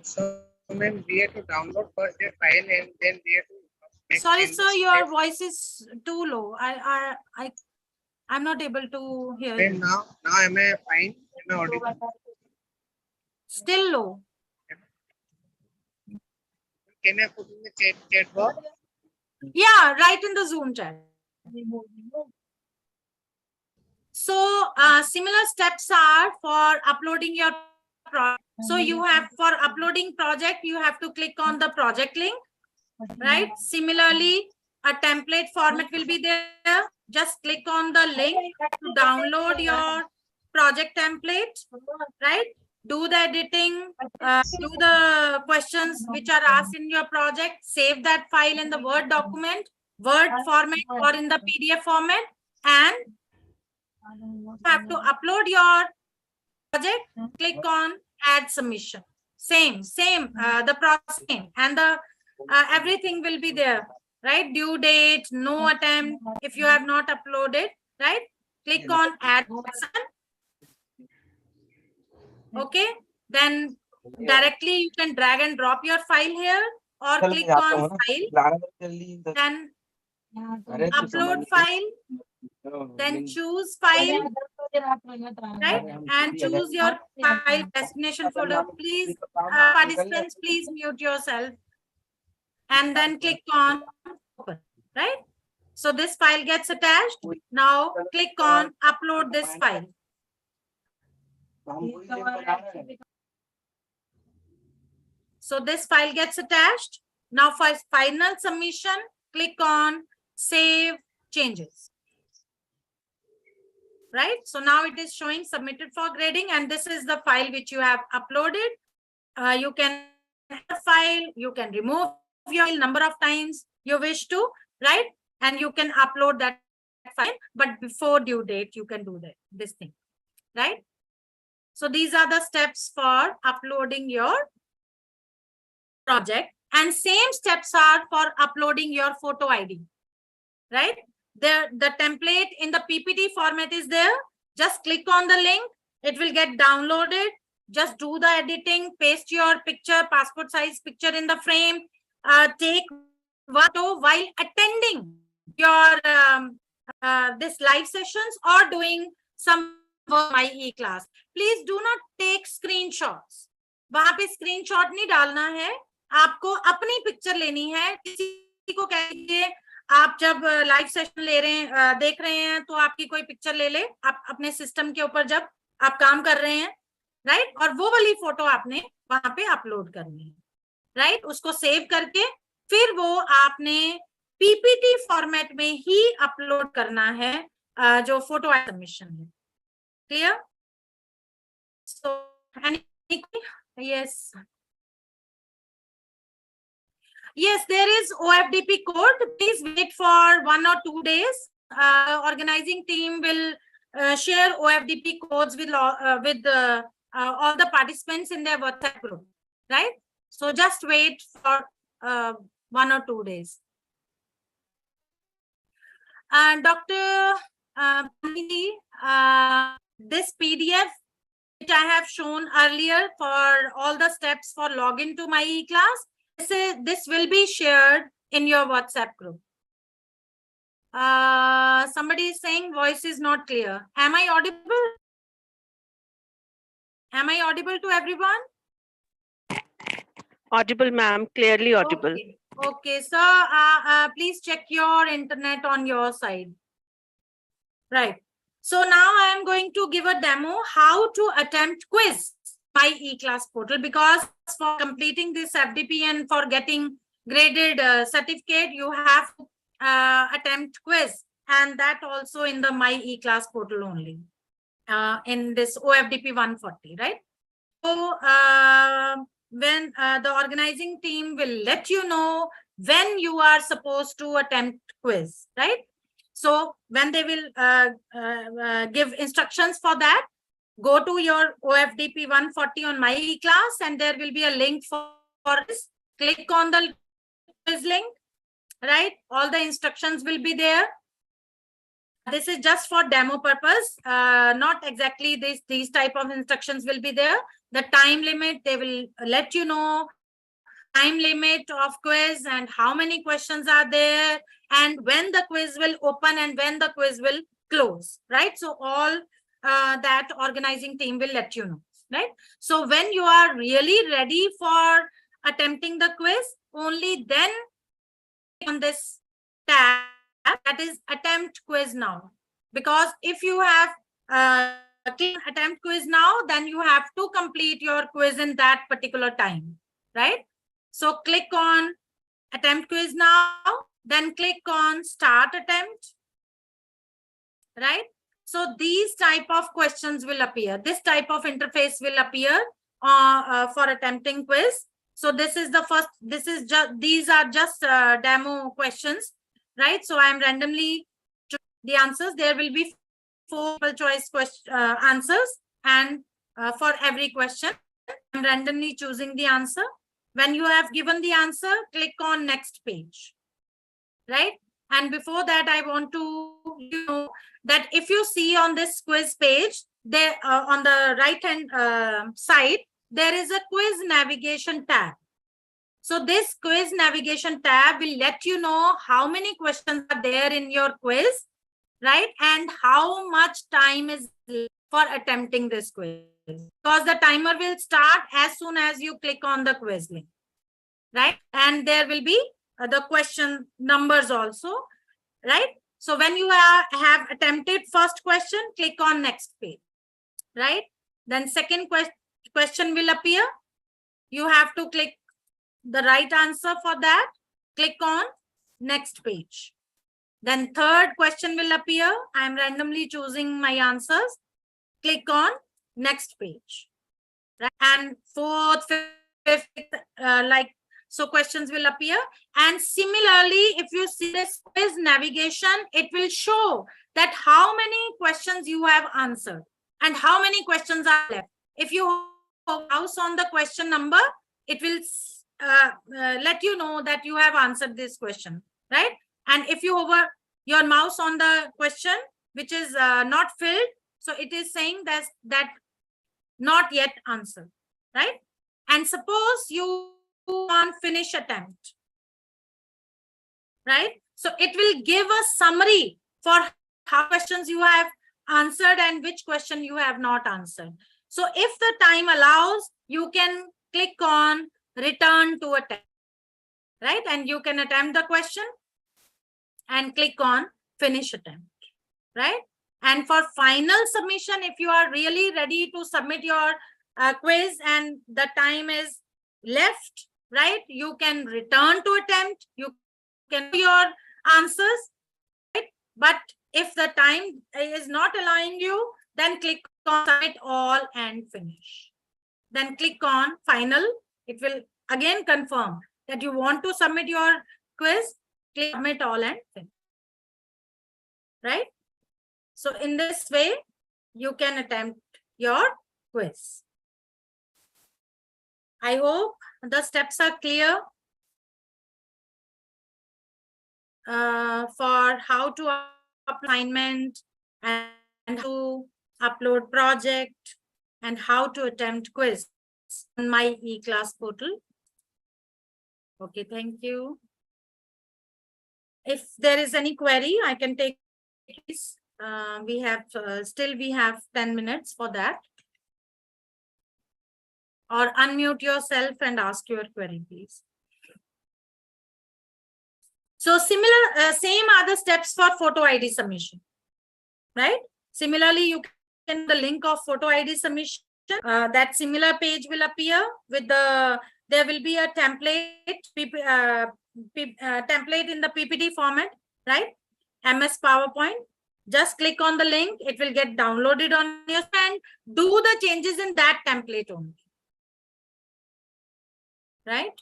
we have to download first the file and then we have to make Sorry, changes. sir, your voice is too low. I'm not able to hear you. Now am I fine? Am I audible? Still low. Can I put in the chat box? Yeah, right in the Zoom chat. So similar steps are for uploading your project. So you have, for uploading project, you have to click on the project link, right? Similarly, a template format will be there. Just click on the link to download your project template, right? Do the editing, do the questions which are asked in your project, save that file in the Word document, Word format or in the PDF format, and you have to upload your project, click on add submission. Same, the process same, and the everything will be there, right? Due date, no attempt, if you have not uploaded, right? Click on add button. Okay, then directly you can drag and drop your file here, or click on file, then upload file, then choose file, right? And choose your file destination folder. Please, participants, please mute yourself. And then click on open, right? So this file gets attached. Now click on upload this file. So this file gets attached. Now for final submission, click on save changes. right? So now it is showing submitted for grading, and this is the file which you have uploaded. You can add a file, you can remove your file number of times you wish to, right? And you can upload that file, but before due date, you can do this thing, right? So these are the steps for uploading your project, and same steps are for uploading your photo ID, right? The template in the PPT format is there. Just click on the link, it will get downloaded. Just do the editing, paste your picture, passport size picture in the frame, take photo while attending your this live sessions or doing some my e-class. Please do not take screenshots. वहां पे screenshot नहीं डालना है, आपको अपनी picture लेनी है। किसी को कहिए आप जब लाइव सेशन ले रहे हैं, देख रहे हैं, तो आपकी कोई पिक्चर ले ले आप अपने सिस्टम के ऊपर जब आप काम कर रहे हैं, राइट? और वो वाली फोटो आपने वहां पे अपलोड करनी है, राइट? उसको सेव करके फिर वो आपने पीपीटी फॉर्मेट में ही अपलोड करना है, जो फोटो सबमिशन है। Clear? So yes. Yes, there is OFDP code. Please wait for 1 or 2 days. Organizing team will share OFDP codes with all the participants in their WhatsApp group, right? So just wait for 1 or 2 days. Dr. This PDF which I have shown earlier for all the steps for login to my e-class, this will be shared in your WhatsApp group. Somebody is saying voice is not clear. Am I audible? Am I audible to everyone? Audible, ma'am. Clearly audible. Okay, so please check your internet on your side. Right. So now I am going to give a demo how to attempt quiz by e-class portal, because for completing this FDP and for getting graded certificate, you have to attempt quiz, and that also in the my e-class portal only, in this OFDP 140, right? So when the organizing team will let you know when you are supposed to attempt quiz, right? So when they will give instructions for that, go to your OFDP 140 on my e-class, and there will be a link for this. Click on the quiz link, right? All the instructions will be there. This is just for demo purpose, not exactly these type of instructions will be there. The time limit, they will let you know time limit of quiz and how many questions are there, and when the quiz will open and when the quiz will close, right? So all that organizing team will let you know, right? So when you are really ready for attempting the quiz, only then on this tab, that is attempt quiz now. Because if you have attempt quiz now, then you have to complete your quiz in that particular time, right? So click on attempt quiz now, then click on start attempt, right? So these type of questions will appear. This type of interface will appear for attempting quiz. So this is the first, these are just demo questions, right? So I'm randomly choosing the answers. There will be 4 choice answers, and for every question, I'm randomly choosing the answer. When you have given the answer, click on next page, right? And before that, I want to know that if you see on this quiz page, there on the right hand side, there is a quiz navigation tab. So this quiz navigation tab will let you know how many questions are there in your quiz, right? And how much time is for attempting this quiz. Because the timer will start as soon as you click on the quiz link, right? And there will be the question numbers also, right? So when you have attempted first question, click on next page, right? Then second question will appear. You have to click the right answer for that. Click on next page. Then third question will appear. I am randomly choosing my answers. Click on next page. Right? And fourth, fifth, so questions will appear. And similarly, if you see this quiz navigation, it will show that how many questions you have answered and how many questions are left. If you mouse on the question number, it will let you know that you have answered this question, right? And if you hover your mouse on the question, which is not filled, so it is saying that not yet answered, right? And suppose you on finish attempt, right? So it will give a summary for how questions you have answered and which question you have not answered. So if the time allows, you can click on return to attempt, right? And you can attempt the question and click on finish attempt, right? And for final submission, if you are really ready to submit your quiz and the time is left, right? You can return to attempt, you can do your answers, right? But if the time is not allowing you, then click on submit all and finish. Then click on final. It will again confirm that you want to submit your quiz. Click submit all and finish, right? So in this way, you can attempt your quiz. I hope the steps are clear for how to assignment and how to upload project and how to attempt quiz on my e-class portal. Okay, thank you. If there is any query, I can take this. We have 10 minutes for that. Or unmute yourself and ask your query, please. So similar, same are the steps for photo ID submission, right? Similarly, you can the link of photo ID submission. That similar page will appear with the, there will be a template, template in the PPT format, right? MS PowerPoint. Just click on the link, it will get downloaded on your and do the changes in that template only, right?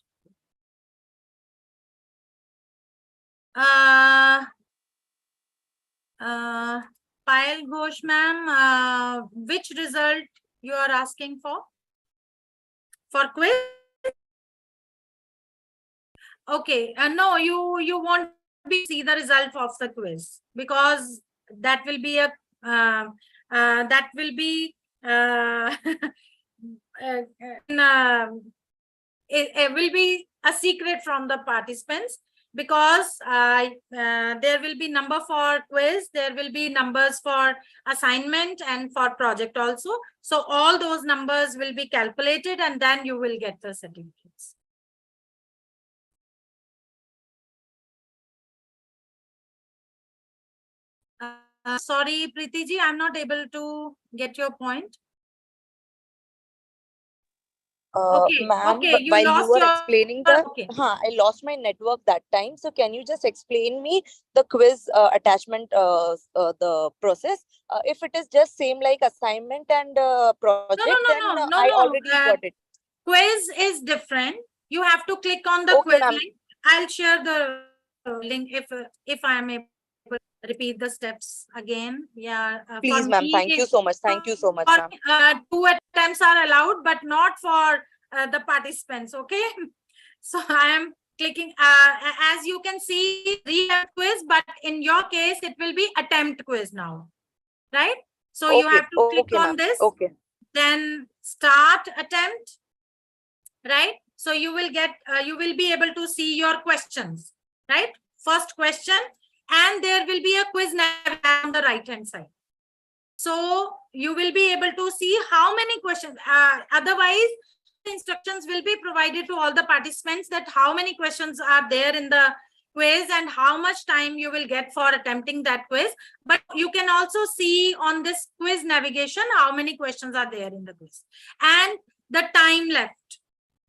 Payal Ghosh ma'am, which result you are asking for? For quiz? Okay, no, you won't be see the result of the quiz because that will be a it will be a secret from the participants, because there will be number for quiz, there will be numbers for assignment and for project also. So all those numbers will be calculated and then you will get the certificates. Sorry, Preeti ji, I'm not able to get your point. Ma'am, okay, while you were your, explaining the, I lost my network that time. So can you just explain me the quiz attachment, the process? If it is just same like assignment and project, then I already got it. Quiz is different. You have to click on the quiz link. I'll share the link if I am able to repeat the steps again. Yeah. Please, ma'am. Thank you so much. Thank you so much, ma'am. 2 attempts are allowed, but not for the participants. Okay. So I am clicking. As you can see, re-attempt quiz, but in your case, it will be attempt quiz now, right? So you have to click on this. Then start attempt. Right? So you will get, you will be able to see your questions, right? First question, and there will be a quiz on the right hand side. So you will be able to see how many questions, otherwise instructions will be provided to all the participants that how many questions are there in the quiz and how much time you will get for attempting that quiz. But you can also see on this quiz navigation how many questions are there in the quiz and the time left.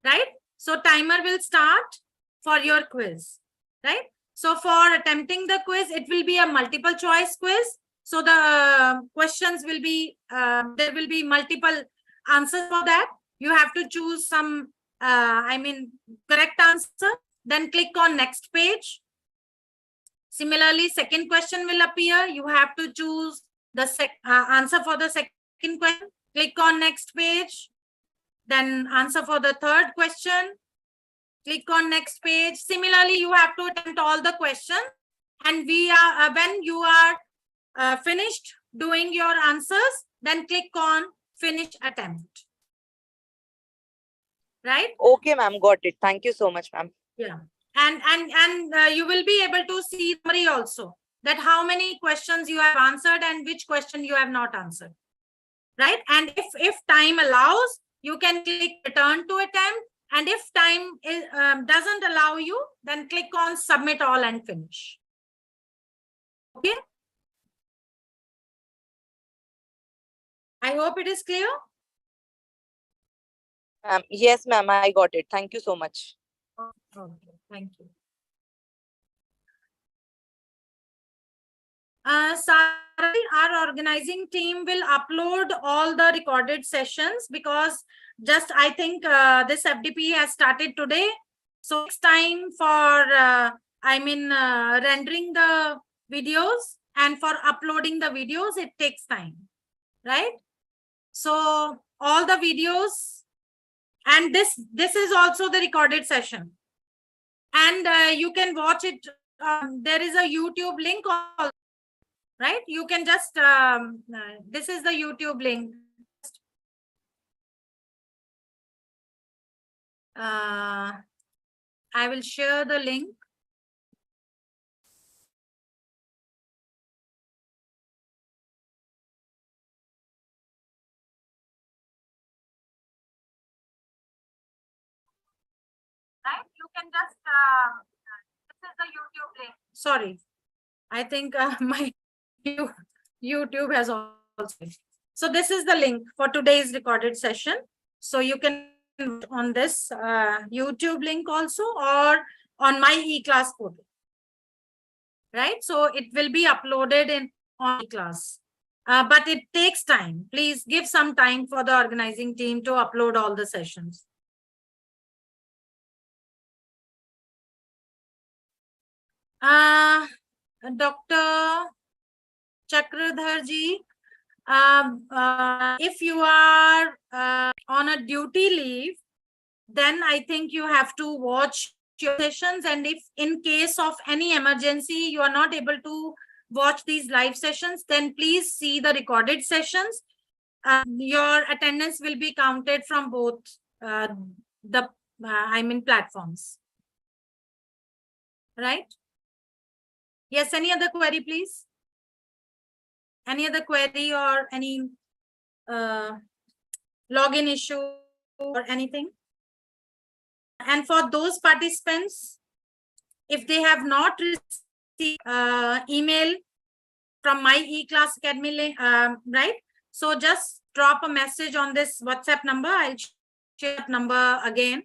Right? So timer will start for your quiz, right? So for attempting the quiz, it will be a multiple choice quiz. So the questions will be, there will be multiple answers for that. You have to choose some, correct answer. Then click on next page. Similarly, second question will appear. You have to choose the answer for the second question. Click on next page. Then answer for the third question. Click on next page. Similarly, you have to attempt all the questions. And when you are finished doing your answers, then click on finish attempt. Right? Okay, ma'am, got it. Thank you so much, ma'am. Yeah. And you will be able to see summary also, that how many questions you have answered and which question you have not answered. Right? And if time allows, you can click return to attempt. And if time doesn't allow you, then click on submit all and finish. Okay. I hope it is clear. Yes, ma'am, I got it. Thank you so much. Okay, thank you. Our organizing team will upload all the recorded sessions because just I think this FDP has started today. So it's time for, rendering the videos, and for uploading the videos, it takes time, right? So all the videos, and this is also the recorded session. And you can watch it. There is a YouTube link also. Right? You can just, this is the YouTube link. I will share the link. Right? You can just, this is the YouTube link. Sorry. I think my YouTube has also. So this is the link for today's recorded session. So you can on this YouTube link also, or on my eClass portal. Right? So it will be uploaded on eClass. But it takes time. Please give some time for the organizing team to upload all the sessions. Dr. Chakradharji, if you are on a duty leave, then I think you have to watch your sessions. And if in case of any emergency, you are not able to watch these live sessions, then please see the recorded sessions. Your attendance will be counted from both platforms. Right? Yes, any other query, please? Any other query or any login issue or anything? And for those participants, if they have not received email from my eClass Academy link, right? So just drop a message on this WhatsApp number. I'll share that number again.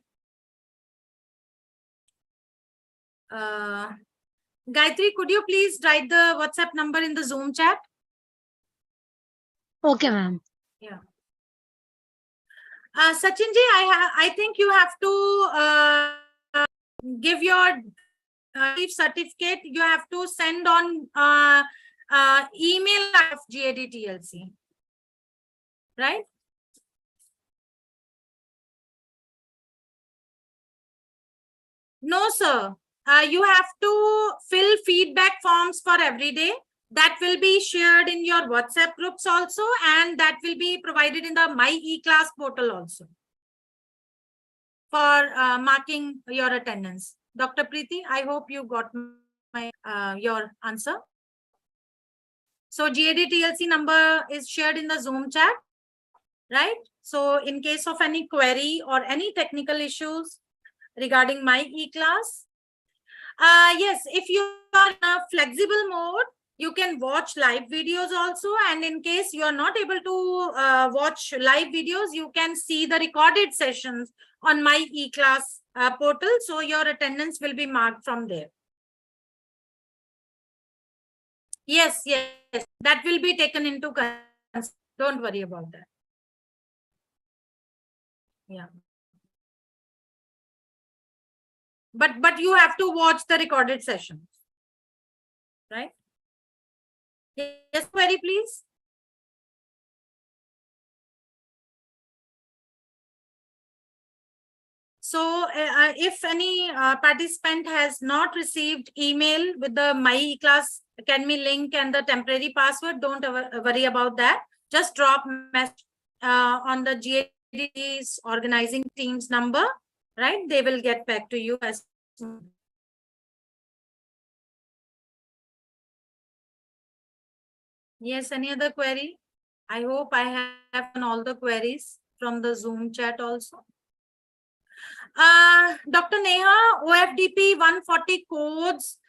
Gayatri, could you please write the WhatsApp number in the Zoom chat? Okay, ma'am. Yeah. Sachinji, I think you have to give your leave certificate. You have to send on email of GADTLC, right? No, sir. You have to fill feedback forms for every day. That will be shared in your WhatsApp groups also, and that will be provided in the My eClass portal also for marking your attendance. Dr. Preeti, I hope you got my your answer. So GADTLC number is shared in the Zoom chat, right? So in case of any query or any technical issues regarding My eClass, yes, if you are in a flexible mode, you can watch live videos also. And in case you are not able to watch live videos, you can see the recorded sessions on My eClass portal. So your attendance will be marked from there. Yes, that will be taken into consideration. Don't worry about that. Yeah. But you have to watch the recorded sessions, right? Yes, query, please. So if any participant has not received email with the My eClass Academy link and the temporary password, don't worry about that. Just drop message on the GAD's organizing team's number, right? They will get back to you as soon. Yes, any other query? I hope I have done all the queries from the Zoom chat also. Dr. Neha, OFDP 140 codes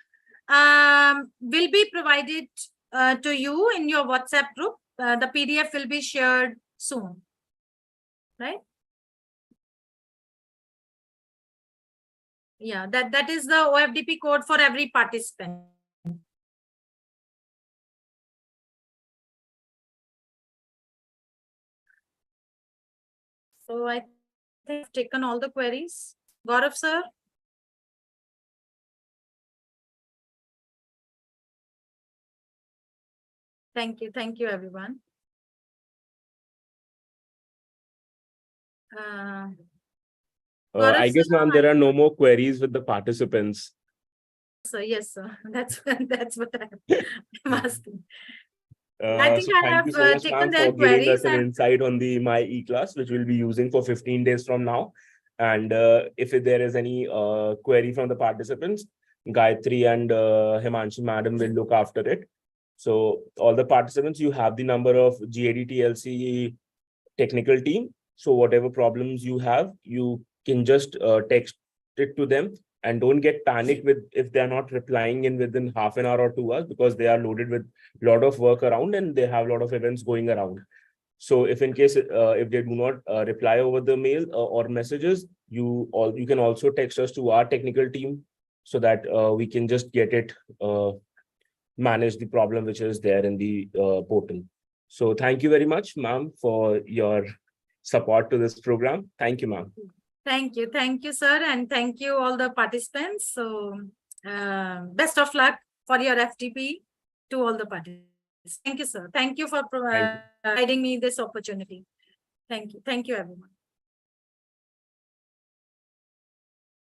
will be provided to you in your WhatsApp group. The PDF will be shared soon, right? Yeah, that is the OFDP code for every participant. So I think I've taken all the queries. Gaurav sir? Thank you everyone. I guess, ma'am, there are no more queries with the participants. So yes, sir. That's what I'm asking. I think I have so much, taken ma'am, their for giving queries us an insight on the My eClass, which we'll be using for 15 days from now. And if there is any query from the participants, Gayatri and Himanshi madam will look after it. So all the participants, you have the number of GADTLC technical team. So whatever problems you have, you can just text it to them, and don't get panicked with if they're not replying in within half an hour or 2 hours, because they are loaded with a lot of work around and they have a lot of events going around. So if in case if they do not reply over the mail or messages, you can also text us to our technical team, so that we can just get it manage the problem which is there in the portal. So thank you very much, ma'am, for your support to this program. Thank you, ma'am. Thank you, sir, and thank you all the participants. So best of luck for your FTP to all the participants. Thank you, sir. Thank you for providing me this opportunity. Thank you everyone.